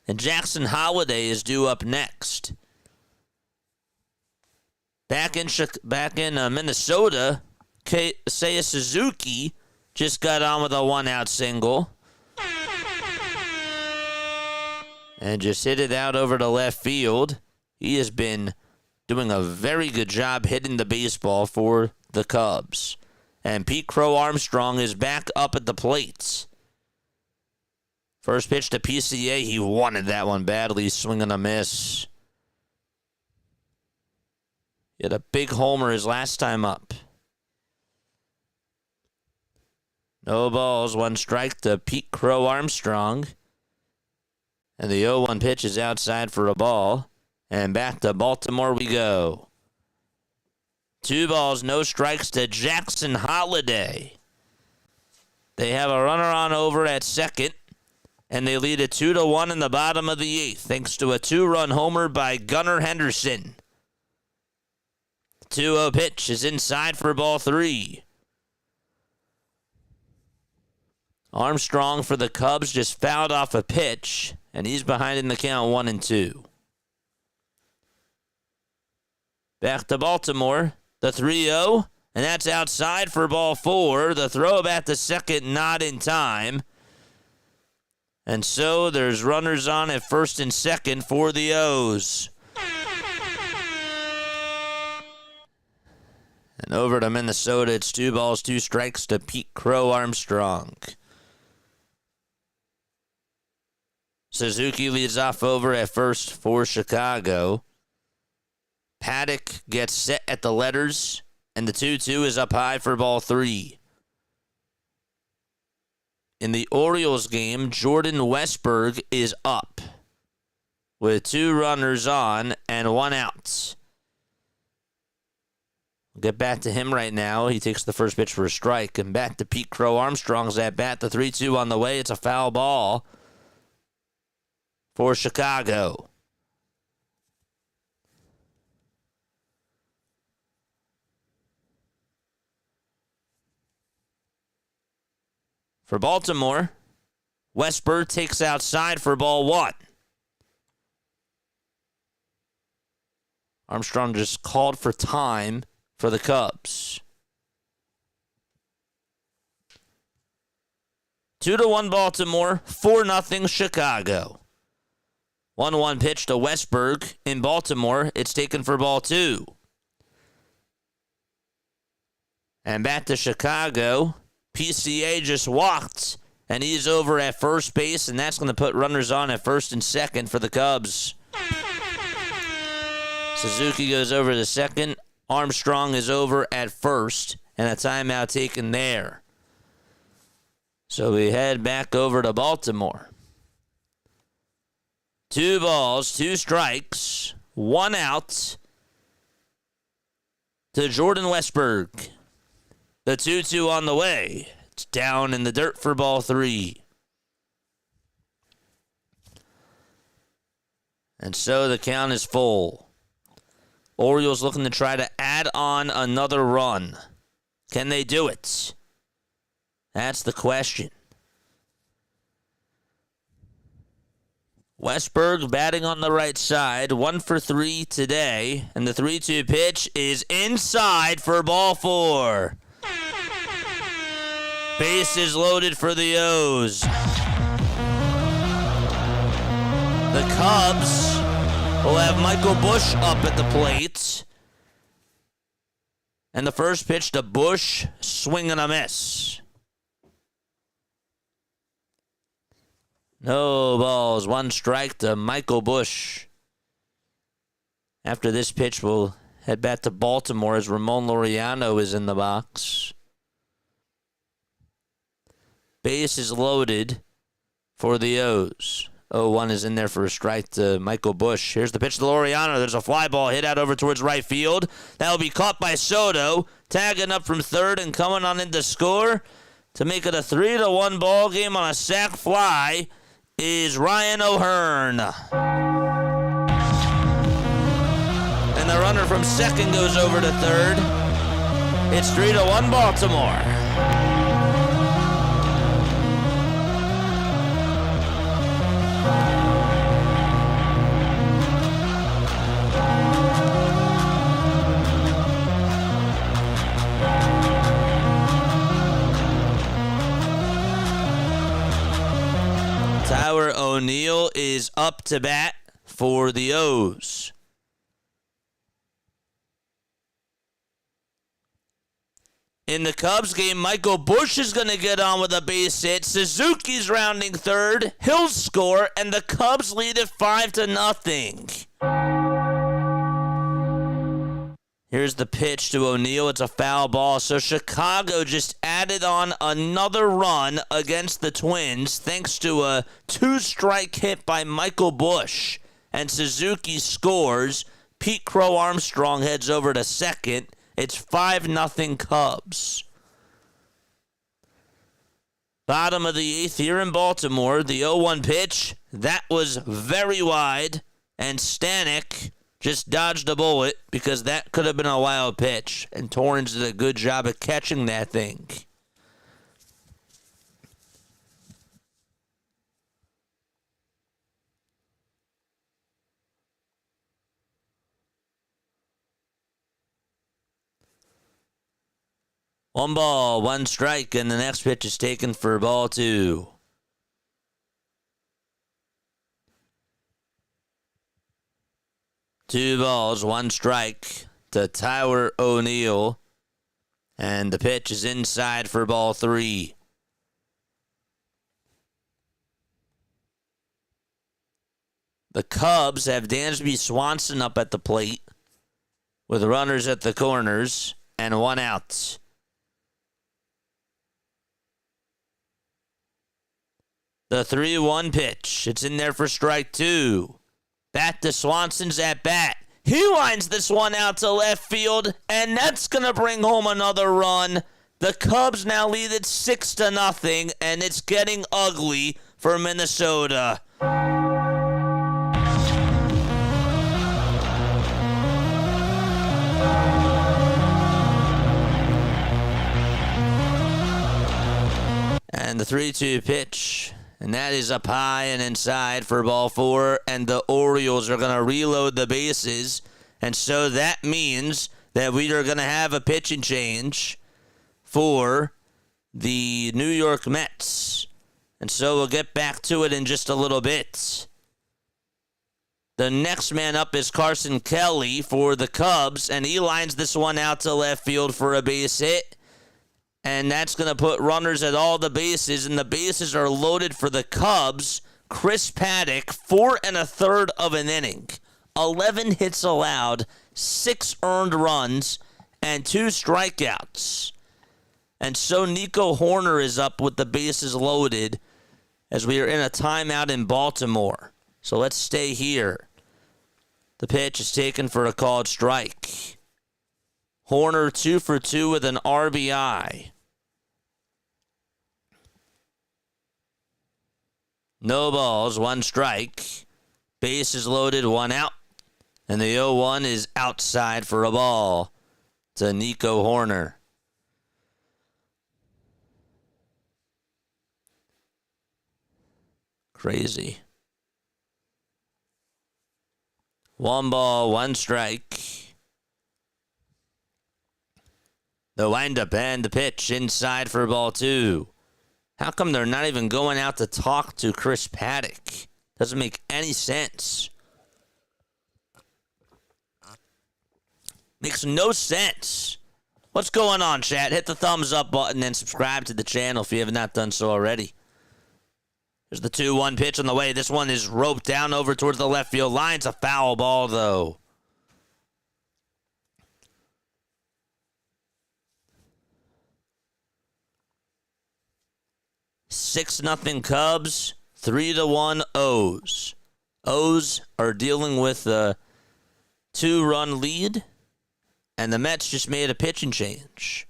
And Jackson Holliday is due up next. Back in Minnesota, Seiya Suzuki just got on with a 1-out single. And just hit it out over to left field. He has been doing a very good job hitting the baseball for the Cubs. And Pete Crow Armstrong is back up at the plate. First pitch to PCA. He wanted that one badly. Swing and a miss. He had a big homer his last time up. No balls. 1 strike to Pete Crow Armstrong. And the 0-1 pitch is outside for a ball. And back to Baltimore we go. 2 balls, no strikes to Jackson Holiday. They have a runner on over at second. And they lead it 2-1 in the bottom of the 8th, thanks to a 2-run homer by Gunnar Henderson. 2-0 pitch is inside for ball 3. Armstrong for the Cubs just fouled off a pitch, and he's behind in the count 1-2. Back to Baltimore, the 3-0, and that's outside for ball 4. The throw back to second, not in time. And so there's runners on at first and second for the O's. And over to Minnesota, it's 2 balls, 2 strikes to Pete Crow Armstrong. Suzuki leads off over at first for Chicago. Paddock gets set at the letters, and the 2-2 is up high for ball 3. In the Orioles game, Jordan Westburg is up with 2 runners on and 1 out. We'll get back to him right now. He takes the first pitch for a strike. And back to Pete Crow Armstrong's at bat. The 3-2 on the way. It's a foul ball for Chicago. For Baltimore, Westburg takes outside for ball 1. Armstrong just called for time for the Cubs. 2-1 Baltimore, 4-0 Chicago. 1-1 pitch to Westburg in Baltimore. It's taken for ball 2. And back to Chicago. PCA just walked, and he's over at first base, and that's going to put runners on at first and second for the Cubs. Suzuki goes over to second. Armstrong is over at first, and a timeout taken there. So we head back over to Baltimore. 2 balls, 2 strikes, 1 out to Jordan Westburg. The 2-2 on the way. It's down in the dirt for ball 3. And so the count is full. Orioles looking to try to add on another run. Can they do it? That's the question. Westburg batting on the right side, 1 for 3 today, and the 3-2 pitch is inside for ball 4. Bases loaded for the O's. The Cubs will have Michael Busch up at the plate. And the first pitch to Busch, swing and a miss. No balls, 1 strike to Michael Busch. After this pitch, we'll head back to Baltimore as Ramon Laureano is in the box. Base is loaded for the O's. 0-1 is in there for a strike to Michael Busch. Here's the pitch to Laureano. There's a fly ball hit out over towards right field. That will be caught by Soto. Tagging up from third and coming on in to score to make it a 3-1 ball game on a sac fly is Ryan O'Hearn. And the runner from second goes over to third. It's 3-1 Baltimore. Tyler O'Neill is up to bat for the O's. In the Cubs game, Michael Busch is going to get on with a base hit. Suzuki's rounding third. He'll score, and the Cubs lead it 5-0. Here's the pitch to O'Neill. It's a foul ball. So Chicago just added on another run against the Twins thanks to a 2-strike hit by Michael Busch. And Suzuki scores. Pete Crow Armstrong heads over to second. It's 5-0 Cubs. Bottom of the 8th here in Baltimore. The 0-1 pitch. That was very wide. And Stanek just dodged a bullet because that could have been a wild pitch. And Torrens did a good job of catching that thing. One ball, one strike, and the next pitch is taken for ball 2. Two balls, one strike to Tyler O'Neill. And the pitch is inside for ball 3. The Cubs have Dansby Swanson up at the plate with runners at the corners and 1 out. The 3-1 pitch. It's in there for strike 2. Back to Swanson's at bat. He lines this one out to left field, and that's going to bring home another run. The Cubs now lead it 6-0, and it's getting ugly for Minnesota. And the 3-2 pitch. And that is up high and inside for ball 4. And the Orioles are going to reload the bases. And so that means that we are going to have a pitching change for the New York Mets. And so we'll get back to it in just a little bit. The next man up is Carson Kelly for the Cubs. And he lines this one out to left field for a base hit. And that's going to put runners at all the bases, and the bases are loaded for the Cubs. Chris Paddock, 4 1/3 of an inning, 11 hits allowed, 6 earned runs, and 2 strikeouts. And so Nico Horner is up with the bases loaded as we are in a timeout in Baltimore. So let's stay here. The pitch is taken for a called strike. Horner 2 for 2 with an RBI. No balls, 1 strike. Bases loaded, 1 out. And the 0-1 is outside for a ball to Nico Horner. Crazy. 1 ball, 1 strike. The windup and the pitch inside for ball 2. How come they're not even going out to talk to Chris Paddock? Doesn't make any sense. Makes no sense. What's going on, chat? Hit the thumbs up button and subscribe to the channel if you have not done so already. There's the 2-1 pitch on the way. This one is roped down over towards the left field line. It's a foul ball, though. Six nothing Cubs, 3-1 O's. O's are dealing with a 2-run lead, and the Mets just made a pitching change.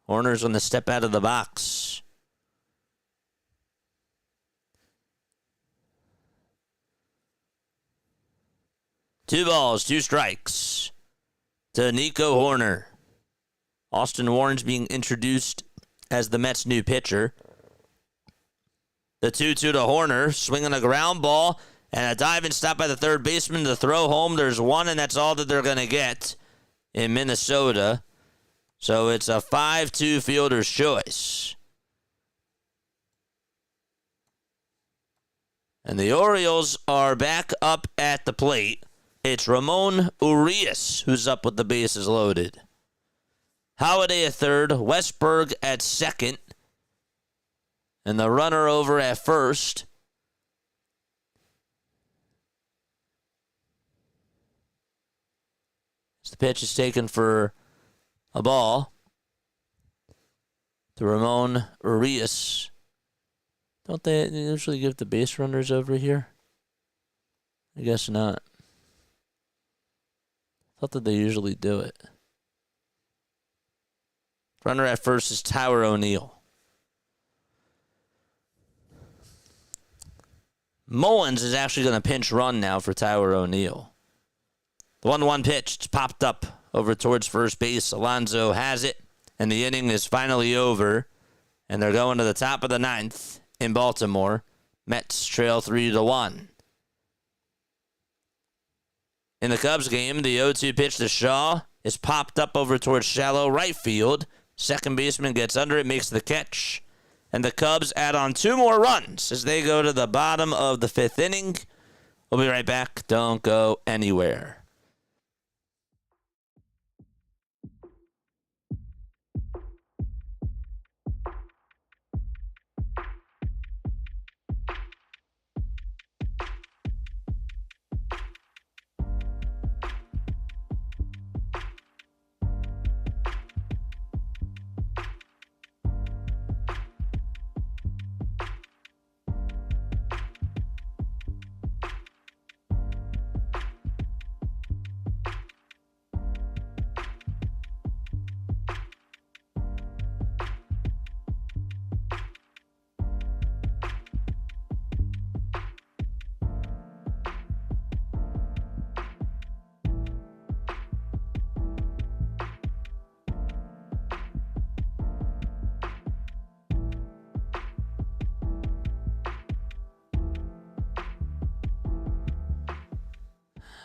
Horner's going to step out of the box. Two balls, 2 strikes to Nico Horner. Austin Warren's being introduced as the Mets' new pitcher. The 2-2 to Horner, swinging a ground ball, and a dive and stop by the third baseman to throw home. There's 1, and that's all that they're going to get in Minnesota. So it's a 5-2 fielder's choice. And the Orioles are back up at the plate. It's Ramon Urias who's up with the bases loaded. Holiday at third, Westberg at second, and the runner over at first. The pitch is taken for a ball to Ramon Urias. Don't they usually give the base runners over here? I guess not. Thought that they usually do it. Runner at first is Tyler O'Neill. Mullins is actually going to pinch run now for Tyler O'Neill. The 1-1 pitch, it's popped up over towards first base. Alonso has it, and the inning is finally over. And they're going to the top of the ninth in Baltimore. Mets trail 3-1. In the Cubs game, the 0-2 pitch to Shaw is popped up over towards shallow right field. Second baseman gets under it, makes the catch. And the Cubs add on 2 more runs as they go to the bottom of the 5th inning. We'll be right back. Don't go anywhere.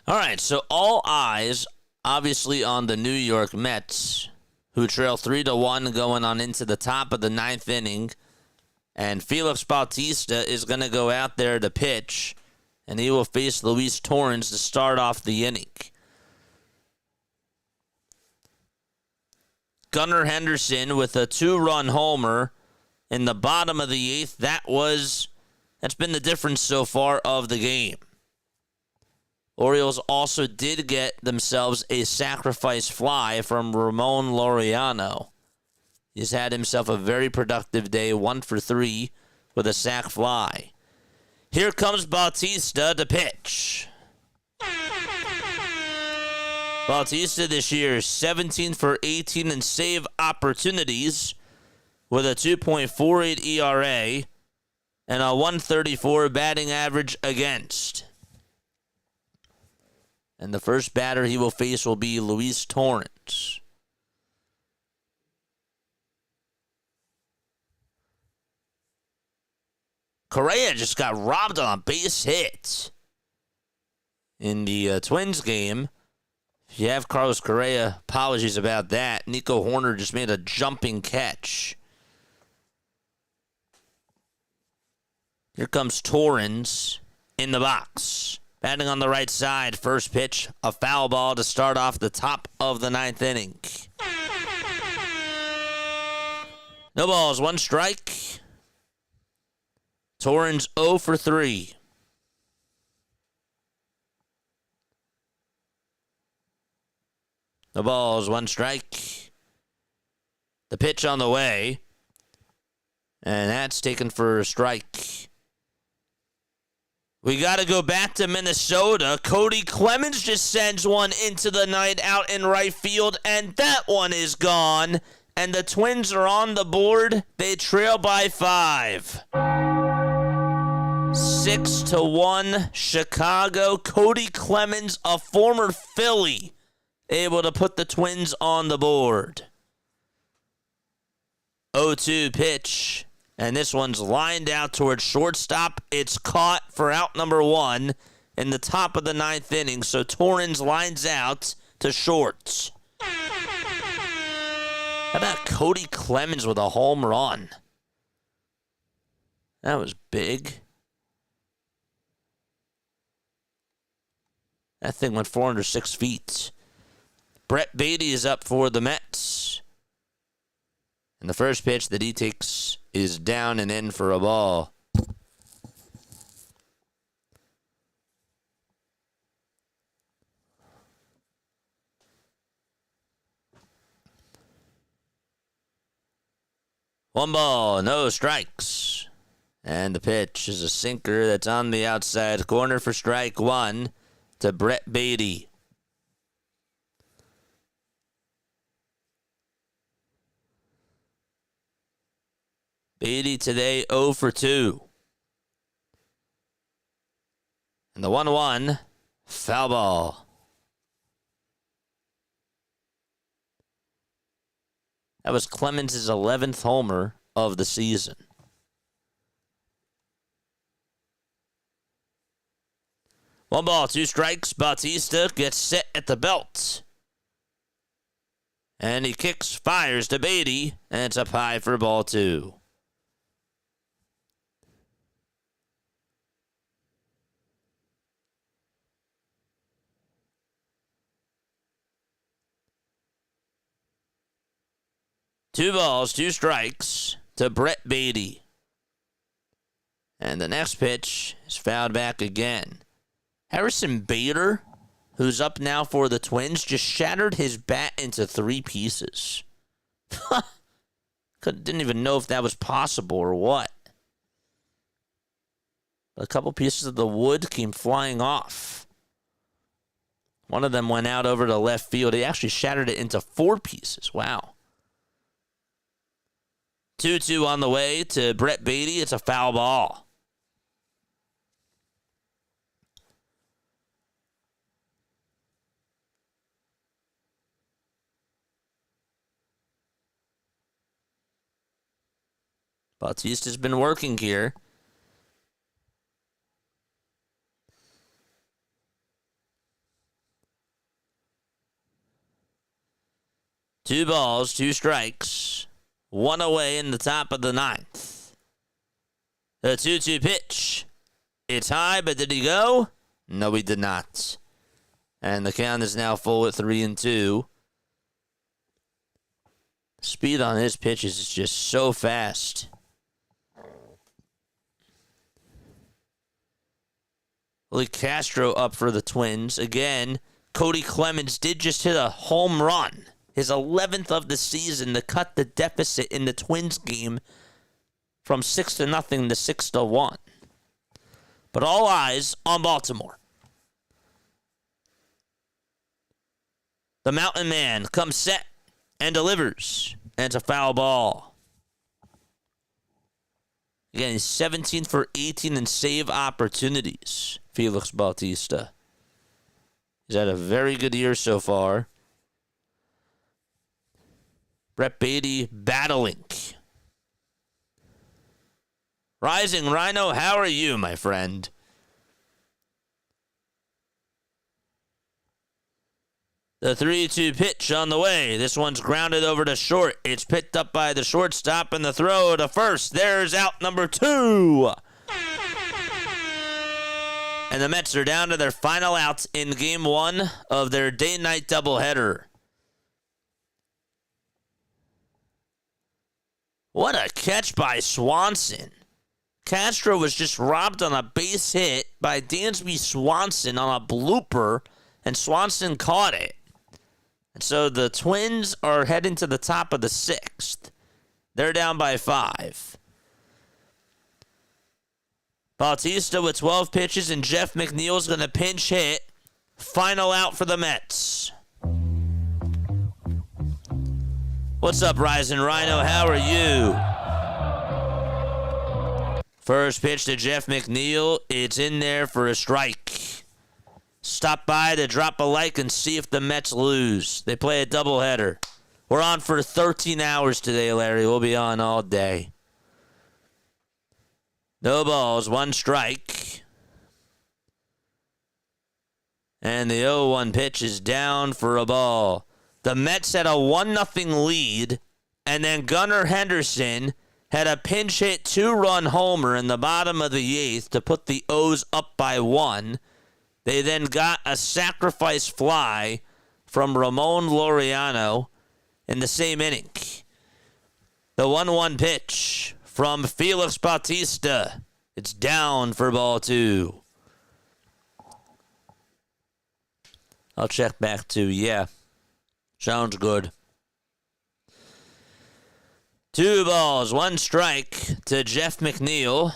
All right, so all eyes, obviously, on the New York Mets, who trail 3-1 going on into the top of the 9th inning. And Felix Bautista is going to go out there to pitch, and he will face Luis Torrens to start off the inning. Gunnar Henderson with a 2-run homer in the bottom of the 8th. That's been the difference so far of the game. Orioles also did get themselves a sacrifice fly from Ramon Laureano. He's had himself a very productive day, 1 for 3 with a sac fly. Here comes Bautista to pitch. Bautista this year is 17 for 18 in save opportunities with a 2.48 ERA and a 134 batting average against. And the first batter he will face will be Luis Torrens. Correa just got robbed on a base hit in the Twins game. If you have Carlos Correa, apologies about that. Nico Horner just made a jumping catch. Here comes Torrens in the box. Batting on the right side, first pitch, a foul ball to start off the top of the 9th inning. No balls, 1 strike. Torrens 0 for 3. No balls, 1 strike. The pitch on the way. And that's taken for a strike. We got to go back to Minnesota. Cody Clemens just sends one into the night out in right field, and that one is gone. And the Twins are on the board. They trail by 5. 6-1 Chicago. Cody Clemens, a former Philly, able to put the Twins on the board. 0-2 pitch. And this one's lined out towards shortstop. It's caught for out number 1 in the top of the 9th inning. So Torrens lines out to short. How about Cody Clemens with a home run? That was big. That thing went 406 feet. Brett Baty is up for the Mets. And the first pitch that he takes is down and in for a ball. One ball, no strikes. And the pitch is a sinker that's on the outside corner for strike one to Brett Baty. Baty today 0 for 2. And the 1-1, foul ball. That was Clemens' 11th homer of the season. One ball, two strikes. Bautista gets set at the belt. And he kicks, fires to Baty, and it's up high for ball two. Two balls, two strikes to Brett Baty. And the next pitch is fouled back again. Harrison Bader, who's up now for the Twins, just shattered his bat into 3 pieces. Didn't even know if that was possible or what. A couple pieces of the wood came flying off. One of them went out over to left field. He actually shattered it into 4 pieces. Wow. 2-2 on the way to Brett Baty. It's a foul ball. Bautista's been working here. Two balls, two strikes. One away in the top of the 9th. The 2-2 pitch. It's high, but did he go? No, he did not. And the count is now full at 3-2. Speed on his pitches is just so fast. Lee Castro up for the Twins. Again, Cody Clemens did just hit a home run. His 11th of the season to cut the deficit in the Twins game from 6-0 to 6-1. But all eyes on Baltimore. The Mountain Man comes set and delivers. And it's a foul ball. Again, he's 17 for 18 in save opportunities. Felix Bautista. He's had a very good year so far. Brett Baty battling. Rising Rhino, how are you, my friend? The 3-2 pitch on the way. This one's grounded over to short. It's picked up by the shortstop, and the throw to first. There's out number 2. And the Mets are down to their final outs in Game 1 of their day-night doubleheader. What a catch by Swanson. Castro was just robbed on a base hit by Dansby Swanson on a blooper, and Swanson caught it. And so the Twins are heading to the top of the 6th. They're down by 5. Bautista with 12 pitches, and Jeff McNeil's going to pinch hit. Final out for the Mets. What's up, Rising Rhino? How are you? First pitch to Jeff McNeil. It's in there for a strike. Stop by to drop a like and see if the Mets lose. They play a doubleheader. We're on for 13 hours today, Larry. We'll be on all day. No balls, 1 strike. And the 0-1 pitch is down for a ball. The Mets had a 1-0 lead, and then Gunnar Henderson had a pinch hit 2-run homer in the bottom of the 8th to put the O's up by 1. They then got a sacrifice fly from Ramon Laureano in the same inning. The 1-1 pitch from Felix Bautista. It's down for ball 2. I'll check back to, yeah. Sounds good. 2 balls, 1 strike to Jeff McNeil.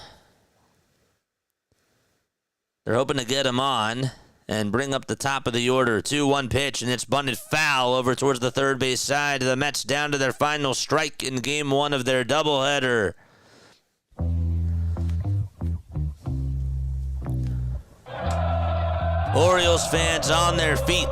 They're hoping to get him on and bring up the top of the order. 2-1 pitch, and it's bunted foul over towards the third base side. The Mets down to their final strike in game 1 of their doubleheader. Orioles fans on their feet.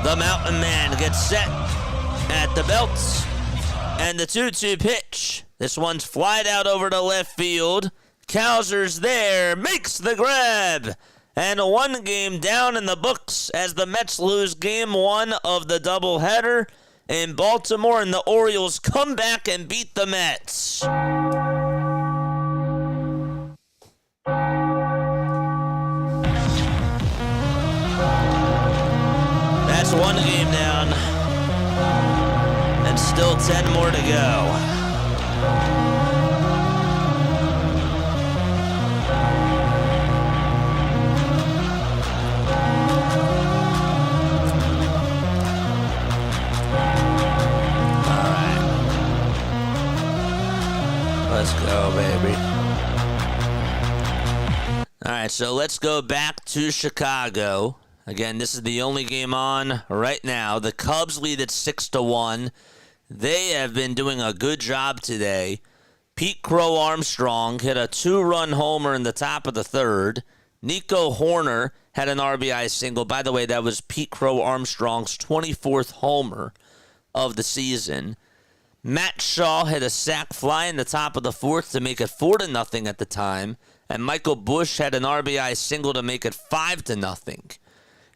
The Mountain Man gets set at the belt. And the 2-2 pitch. This one's flied out over to left field. Kowser's there, makes the grab. And 1 game down in the books as the Mets lose game 1 of the doubleheader in Baltimore, and the Orioles come back and beat the Mets. That's 1 game down. And still 10 more to go. Let's go, baby. All right, so let's go back to Chicago. Again, this is the only game on right now. The Cubs lead at 6-1. They have been doing a good job today. Pete Crow Armstrong hit a 2-run homer in the top of the 3rd. Nico Horner had an RBI single. By the way, that was Pete Crow Armstrong's 24th homer of the season. Matt Shaw hit a sac fly in the top of the 4th to make it 4-0 at the time. And Michael Busch had an RBI single to make it 5-0.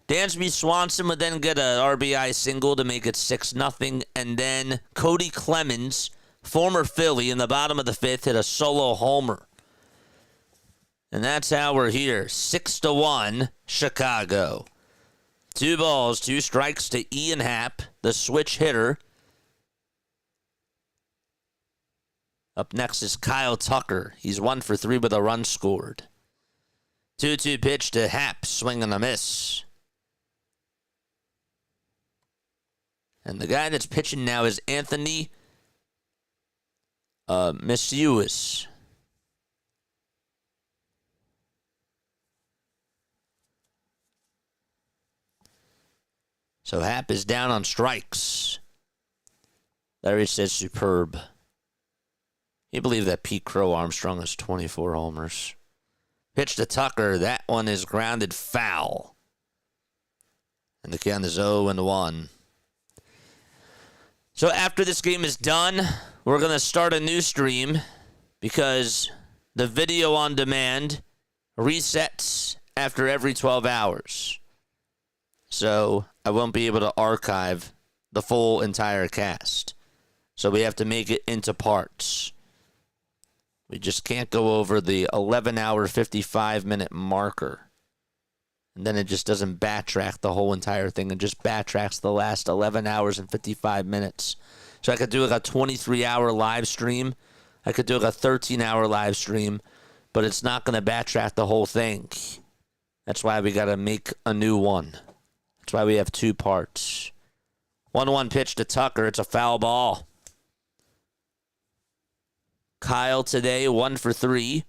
Dansby Swanson would then get an RBI single to make it 6-0. And then Cody Clemens, former Philly, in the bottom of the 5th, hit a solo homer. And that's how we're here. 6-1, Chicago. 2 balls, 2 strikes to Ian Happ, the switch hitter. Up next is Kyle Tucker. He's 1 for 3 with a run scored. 2-2 pitch to Happ, swing and a miss. And the guy that's pitching now is Anthony Misiuis. So Happ is down on strikes. Larry says superb. You believe that Pete Crow Armstrong has 24 homers. Pitch to Tucker. That one is grounded foul. And the count is 0-1. So after this game is done, we're going to start a new stream because the video on demand resets after every 12 hours. So I won't be able to archive the full entire cast. So we have to make it into parts. We just can't go over the 11-hour, 55-minute marker. And then it just doesn't backtrack the whole entire thing. It just backtracks the last 11 hours and 55 minutes. So I could do like a 23-hour live stream. I could do like a 13-hour live stream. But it's not going to backtrack the whole thing. That's why we got to make a new one. That's why we have 2 parts. 1-1 pitch to Tucker. It's a foul ball. Kyle today, 1 for 3.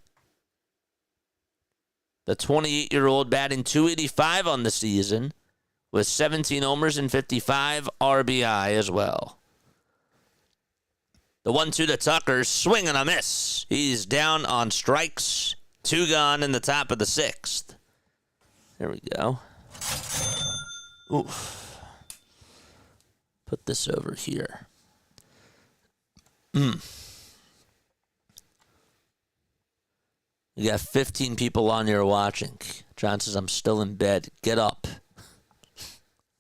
The 28-year-old batting .285 on the season with 17 homers and 55 RBI as well. The 1-2 to Tucker, swing and a miss. He's down on strikes. 2 gone in the top of the 6th. There we go. Oof. Put this over here. You got 15 people on here watching. John says, I'm still in bed. Get up.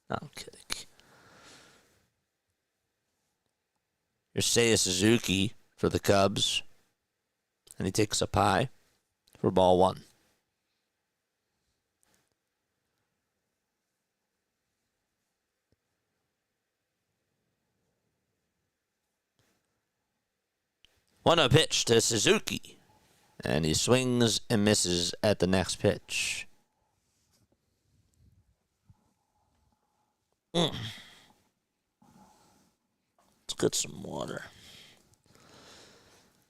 No, I'm kidding. Here's Seiya Suzuki for the Cubs. And he takes a pie for ball one. One-oh pitch to Suzuki. And he swings and misses at the next pitch. Let's get some water.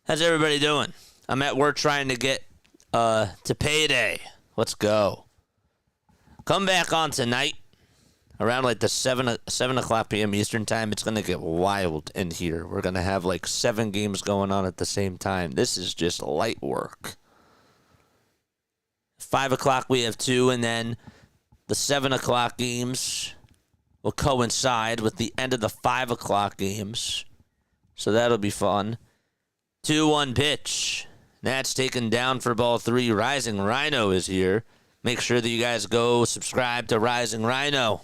How's everybody doing? I'm at work trying to get to payday. Let's go. Come back on tonight around like the 7 o'clock p.m. Eastern time. It's going to get wild in here. We're going to have like 7 games going on at the same time. This is just light work. 5 o'clock we have 2, and then the 7 o'clock games will coincide with the end of the 5 o'clock games. So that'll be fun. 2-1 pitch. That's taken down for ball 3. Rising Rhino is here. Make sure that you guys go subscribe to Rising Rhino.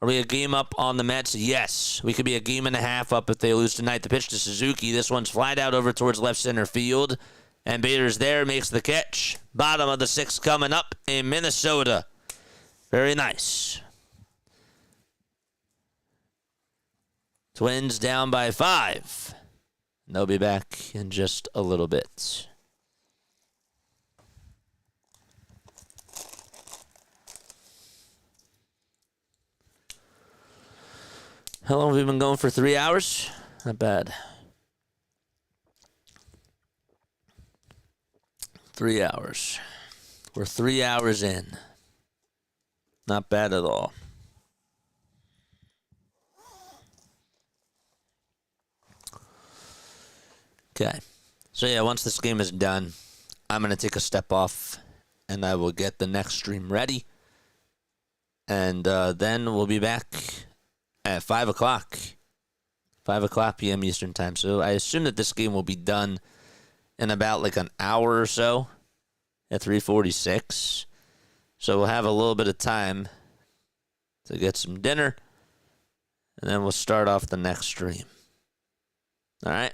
Are we a game up on the Mets? Yes. We could be a game and a half up if they lose tonight. The pitch to Suzuki. This one's flied out over towards left center field. And Bader's there, makes the catch. Bottom of the 6th coming up in Minnesota. Very nice. Twins down by 5. They'll be back in just a little bit. How long have we been going for? 3 hours? Not bad. 3 hours. We're 3 hours in. Not bad at all. Okay. So, yeah, once this game is done, I'm going to take a step off, and I will get the next stream ready. And then we'll be back at 5 o'clock. 5 o'clock p.m. Eastern time. So I assume that this game will be done in about like an hour or so at 3:46. So we'll have a little bit of time to get some dinner, and then we'll start off the next stream. All right?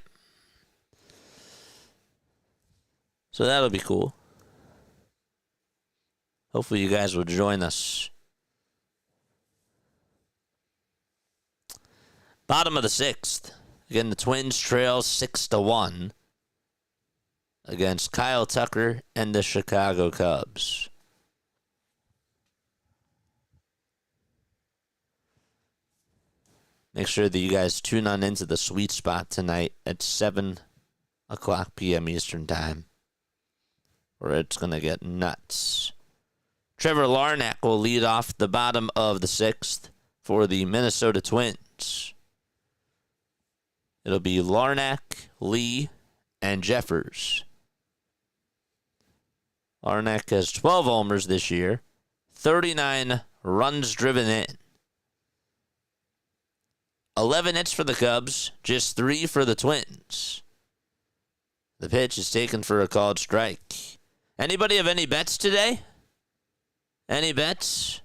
So that'll be cool. Hopefully you guys will join us. Bottom of the 6th. Again, the Twins trail 6-1 against Kyle Tucker and the Chicago Cubs. Make sure that you guys tune on into the sweet spot tonight at 7 o'clock p.m. Eastern time, or it's going to get nuts. Trevor Larnach will lead off the bottom of the 6th for the Minnesota Twins. It'll be Larnach, Lee, and Jeffers. Larnach has 12 homers this year, 39 runs driven in. 11 hits for the Cubs, just 3 for the Twins. The pitch is taken for a called strike. Anybody have any bets today? Any bets?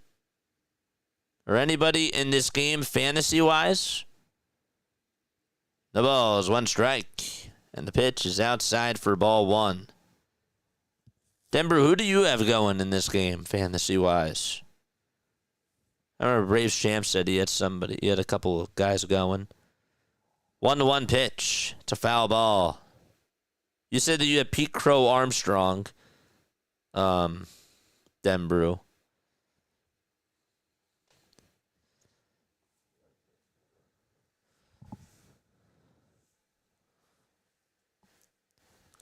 Or anybody in this game fantasy-wise? The ball is 1 strike, and the pitch is outside for ball 1. Denver, who do you have going in this game, fantasy-wise? I remember Braves Champ said he had somebody. He had a couple of guys going. 1-1 pitch. It's a foul ball. You said that you had Pete Crow Armstrong. Denbrew.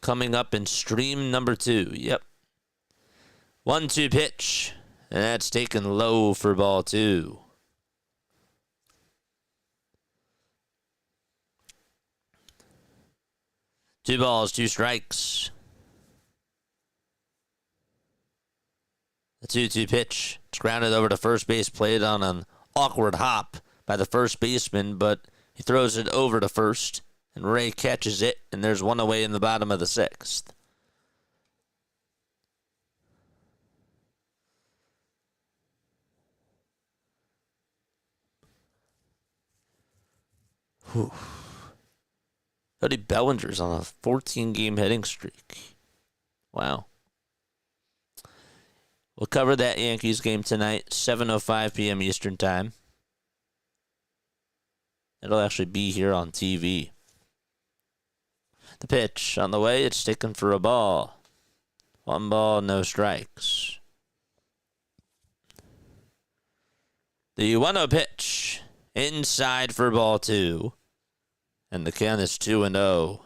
Coming up in stream number 2. Yep. 1-2 pitch. And that's taken low for ball 2. Two balls, 2 strikes. The 2-2 pitch. It's grounded over to first base, played on an awkward hop by the first baseman, but he throws it over to first, and Ray catches it, and there's one away in the bottom of the 6th. Cody Bellinger's on a 14-game hitting streak. Wow. We'll cover that Yankees game tonight, 7:05 p.m. Eastern Time. It'll actually be here on TV. The pitch on the way. It's taken for a ball. 1 ball, no strikes. The 1-0 pitch. Inside for ball 2. And the count is 2-0.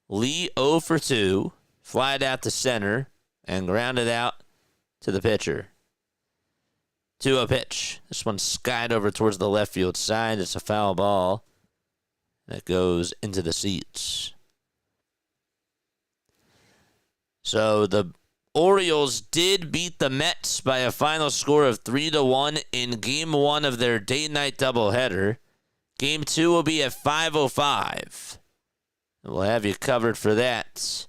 Lee 0 for 2. Flied out to center and grounded out to the pitcher. 2-0 pitch. This one skied over towards the left field side. It's a foul ball. That goes into the seats. So the Orioles did beat the Mets by a final score of 3-1 in Game 1 of their day-night doubleheader. Game 2 will be at 5:05. We'll have you covered for that.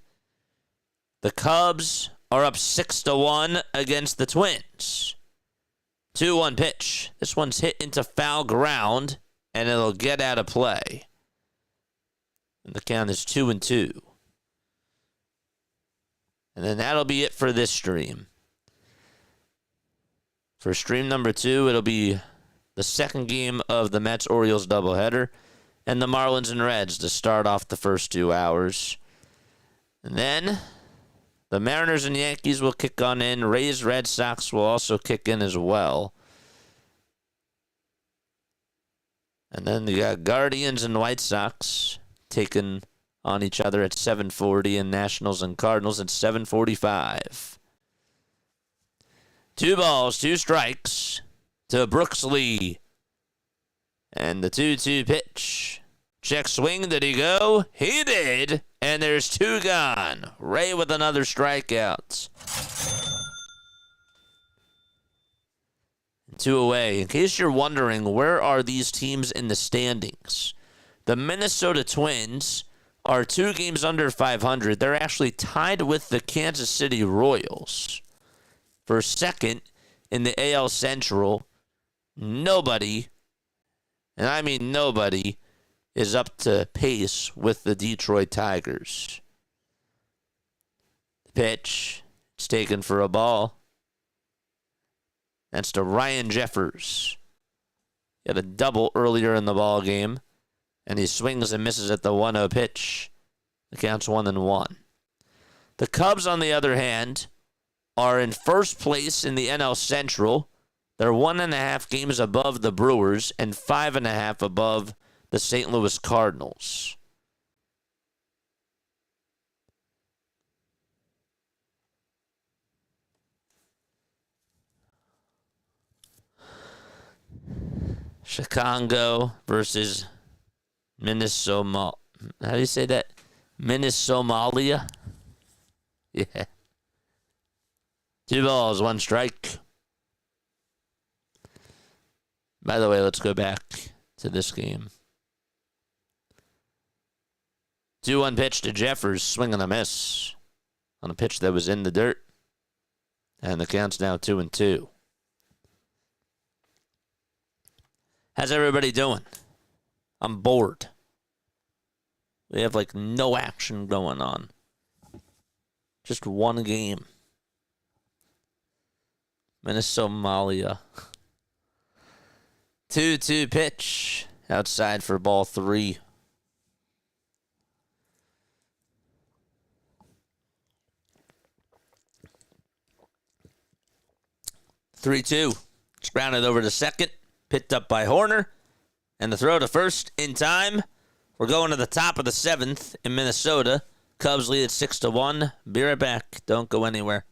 The Cubs are up 6-1 against the Twins. 2-1 pitch. This one's hit into foul ground, and it'll get out of play. And the count is 2-2. And then that'll be it for this stream. For stream number 2, it'll be the second game of the Mets-Orioles doubleheader and the Marlins and Reds to start off the first 2 hours. And then the Mariners and Yankees will kick on in. Rays, Red Sox will also kick in as well. And then you got Guardians and White Sox taking on each other at 7:40, and Nationals and Cardinals at 7:45. 2 balls, 2 strikes to Brooks Lee. And the 2-2 pitch. Check swing, did he go? He did, and there's 2 gone. Ray with another strikeout. 2 away. In case you're wondering, where are these teams in the standings? The Minnesota Twins are 2 games under 500. They're actually tied with the Kansas City Royals for second in the AL Central. Nobody, and I mean nobody, is up to pace with the Detroit Tigers. The pitch, it's taken for a ball. That's to Ryan Jeffers. He had a double earlier in the ball game, and he swings and misses at the 1-0 pitch. The count's 1-1. The Cubs, on the other hand, are in first place in the NL Central. They're 1.5 games above the Brewers and 5.5 above the St. Louis Cardinals. Chicago versus Minnesota. How do you say that? Minnesomalia? Yeah. 2 balls, 1 strike. By the way, let's go back to this game. 2-1 pitch to Jeffers, swing and a miss on a pitch that was in the dirt. And the count's now 2-2. How's everybody doing? I'm bored. We have like no action going on. Just 1 game. Minnesomalia. 2-2 pitch. Outside for ball 3. Three-two. It's grounded over to second. Picked up by Horner. And the throw to first in time. We're going to the top of the 7th in Minnesota. Cubs lead at 6-1. Be right back. Don't go anywhere.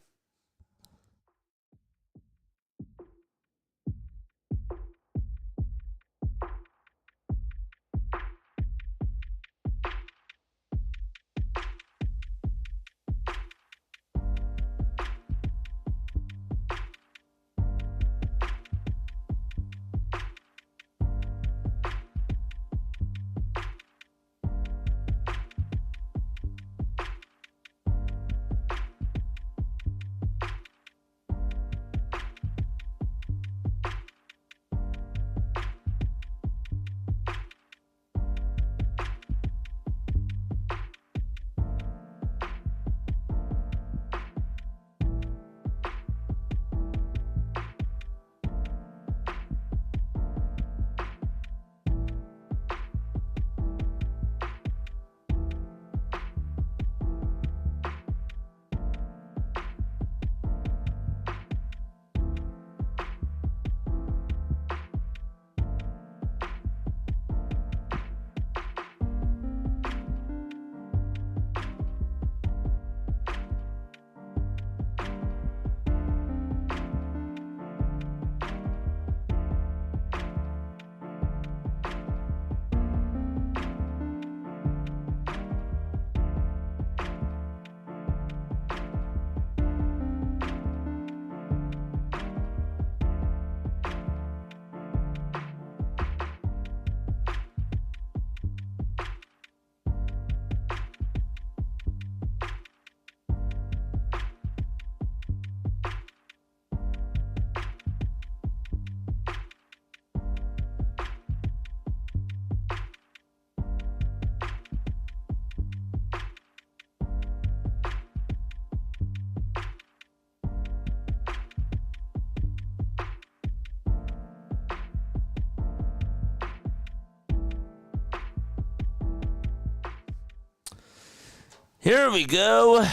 Here we go.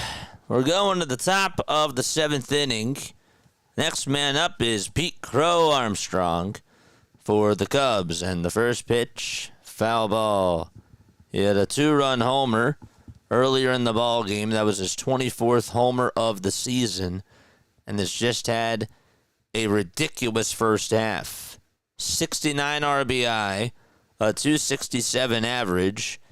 We're going to the top of the 7th inning. Next man up is Pete Crow Armstrong for the Cubs. And the first pitch, foul ball. He had a 2-run homer earlier in the ball game. That was his 24th homer of the season. And has just had a ridiculous first half. 69 RBI, a 267 average.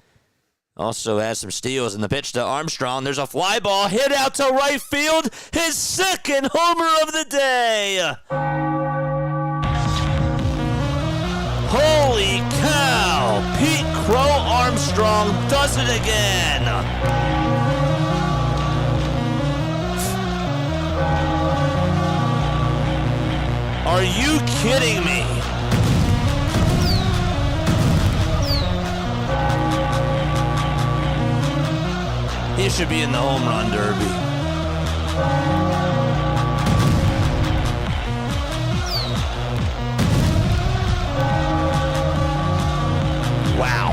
Also has some steals in the pitch to Armstrong. There's a fly ball hit out to right field. His second homer of the day. Holy cow. Pete Crow Armstrong does it again. Are you kidding me? He should be in the home run derby. Wow.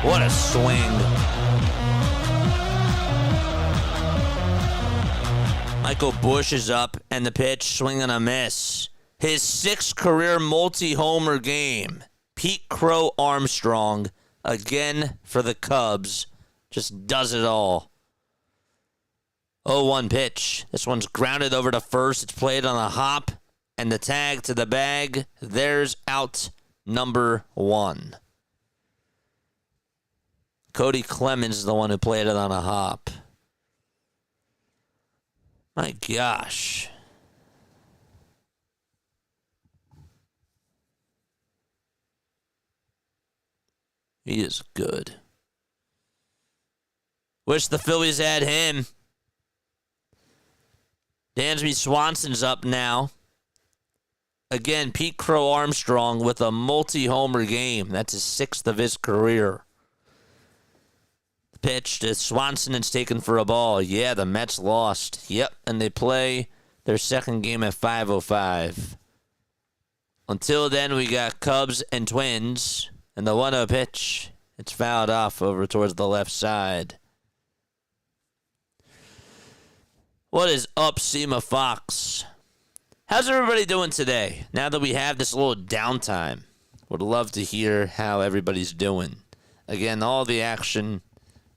What a swing. Michael Busch is up, and the pitch, swing and a miss. His 6th career multi-homer game. Pete Crow Armstrong, again for the Cubs. Just does it all. 0-1 pitch. This one's grounded over to first. It's played on a hop. And the tag to the bag. There's out number 1. Cody Clemens is the one who played it on a hop. My gosh. He is good. Wish the Phillies had him. Dansby Swanson's up now. Again, Pete Crow Armstrong with a multi-homer game. That's his 6th of his career. The pitch to Swanson is taken for a ball. Yeah, the Mets lost. Yep, and they play their second game at 5:05. Until then, we got Cubs and Twins. And the 1-0 pitch, it's fouled off over towards the left side. What is up, Sema Fox? How's everybody doing today? Now that we have this little downtime, would love to hear how everybody's doing. Again, all the action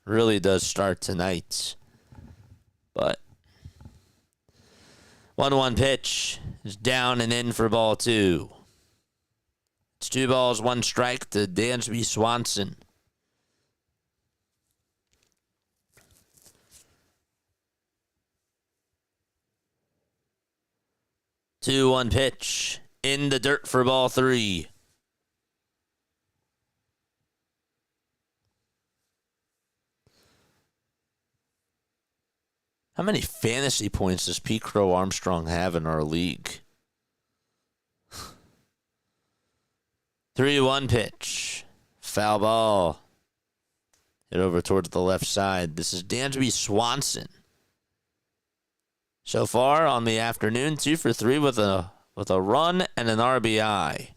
really does start tonight. But 1-1 pitch is down and in for ball 2. It's 2 balls, 1 strike to Dansby Swanson. Two, 1 pitch in the dirt for ball 3. How many fantasy points does Pete Crow Armstrong have in our league? 3-1 pitch. Foul ball. Hit over towards the left side. This is Dansby Swanson. So far on the afternoon, 2 for 3 with a run and an RBI.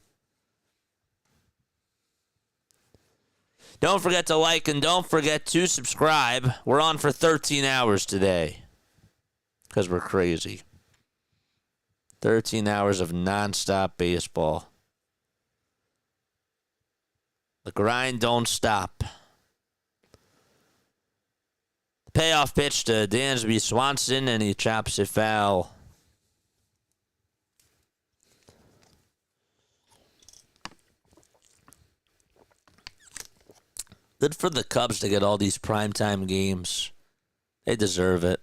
Don't forget to like and don't forget to subscribe. We're on for 13 hours today because we're crazy. 13 hours of nonstop baseball. The grind don't stop. Payoff pitch to Dansby Swanson, and he chops it foul. Good for the Cubs to get all these primetime games. They deserve it.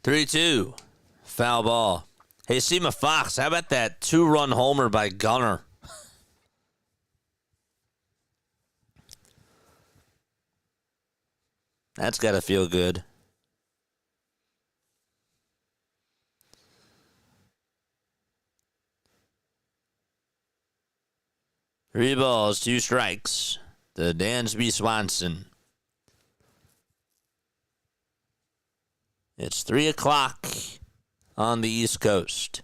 Three-two. Foul ball. Hey, Sema Fox, how about that 2-run homer by Gunnar? That's got to feel good. Three balls, 2 strikes to Dansby Swanson. It's 3 o'clock on the East Coast.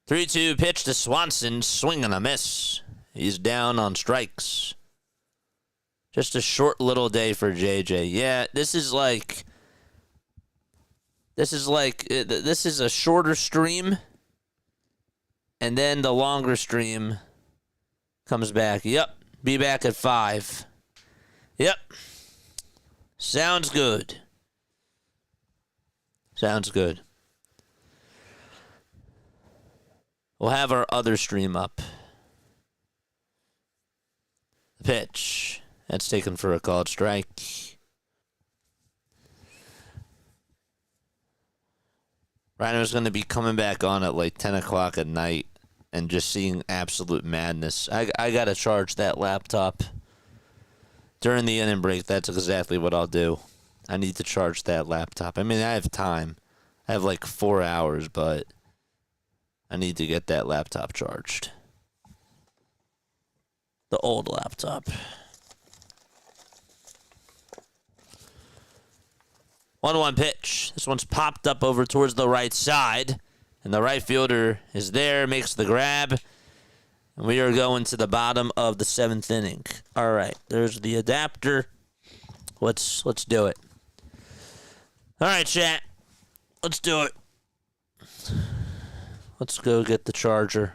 3-2 pitch to Swanson. Swing and a miss. He's down on strikes. Just a short little day for JJ. Yeah, this is a shorter stream. And then the longer stream comes back. Yep. Be back at 5. Yep. Sounds good. Sounds good. We'll have our other stream up. The pitch. That's taken for a called strike. Rhino's going to be coming back on at like 10 o'clock at night and just seeing absolute madness. I got to charge that laptop. During the inning break, that's exactly what I'll do. I need to charge that laptop. I mean, I have time. I have like 4 hours, but I need to get that laptop charged. The old laptop. 1-1 pitch. This one's popped up over towards the right side. And the right fielder is there, makes the grab. And we are going to the bottom of the 7th inning. All right, there's the adapter. Let's do it. All right, chat. Let's do it. Let's go get the charger.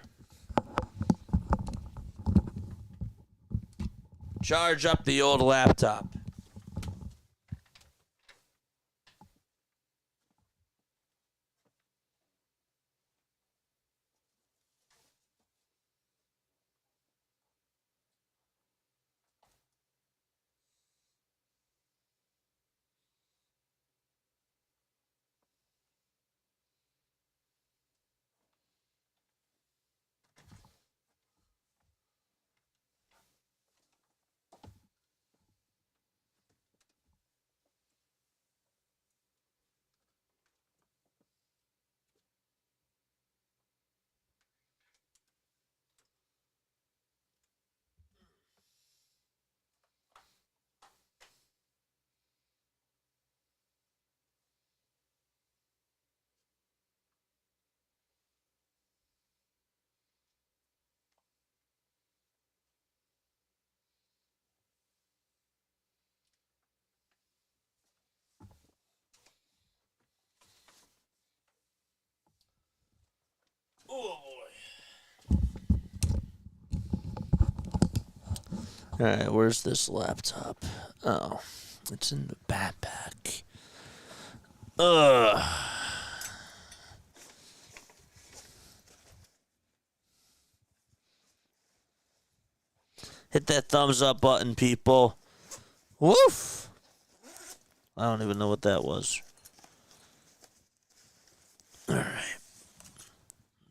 Charge up the old laptop. Oh, boy. All right, where's this laptop? Oh, it's in the backpack. Ugh. Hit that thumbs up button, people. Woof. I don't even know what that was. All right.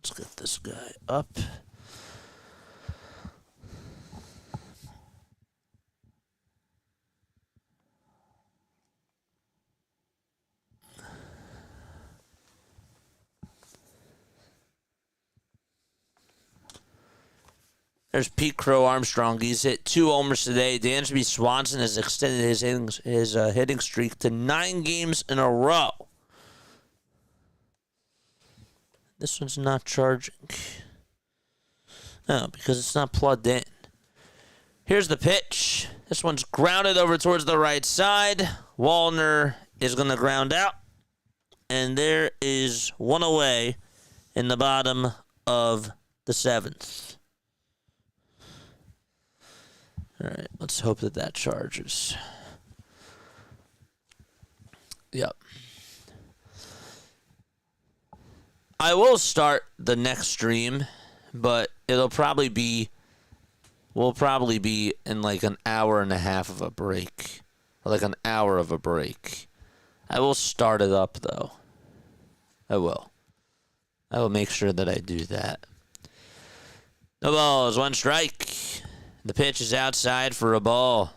Let's get this guy up. There's Pete Crow Armstrong. He's hit 2 homers today. Dansby Swanson has extended his hitting streak to 9 games in a row. This one's not charging. No, because it's not plugged in. Here's the pitch. This one's grounded over towards the right side. Wallner is going to ground out. And there is one away in the bottom of the 7th. All right, let's hope that charges. Yep. I will start the next stream, but we'll probably be in like an hour and a half of a break. Or like an hour of a break. I will start it up, though. I will. I will make sure that I do that. No balls, 1 strike. The pitch is outside for a ball.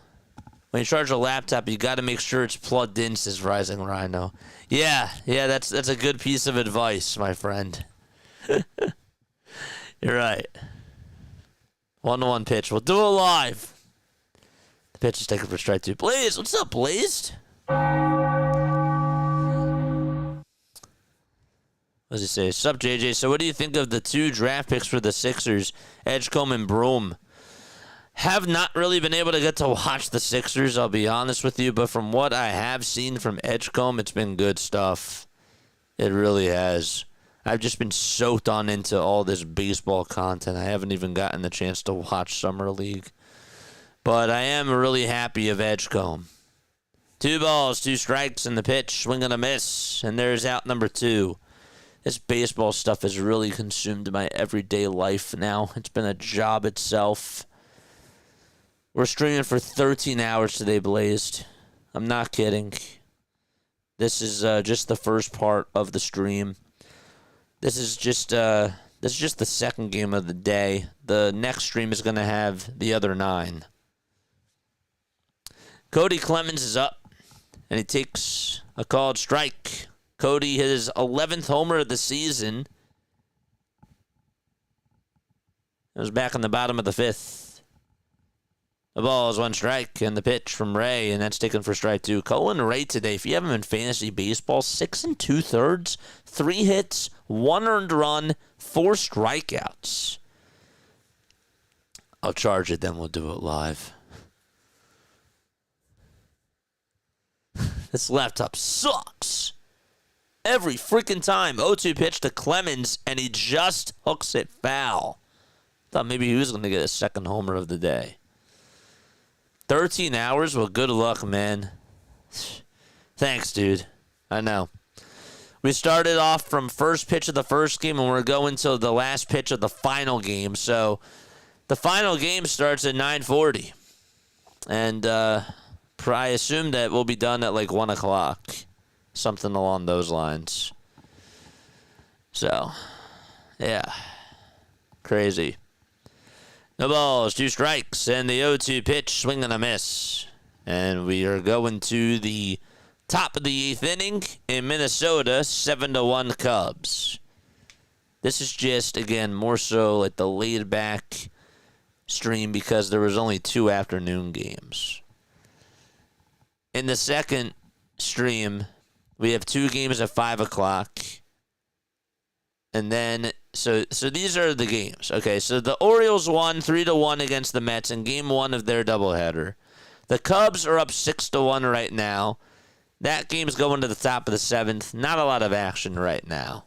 When you charge a laptop, you got to make sure it's plugged in, says Rising Rhino. Yeah, that's a good piece of advice, my friend. You're right. 1-1 pitch. We'll do it live. The pitch is taken for strike 2. Blaze, what's up, Blaze? does he say? Sup, JJ? So what do you think of the 2 draft picks for the Sixers, Edgecombe and Broom? Have not really been able to get to watch the Sixers, I'll be honest with you, but from what I have seen from Edgecombe, it's been good stuff. It really has. I've just been soaked on into all this baseball content. I haven't even gotten the chance to watch Summer League. But I am really happy of Edgecombe. 2 balls, 2 strikes, and the pitch, swing and a miss, and there's out number 2. This baseball stuff has really consumed my everyday life now. It's been a job itself. We're streaming for 13 hours today, Blazed. I'm not kidding. This is just the first part of the stream. This is just the second game of the day. The next stream is going to have the other 9. Cody Clemens is up, and he takes a called strike. Cody hit his 11th homer of the season. It was back in the bottom of the 5th. The ball is 1 strike, and the pitch from Ray, and that's taken for strike 2. Colin Ray today, if you have him in fantasy baseball, 6 2/3, 3 hits, 1 earned run, 4 strikeouts. I'll charge it, then we'll do it live. This laptop sucks. Every freaking time. 0-2 pitch to Clemens, and he just hooks it foul. Thought maybe he was going to get a second homer of the day. 13 hours? Well, good luck, man. Thanks, dude. I know. We started off from first pitch of the first game, and we're going to the last pitch of the final game. So the final game starts at 9:40. And I assume that we'll be done at like 1 o'clock. Something along those lines. So, yeah. Crazy. No balls, 2 strikes, and the 0-2 pitch, swing and a miss. And we are going to the top of the 8th inning in Minnesota, 7-1 Cubs. This is just, again, more so like the laid-back stream because there was only 2 afternoon games. In the second stream, we have 2 games at 5 o'clock. And then, so these are the games. Okay, so the Orioles won 3-1 against the Mets in game 1 of their doubleheader. The Cubs are up 6-1 right now. That game's going to the top of the 7th. Not a lot of action right now.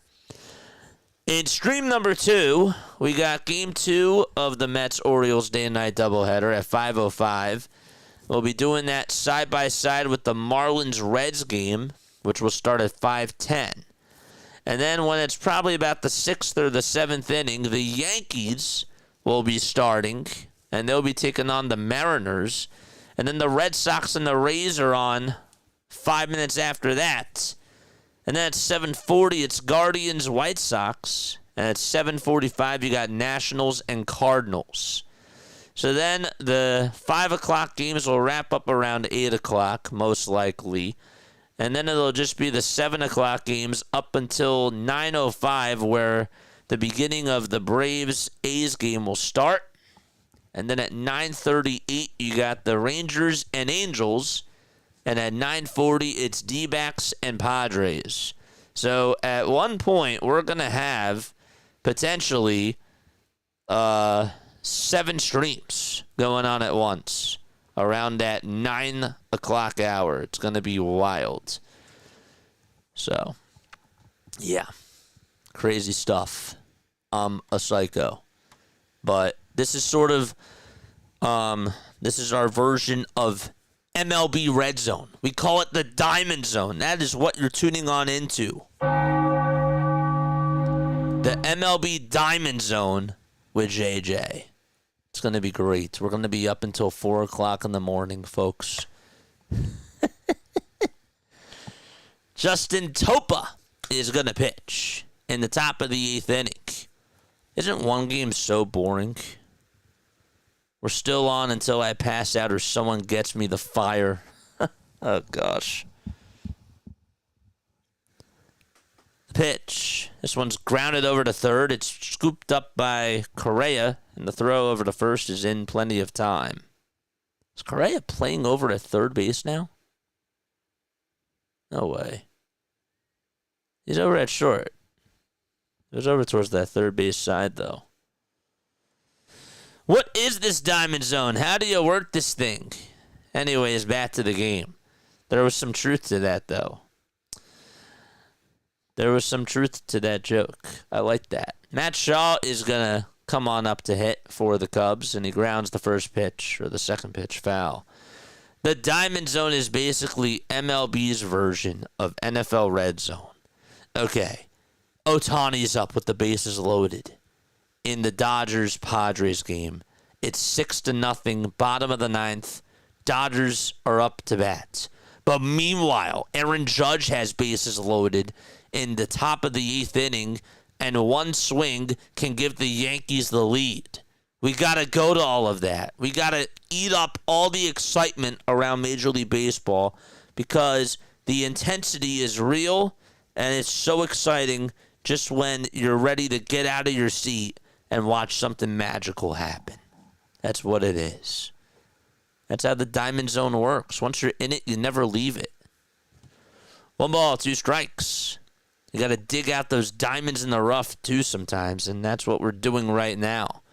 In stream number 2, we got game 2 of the Mets-Orioles day and night doubleheader at 5:05. We'll be doing that side by side with the Marlins-Reds game, which will start at 5:10. And then when it's probably about the 6th or the 7th inning, the Yankees will be starting, and they'll be taking on the Mariners. And then the Red Sox and the Rays are on 5 minutes after that. And then at 7:40, it's Guardians-White Sox. And at 7:45, you got Nationals and Cardinals. So then the 5 o'clock games will wrap up around 8 o'clock, most likely. And then it'll just be the 7 o'clock games up until 9:05, where the beginning of the Braves-A's game will start. And then at 9:38, you got the Rangers and Angels. And at 9:40, it's D-backs and Padres. So at one point, we're going to have potentially 7 streams going on at once around that 9 o'clock hour. It's going to be wild. So, yeah. Crazy stuff. I'm a psycho. But this is sort of, this is our version of MLB RedZone. We call it the Diamond Zone. That is what you're tuning on into. The MLB Diamond Zone with JJ. It's going to be great. We're going to be up until 4 o'clock in the morning, folks. Justin Topa is going to pitch in the top of the 8th inning. Isn't one game so boring? We're still on until I pass out or someone gets me the fire. Oh, gosh. The pitch. This one's grounded over to third. It's scooped up by Correa, and the throw over to first is in plenty of time. Is Correa playing over at third base now? No way. He's over at short. It was over towards that third base side, though. What is this Diamond Zone? How do you work this thing? Anyways, back to the game. There was some truth to that, though. There was some truth to that joke. I like that. Matt Shaw is going to come on up to hit for the Cubs, and he grounds the first pitch, or the second pitch, foul. The Diamond Zone is basically MLB's version of NFL RedZone. Okay, Ohtani's up with the bases loaded. In the Dodgers-Padres game, it's 6-0, bottom of the ninth. Dodgers are up to bat. But meanwhile, Aaron Judge has bases loaded in the top of the 8th inning, and one swing can give the Yankees the lead. We got to go to all of that. We got to eat up all the excitement around Major League Baseball because the intensity is real, and it's so exciting just when you're ready to get out of your seat and watch something magical happen. That's what it is. That's how the Diamond Zone works. Once you're in it, you never leave it. 1 ball, 2 strikes. You got to dig out those diamonds in the rough, too, sometimes, and that's what we're doing right now.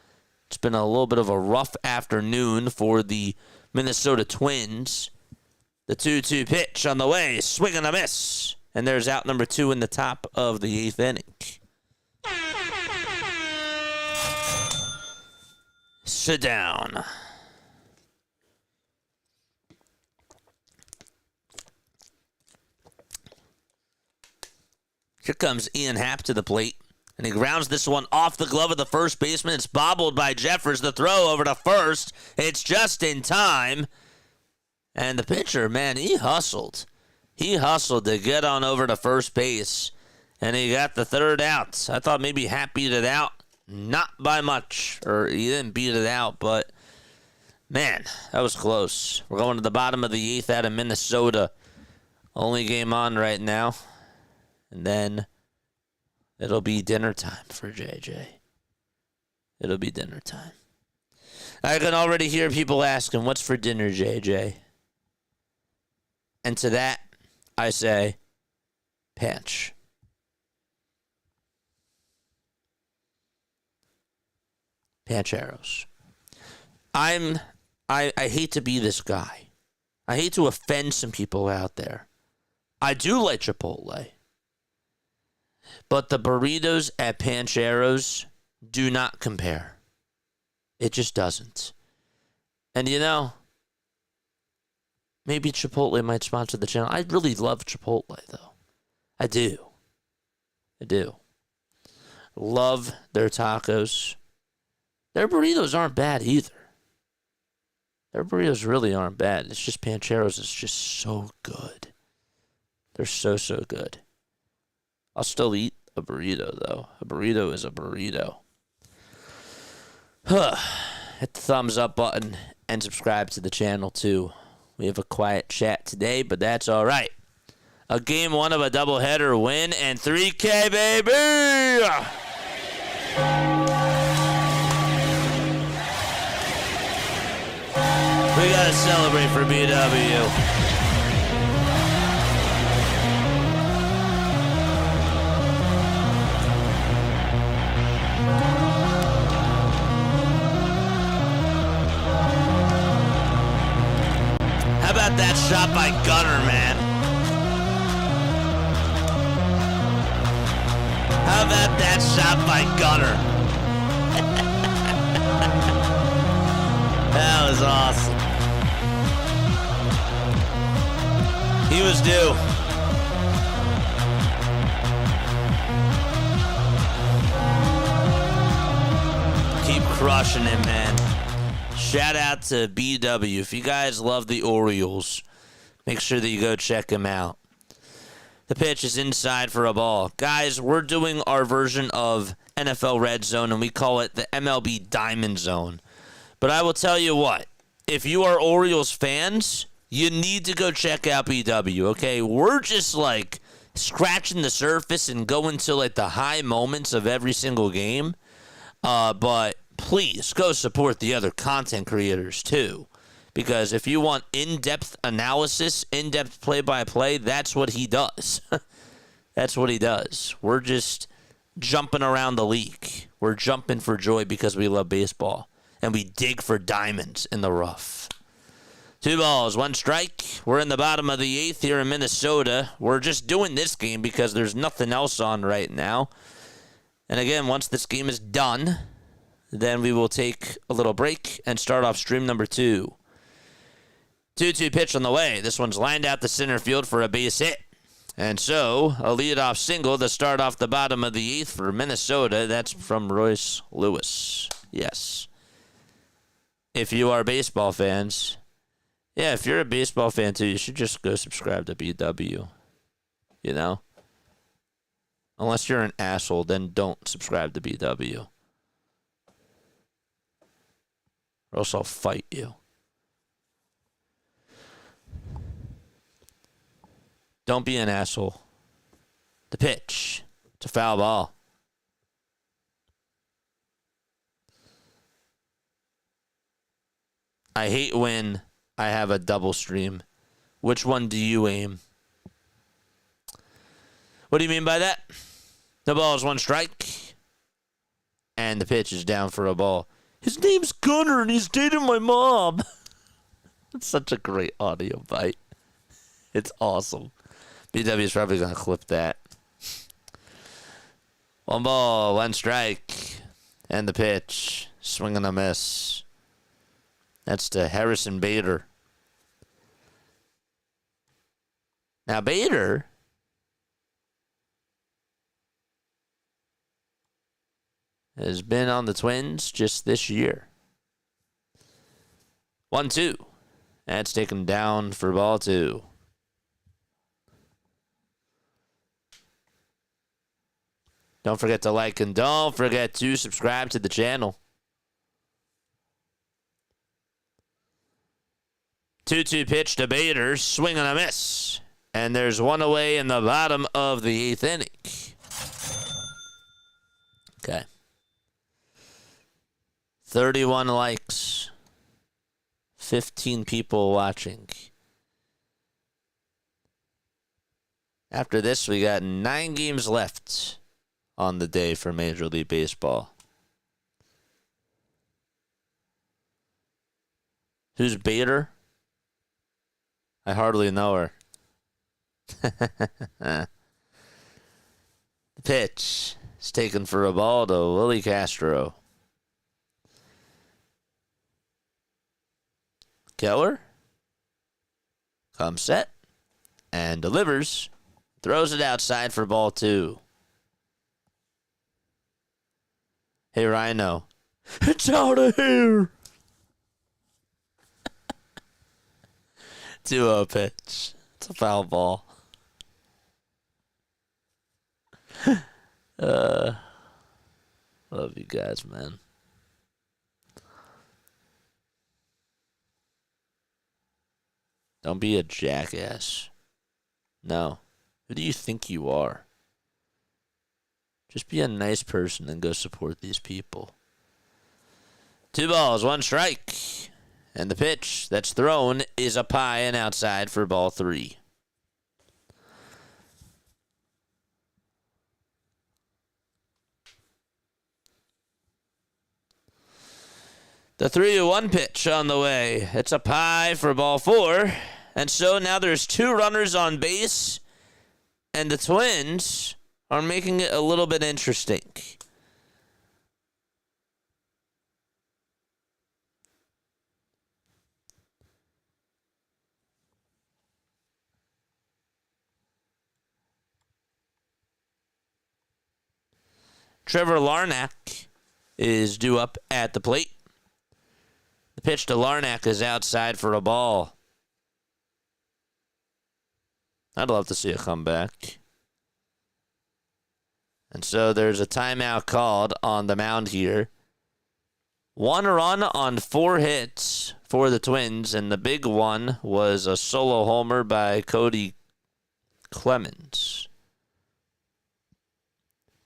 It's been a little bit of a rough afternoon for the Minnesota Twins. The 2-2 pitch on the way, swing and a miss. And there's out number 2 in the top of the 8th inning. Sit down. Here comes Ian Happ to the plate, and he grounds this one off the glove of the first baseman. It's bobbled by Jeffers. The throw over to first. It's just in time. And the pitcher, man, he hustled. He hustled to get on over to first base, and he got the third out. I thought maybe Happ beat it out. Not by much, or he didn't beat it out, but, man, that was close. We're going to the bottom of the 8th out of Minnesota. Only game on right now. And then it'll be dinner time for JJ. It'll be dinner time. I can already hear people asking, what's for dinner, JJ? And to that, I say, Panch. Pancheros. I hate to be this guy. I hate to offend some people out there. I do like Chipotle. But the burritos at Pancheros do not compare. It just doesn't. And you know, maybe Chipotle might sponsor the channel. I really love Chipotle, though. I do. Love their tacos. Their burritos aren't bad either. Their burritos really aren't bad. It's just Pancheros is just so good. They're so, so good. I'll still eat a burrito, though. A burrito is a burrito. Hit the thumbs up button and subscribe to the channel, too. We have a quiet chat today, but that's all right. A game 1 of a doubleheader win and 3K, baby! We gotta celebrate for BW. How about that shot by Gunnar, man? How about that shot by Gunnar? That was awesome. He was due. Keep crushing it, man. Shout out to BW. If you guys love the Orioles, make sure that you go check them out. The pitch is inside for a ball. Guys, we're doing our version of NFL RedZone, and we call it the MLB DiamondZone. But I will tell you what, if you are Orioles fans, you need to go check out BW, okay? We're just like scratching the surface and going to like the high moments of every single game. But please go support the other content creators too. Because if you want in-depth analysis, in-depth play-by-play, that's what he does. That's what he does. We're just jumping around the league. We're jumping for joy because we love baseball. And we dig for diamonds in the rough. 2 balls, 1 strike. We're in the bottom of the 8th here in Minnesota. We're just doing this game because there's nothing else on right now. And again, once this game is done, then we will take a little break and start off stream number 2. 2-2 pitch on the way. This one's lined out to center field for a base hit. And so, a leadoff single to start off the bottom of the 8th for Minnesota. That's from Royce Lewis. Yes. If you are baseball fans, yeah, if you're a baseball fan too, you should just go subscribe to BW. You know? Unless you're an asshole, then don't subscribe to BW. Or else I'll fight you. Don't be an asshole. The pitch. It's a foul ball. I hate when I have a double stream. Which one do you aim? What do you mean by that? The ball is 1 strike. And the pitch is down for a ball. His name's Gunnar and he's dating my mom. It's such a great audio bite. It's awesome. BW is probably going to clip that. 1 ball, 1 strike. And the pitch. Swing and a miss. That's to Harrison Bader. Now, Bader has been on the Twins just this year. 1-2. That's taken down for ball 2. Don't forget to like and don't forget to subscribe to the channel. 2-2 pitch to Bader. Swing and a miss. And there's 1 away in the bottom of the 8th inning. Okay. 31 likes. 15 people watching. After this, we got 9 games left on the day for Major League Baseball. Who's Bader? I hardly know her. The pitch is taken for a ball to Willie Castro. Keller comes set and delivers. Throws it outside for ball 2. Hey, Rhino. It's out of here. 2-0 pitch. It's a foul ball. Love you guys, man. Don't be a jackass. No. Who do you think you are? Just be a nice person and go support these people. 2 balls, 1 strike. And the pitch that's thrown is up high and outside for ball 3. The 3-1 pitch on the way. It's up high for ball 4. And so now there's 2 runners on base. And the Twins are making it a little bit interesting. Trevor Larnach is due up at the plate. The pitch to Larnach is outside for a ball. I'd love to see a comeback. And so there's a timeout called on the mound here. 1 run on 4 hits for the Twins, and the big one was a solo homer by Cody Clemens.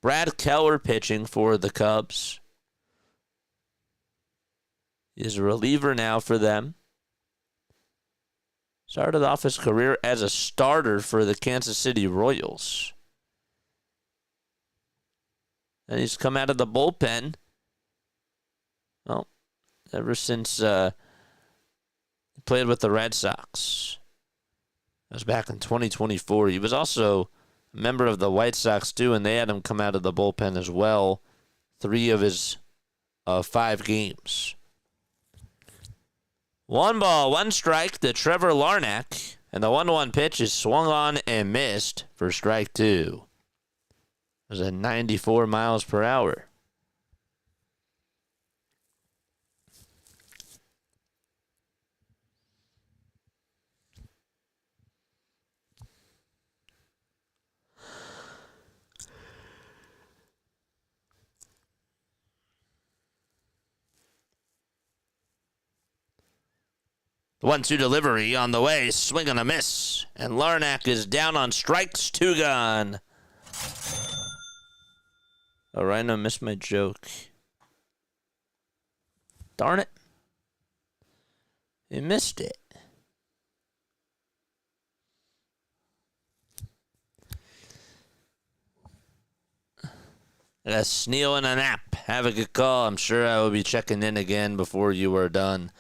Brad Keller pitching for the Cubs. Is a reliever now for them. Started off his career as a starter for the Kansas City Royals. And he's come out of the bullpen. Well, ever since he played with the Red Sox. That was back in 2024. He was also a member of the White Sox, too, and they had him come out of the bullpen as well. 3 of his 5 games. 1 ball, 1 strike to Trevor Larnach, and the 1-1 pitch is swung on and missed for strike 2. It was at 94 miles per hour. The 1-2 delivery on the way, swing and a miss. And Larnach is down on strikes, 2 gone. Oh, Rhino missed my joke. Darn it. He missed it. I got Sneal and a nap. Have a good call. I'm sure I will be checking in again before you are done.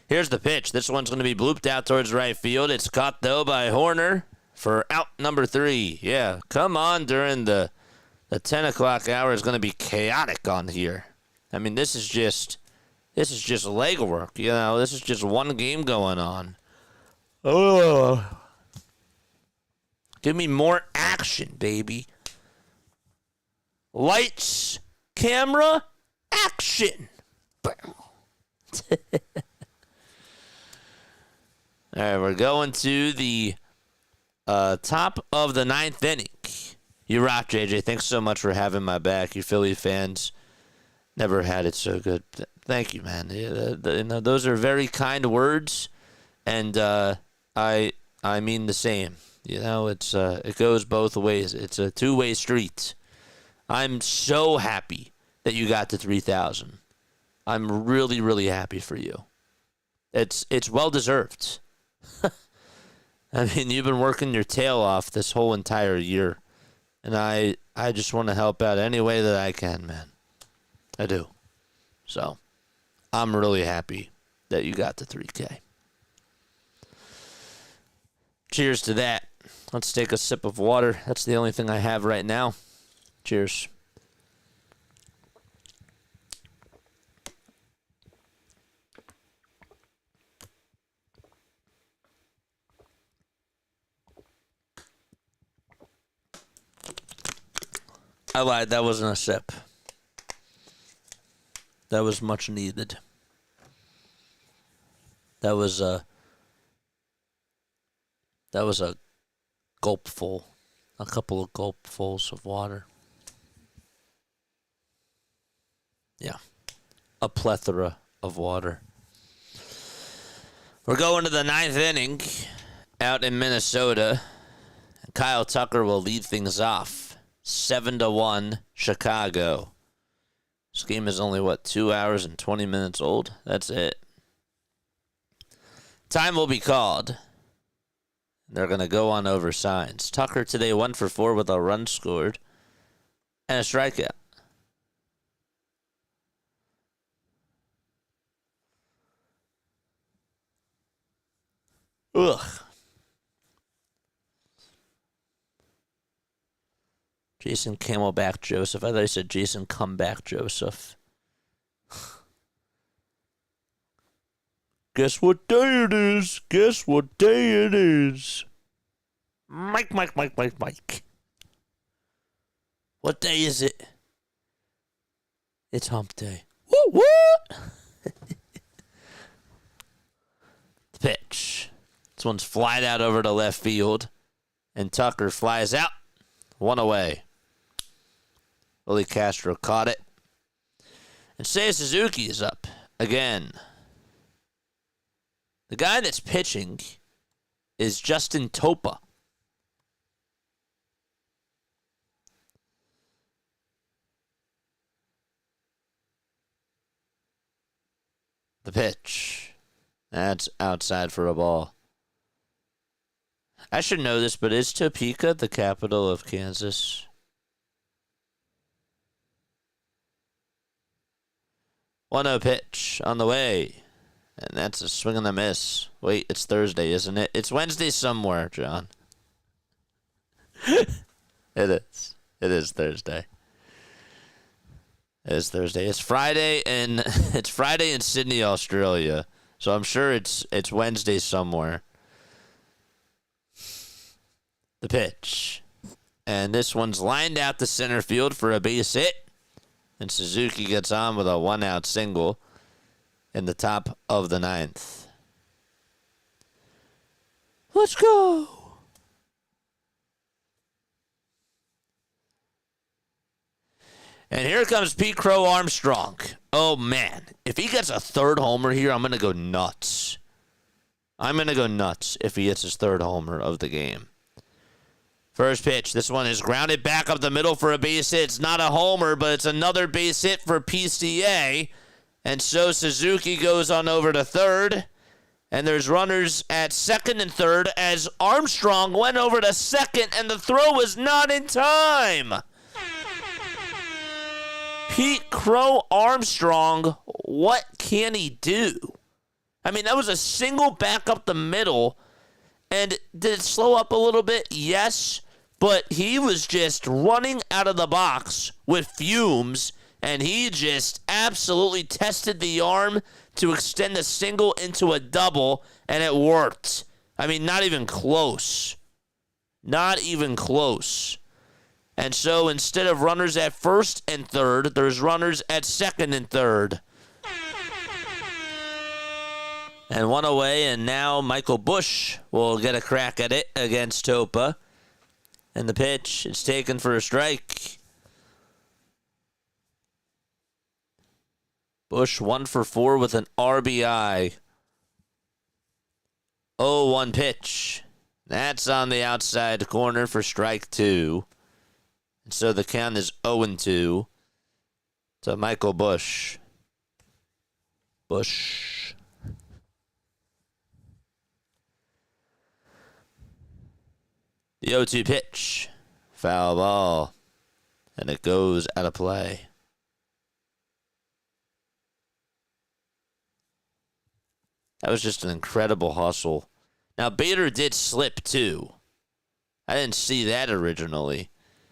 Here's the pitch. This one's going to be blooped out towards right field. It's caught, though, by Horner for out number 3. Yeah, come on during the 10 o'clock hour is going to be chaotic on here. I mean, this is just legwork. You know, this is just one game going on. Oh, give me more action, baby. Lights, camera, action. All right, we're going to the top of the 9th inning. You rock, JJ. Thanks so much for having my back. You Philly fans never had it so good. Thank you, man. You know, those are very kind words, and I mean the same. You know, it goes both ways. It's a two-way street. I'm so happy that you got to 3,000. I'm really, really happy for you. It's well deserved. I mean, you've been working your tail off this whole entire year. And I just want to help out any way that I can, man. I do. So, I'm really happy that you got to 3K. Cheers to that. Let's take a sip of water. That's the only thing I have right now. Cheers. I lied. That wasn't a sip. That was much needed. That was a gulpful, a couple of gulpfuls of water. Yeah, a plethora of water. We're going to the 9th inning out in Minnesota. Kyle Tucker will lead things off. 7-1 Chicago. This game is only, 2 hours and 20 minutes old? That's it. Time will be called. They're going to go on over signs. Tucker today 1 for 4 with a run scored and a strikeout. Ugh. Jason Camelback Joseph. I thought he said Jason Comeback Joseph. Guess what day it is? Guess what day it is? Mike. What day is it? It's hump day. Woo woo! Pitch. This one's flied out over to left field. And Tucker flies out. 1 away. Willie Castro caught it. And Seiya Suzuki is up again. The guy that's pitching is Justin Topa. The pitch. That's outside for a ball. I should know this, but is Topeka the capital of Kansas? 1-0 pitch on the way. And that's a swing and a miss. Wait, it's Thursday, isn't it? It's Wednesday somewhere, John. It is. It is Thursday. It is Thursday. It's Friday in Sydney, Australia. So I'm sure it's Wednesday somewhere. The pitch. And this one's lined out to center field for a base hit. And Suzuki gets on with a 1-out single in the top of the 9th. Let's go. And here comes Pete Crow Armstrong. Oh, man. If he gets a third homer here, I'm going to go nuts. I'm going to go nuts if he gets his third homer of the game. First pitch. This one is grounded back up the middle for a base hit. It's not a homer, but it's another base hit for PCA. And so Suzuki goes on over to third. And there's runners at second and third as Armstrong went over to second, and the throw was not in time. Pete Crow Armstrong, what can he do? I mean, that was a single back up the middle. And did it slow up a little bit? Yes. But he was just running out of the box with fumes, and he just absolutely tested the arm to extend a single into a double, and it worked. I mean, not even close. Not even close. And so instead of runners at first and third, there's runners at second and third. And one away, and now Michael Busch will get a crack at it against Topa. And the pitch is taken for a strike. Busch 1 for 4 with an RBI. 0-1 pitch. That's on the outside corner for strike 2. And so the count is 0-2 to Michael Busch. Busch. The 0-2 pitch. Foul ball. And it goes out of play. That was just an incredible hustle. Now, Bader did slip, too. I didn't see that originally.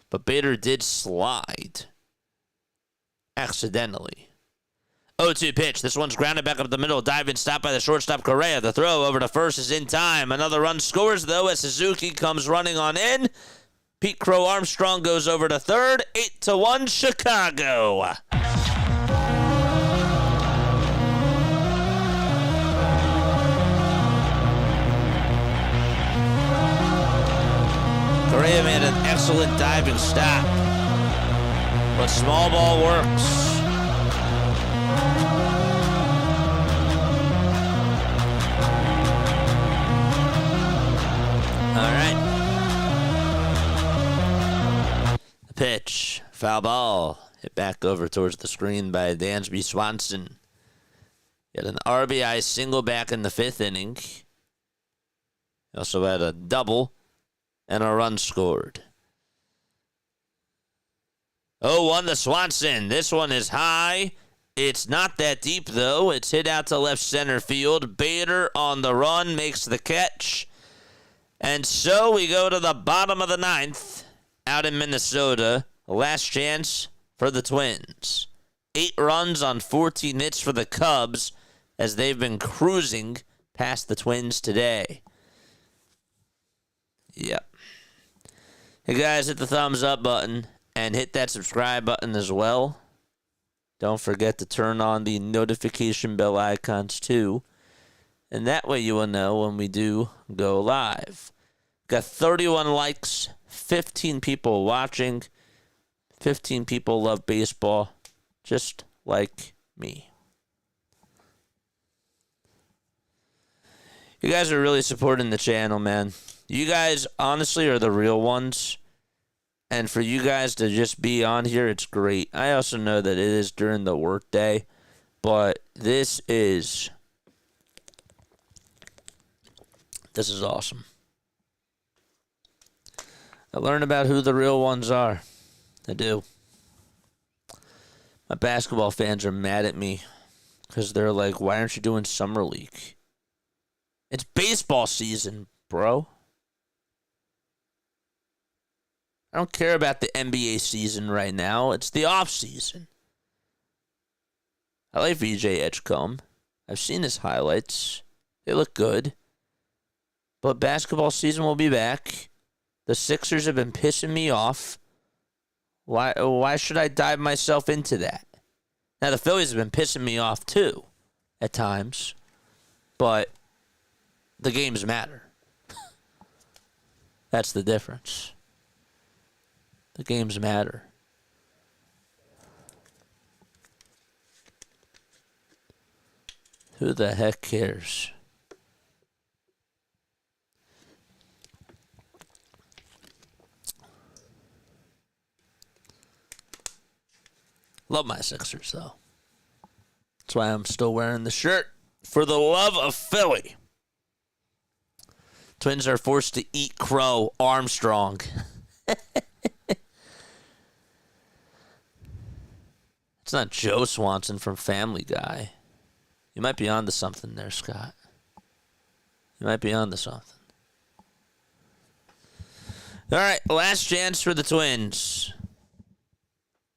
But Bader did slide. Accidentally. 0-2 pitch. This one's grounded back up the middle. Diving stop by the shortstop Correa. The throw over to first is in time. Another run scores, though, as Suzuki comes running on in. Pete Crow Armstrong goes over to third. 8-1 Chicago. Correa made an excellent diving stop. But small ball works. All right. The pitch. Foul ball. Hit back over towards the screen by Dansby Swanson. He had an RBI single back in the 5th inning. He also had a double and a run scored. 0-1 to Swanson. This one is high. It's not that deep, though. It's hit out to left center field. Bader on the run makes the catch. And so we go to the bottom of the 9th out in Minnesota. Last chance for the Twins. 8 runs on 14 hits for the Cubs as they've been cruising past the Twins today. Yep. Hey guys, hit the thumbs up button and hit that subscribe button as well. Don't forget to turn on the notification bell icons too. And that way you will know when we do go live. Got 31 likes, 15 people watching, 15 people love baseball, just like me. You guys are really supporting the channel, man. You guys, honestly, are the real ones. And for you guys to just be on here, it's great. I also know that it is during the workday. But this is awesome. I learn about who the real ones are. I do. My basketball fans are mad at me Because they're like, why aren't you doing summer league? It's baseball season, bro. I don't care about the NBA season right now. It's the off season. I like VJ Edgecombe. I've seen his highlights. They look good. But basketball season will be back. The Sixers have been pissing me off. Why should I dive myself into that? Now, the Phillies have been pissing me off, too, at times. But the games matter. That's the difference. The games matter. Who the heck cares? Love my Sixers, though. That's why I'm still wearing the shirt. For the love of Philly. Twins are forced to eat crow Armstrong. It's not Joe Swanson from Family Guy. You might be onto something there, Scott. You might be onto something. All right, last chance for the Twins.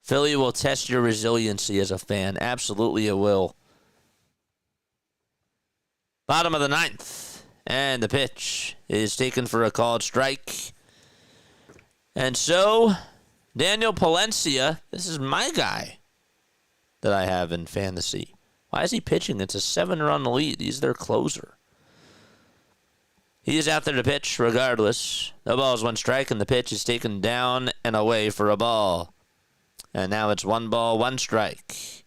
Philly will test your resiliency as a fan. Absolutely it will. Bottom of the ninth. And the pitch is taken for a called strike. And so, Daniel Palencia, this is my guy that I have in fantasy. Why is he pitching? It's a 7-run lead. He's their closer. He's out there to pitch regardless. No balls, one strike, and the pitch is taken down and away for a ball. And now it's 1 ball, 1 strike.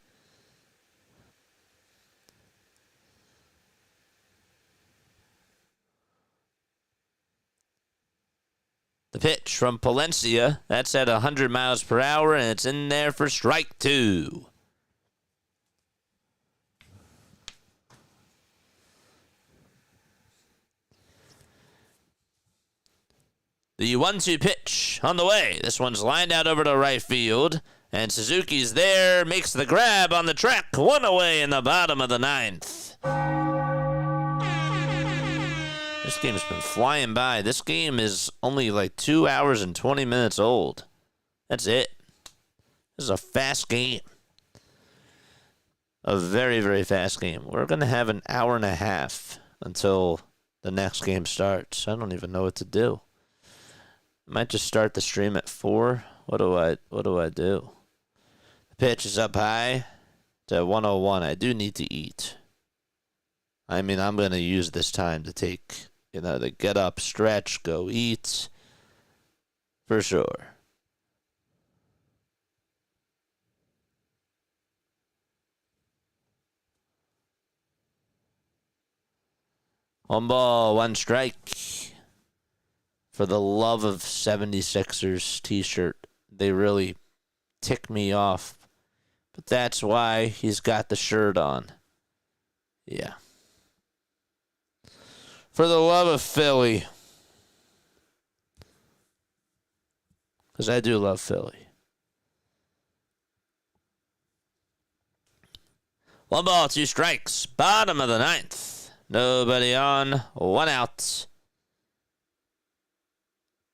The pitch from Palencia, that's at 100 miles per hour, and it's in there for strike 2. The 1-2 pitch on the way. This one's lined out over to right field. And Suzuki's there, makes the grab on the track. 1 away in the bottom of the ninth. This game's been flying by. This game is only like 2 hours and 20 minutes old. That's it. This is a fast game. A very, very fast game. We're going to have an hour and a half until the next game starts. I don't even know what to do. Might just start the stream at 4. What do I do? The pitch is up high to 101. I do need to eat. I mean, I'm going to use this time to take, to get up, stretch, go eat. For sure. One ball, 1 strike. For the love of 76ers t-shirt, they really tick me off. But that's why he's got the shirt on. Yeah. For the love of Philly. Because I do love Philly. 1 ball, 2 strikes. Bottom of the ninth. Nobody on. 1 out.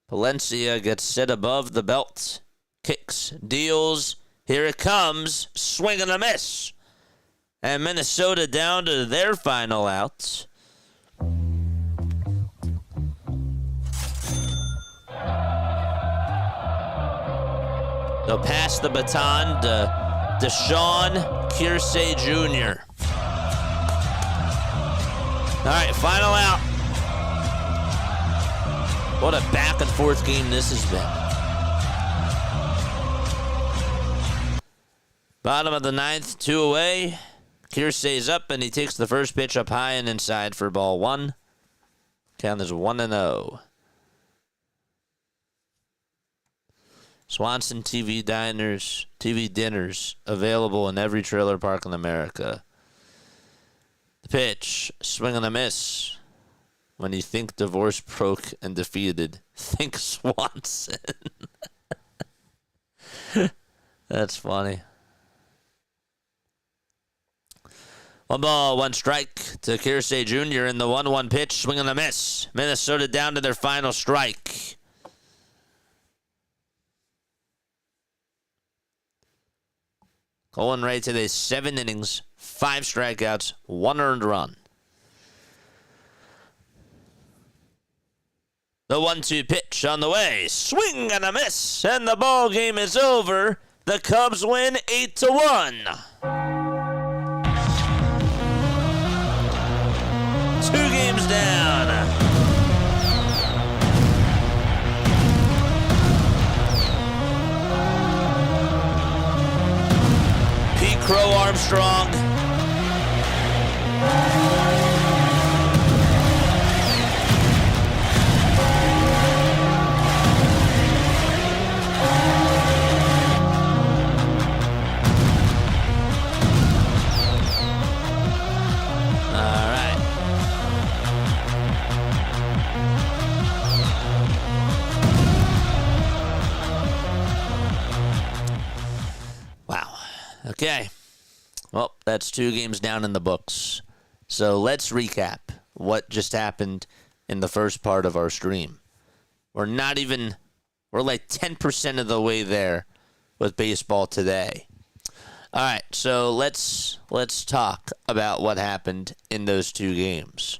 Palencia gets set above the belt. Kicks, deals. Here it comes. Swing and a miss. And Minnesota down to their final out. They'll pass the baton to Deshaun Keirsey Jr. All right, final out. What a back-and-forth game this has been. Bottom of the ninth, 2 away. Keirsey's up, and he takes the first pitch up high and inside for ball 1. Count is 1-0. Swanson TV dinners available in every trailer park in America. The pitch, swing and a miss. When you think divorce broke and defeated, think Swanson. That's funny. One ball, one strike to Keirsey Jr. in the 1-1 pitch. Swing and a miss. Minnesota down to their final strike. Going right to the 7 innings, 5 strikeouts, 1 earned run. The 1-2 pitch on the way. Swing and a miss, and the ball game is over. The Cubs win 8-1. 2 games down. Pete Crow Armstrong. Okay, well, that's 2 games down in the books. So let's recap what just happened in the first part of our stream. We're like 10% of the way there with baseball today. All right, so let's talk about what happened in those 2 games.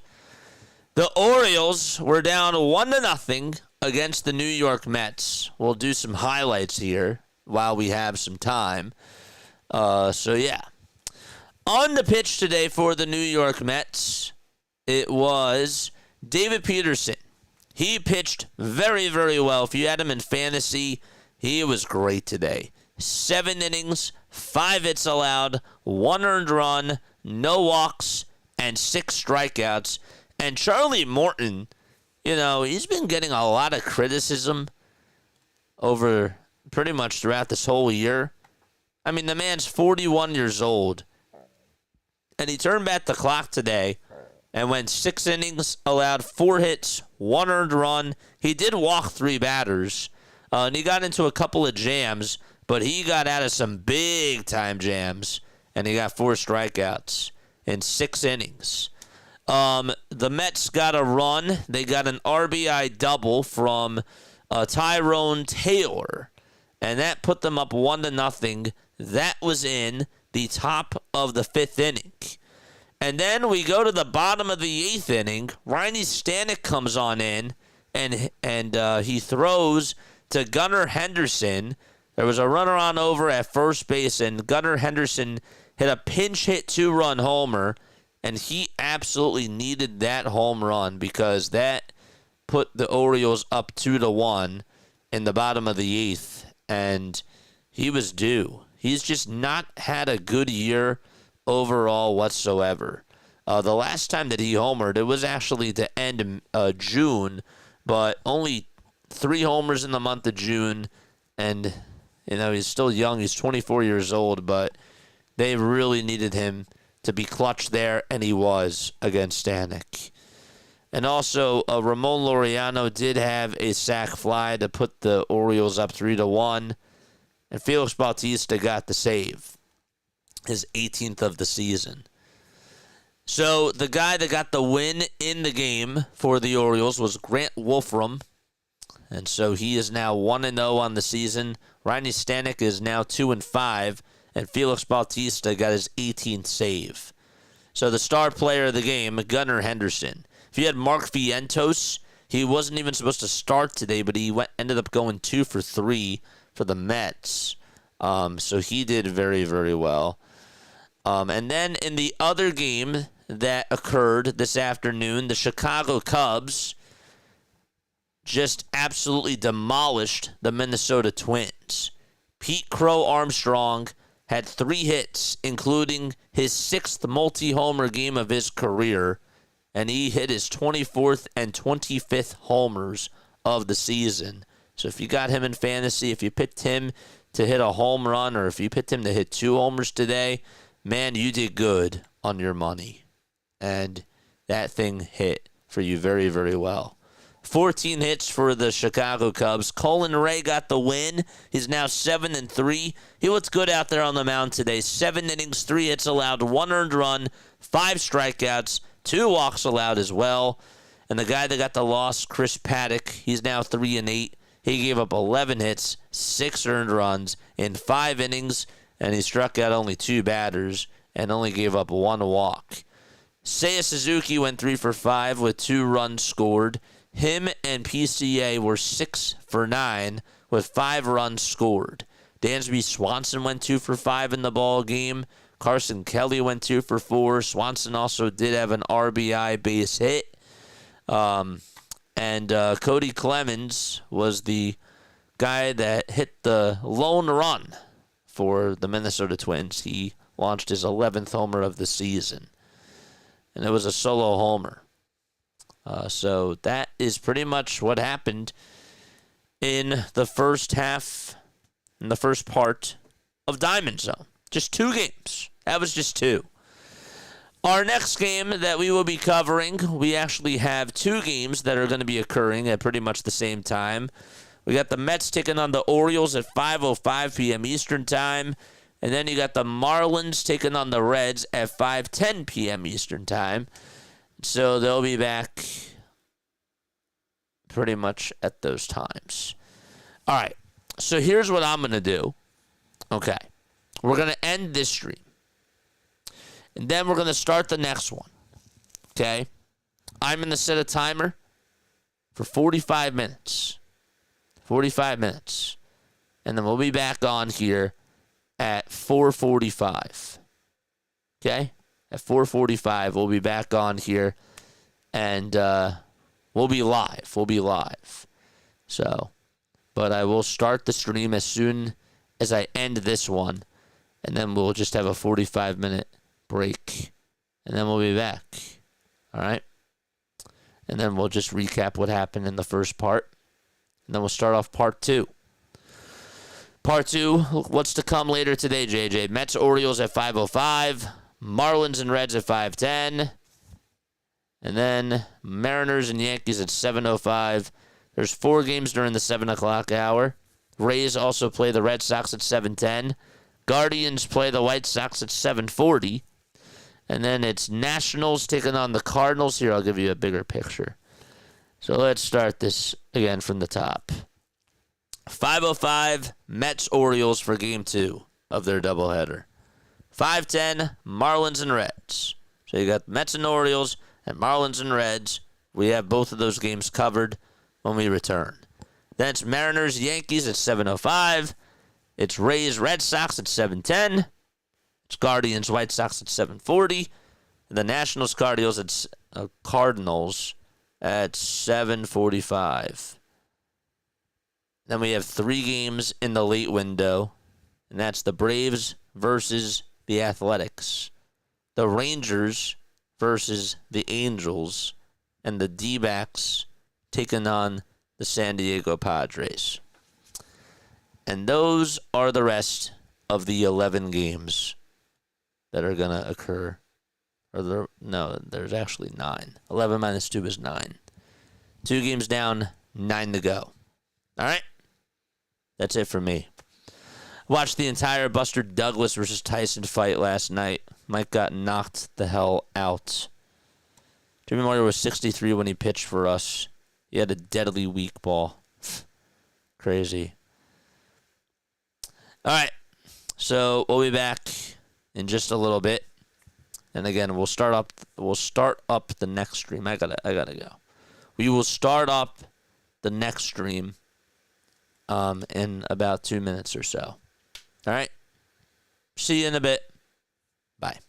The Orioles were down 1-0 against the New York Mets. We'll do some highlights here while we have some time. On the pitch today for the New York Mets, it was David Peterson. He pitched very, very well. If you had him in fantasy, he was great today. 7 innings, 5 hits allowed, 1 earned run, no walks, and 6 strikeouts. And Charlie Morton, he's been getting a lot of criticism over pretty much throughout this whole year. I mean, the man's 41 years old, and he turned back the clock today and went 6 innings, allowed 4 hits, 1 earned run. He did walk 3 batters, and he got into a couple of jams, but he got out of some big-time jams, and he got 4 strikeouts in 6 innings. The Mets got a run. They got an RBI double from Tyrone Taylor, and that put them up 1-0. That was in the top of the 5th inning. And then we go to the bottom of the 8th inning. Riley Stanek comes on in, and he throws to Gunnar Henderson. There was a runner on over at first base, and Gunnar Henderson hit a pinch hit 2-run homer, and he absolutely needed that home run because that put the Orioles up 2-1 in the bottom of the 8th, and he was due. He's just not had a good year overall whatsoever. The last time that he homered, it was actually to end June, but only 3 homers in the month of June. And, he's still young. He's 24 years old, but they really needed him to be clutch there, and he was against Stanek. And also, Ramon Laureano did have a sac fly to put the Orioles up 3-1. And Felix Bautista got the save, his 18th of the season. So the guy that got the win in the game for the Orioles was Grant Wolfram. And so he is now 1-0 on the season. Riley Stanek is now 2-5. And Felix Bautista got his 18th save. So the star player of the game, Gunnar Henderson. If you had Mark Vientos, he wasn't even supposed to start today, but he ended up going 2 for 3 for the Mets. So he did very, very well. And then in the other game that occurred this afternoon, the Chicago Cubs just absolutely demolished the Minnesota Twins. Pete Crow Armstrong had 3 hits, including his 6th multi-homer game of his career, and he hit his 24th and 25th homers of the season. So if you got him in fantasy, if you picked him to hit a home run, or if you picked him to hit 2 homers today, man, you did good on your money. And that thing hit for you very, very well. 14 hits for the Chicago Cubs. Colin Ray got the win. He's now 7-3. He looked good out there on the mound today. 7 innings, 3 hits allowed, 1 earned run, 5 strikeouts, 2 walks allowed as well. And the guy that got the loss, Chris Paddock, he's now 3-8. He gave up 11 hits, 6 earned runs in 5 innings, and he struck out only 2 batters and only gave up 1 walk. Seiya Suzuki went 3 for 5 with 2 runs scored. Him and PCA were 6 for 9 with 5 runs scored. Dansby Swanson went 2 for 5 in the ball game. Carson Kelly went 2 for 4. Swanson also did have an RBI base hit. And Cody Clemens was the guy that hit the lone run for the Minnesota Twins. He launched his 11th homer of the season, and it was a solo homer. So that is pretty much what happened in the first half, in the first part of Diamond Zone. Just 2 games. That was just 2. Our next game that we will be covering, we actually have 2 games that are going to be occurring at pretty much the same time. We got the Mets taking on the Orioles at 5:05 p.m. Eastern Time. And then you got the Marlins taking on the Reds at 5:10 p.m. Eastern Time. So they'll be back pretty much at those times. All right. So here's what I'm going to do. Okay. We're going to end this stream. And then we're going to start the next one. Okay? I'm going to set a timer for 45 minutes. 45 minutes. And then we'll be back on here at 4:45. Okay? At 4:45, we'll be back on here, and we'll be live. We'll be live. So, but I will start the stream as soon as I end this one, and then we'll just have a 45-minute break, and then we'll be back. All right? And then we'll just recap what happened in the first part, and then we'll start off part 2. Part 2, what's to come later today, JJ? Mets, Orioles at 5:05. Marlins and Reds at 5:10. And then Mariners and Yankees at 7:05. There's 4 games during the 7 o'clock hour. Rays also play the Red Sox at 7:10. Guardians play the White Sox at 7:40. And then it's Nationals taking on the Cardinals. Here, I'll give you a bigger picture. So let's start this again from the top. 5:05, Mets, Orioles for Game 2 of their doubleheader. 5:10, Marlins and Reds. So you got Mets and Orioles and Marlins and Reds. We have both of those games covered when we return. Then it's Mariners, Yankees at 7:05. It's Rays, Red Sox at 7:10. It's Guardians, White Sox at 7:40. And the Nationals, Cardinals at 7:45. Then we have 3 games in the late window, and that's the Braves versus the Athletics, the Rangers versus the Angels, and the D-backs taking on the San Diego Padres. And those are the rest of the 11 games that are going to occur. There's actually 9. 11 minus 2 is 9. 2 games down, 9 to go. All right? That's it for me. Watched the entire Buster Douglas versus Tyson fight last night. Mike got knocked the hell out. Jimmy Moyer was 63 when he pitched for us. He had a deadly weak ball. Crazy. All right. So we'll be back in just a little bit. And again, we'll start up the next stream. I gotta go. We will start up the next stream in about 2 minutes or so. All right. See you in a bit. Bye.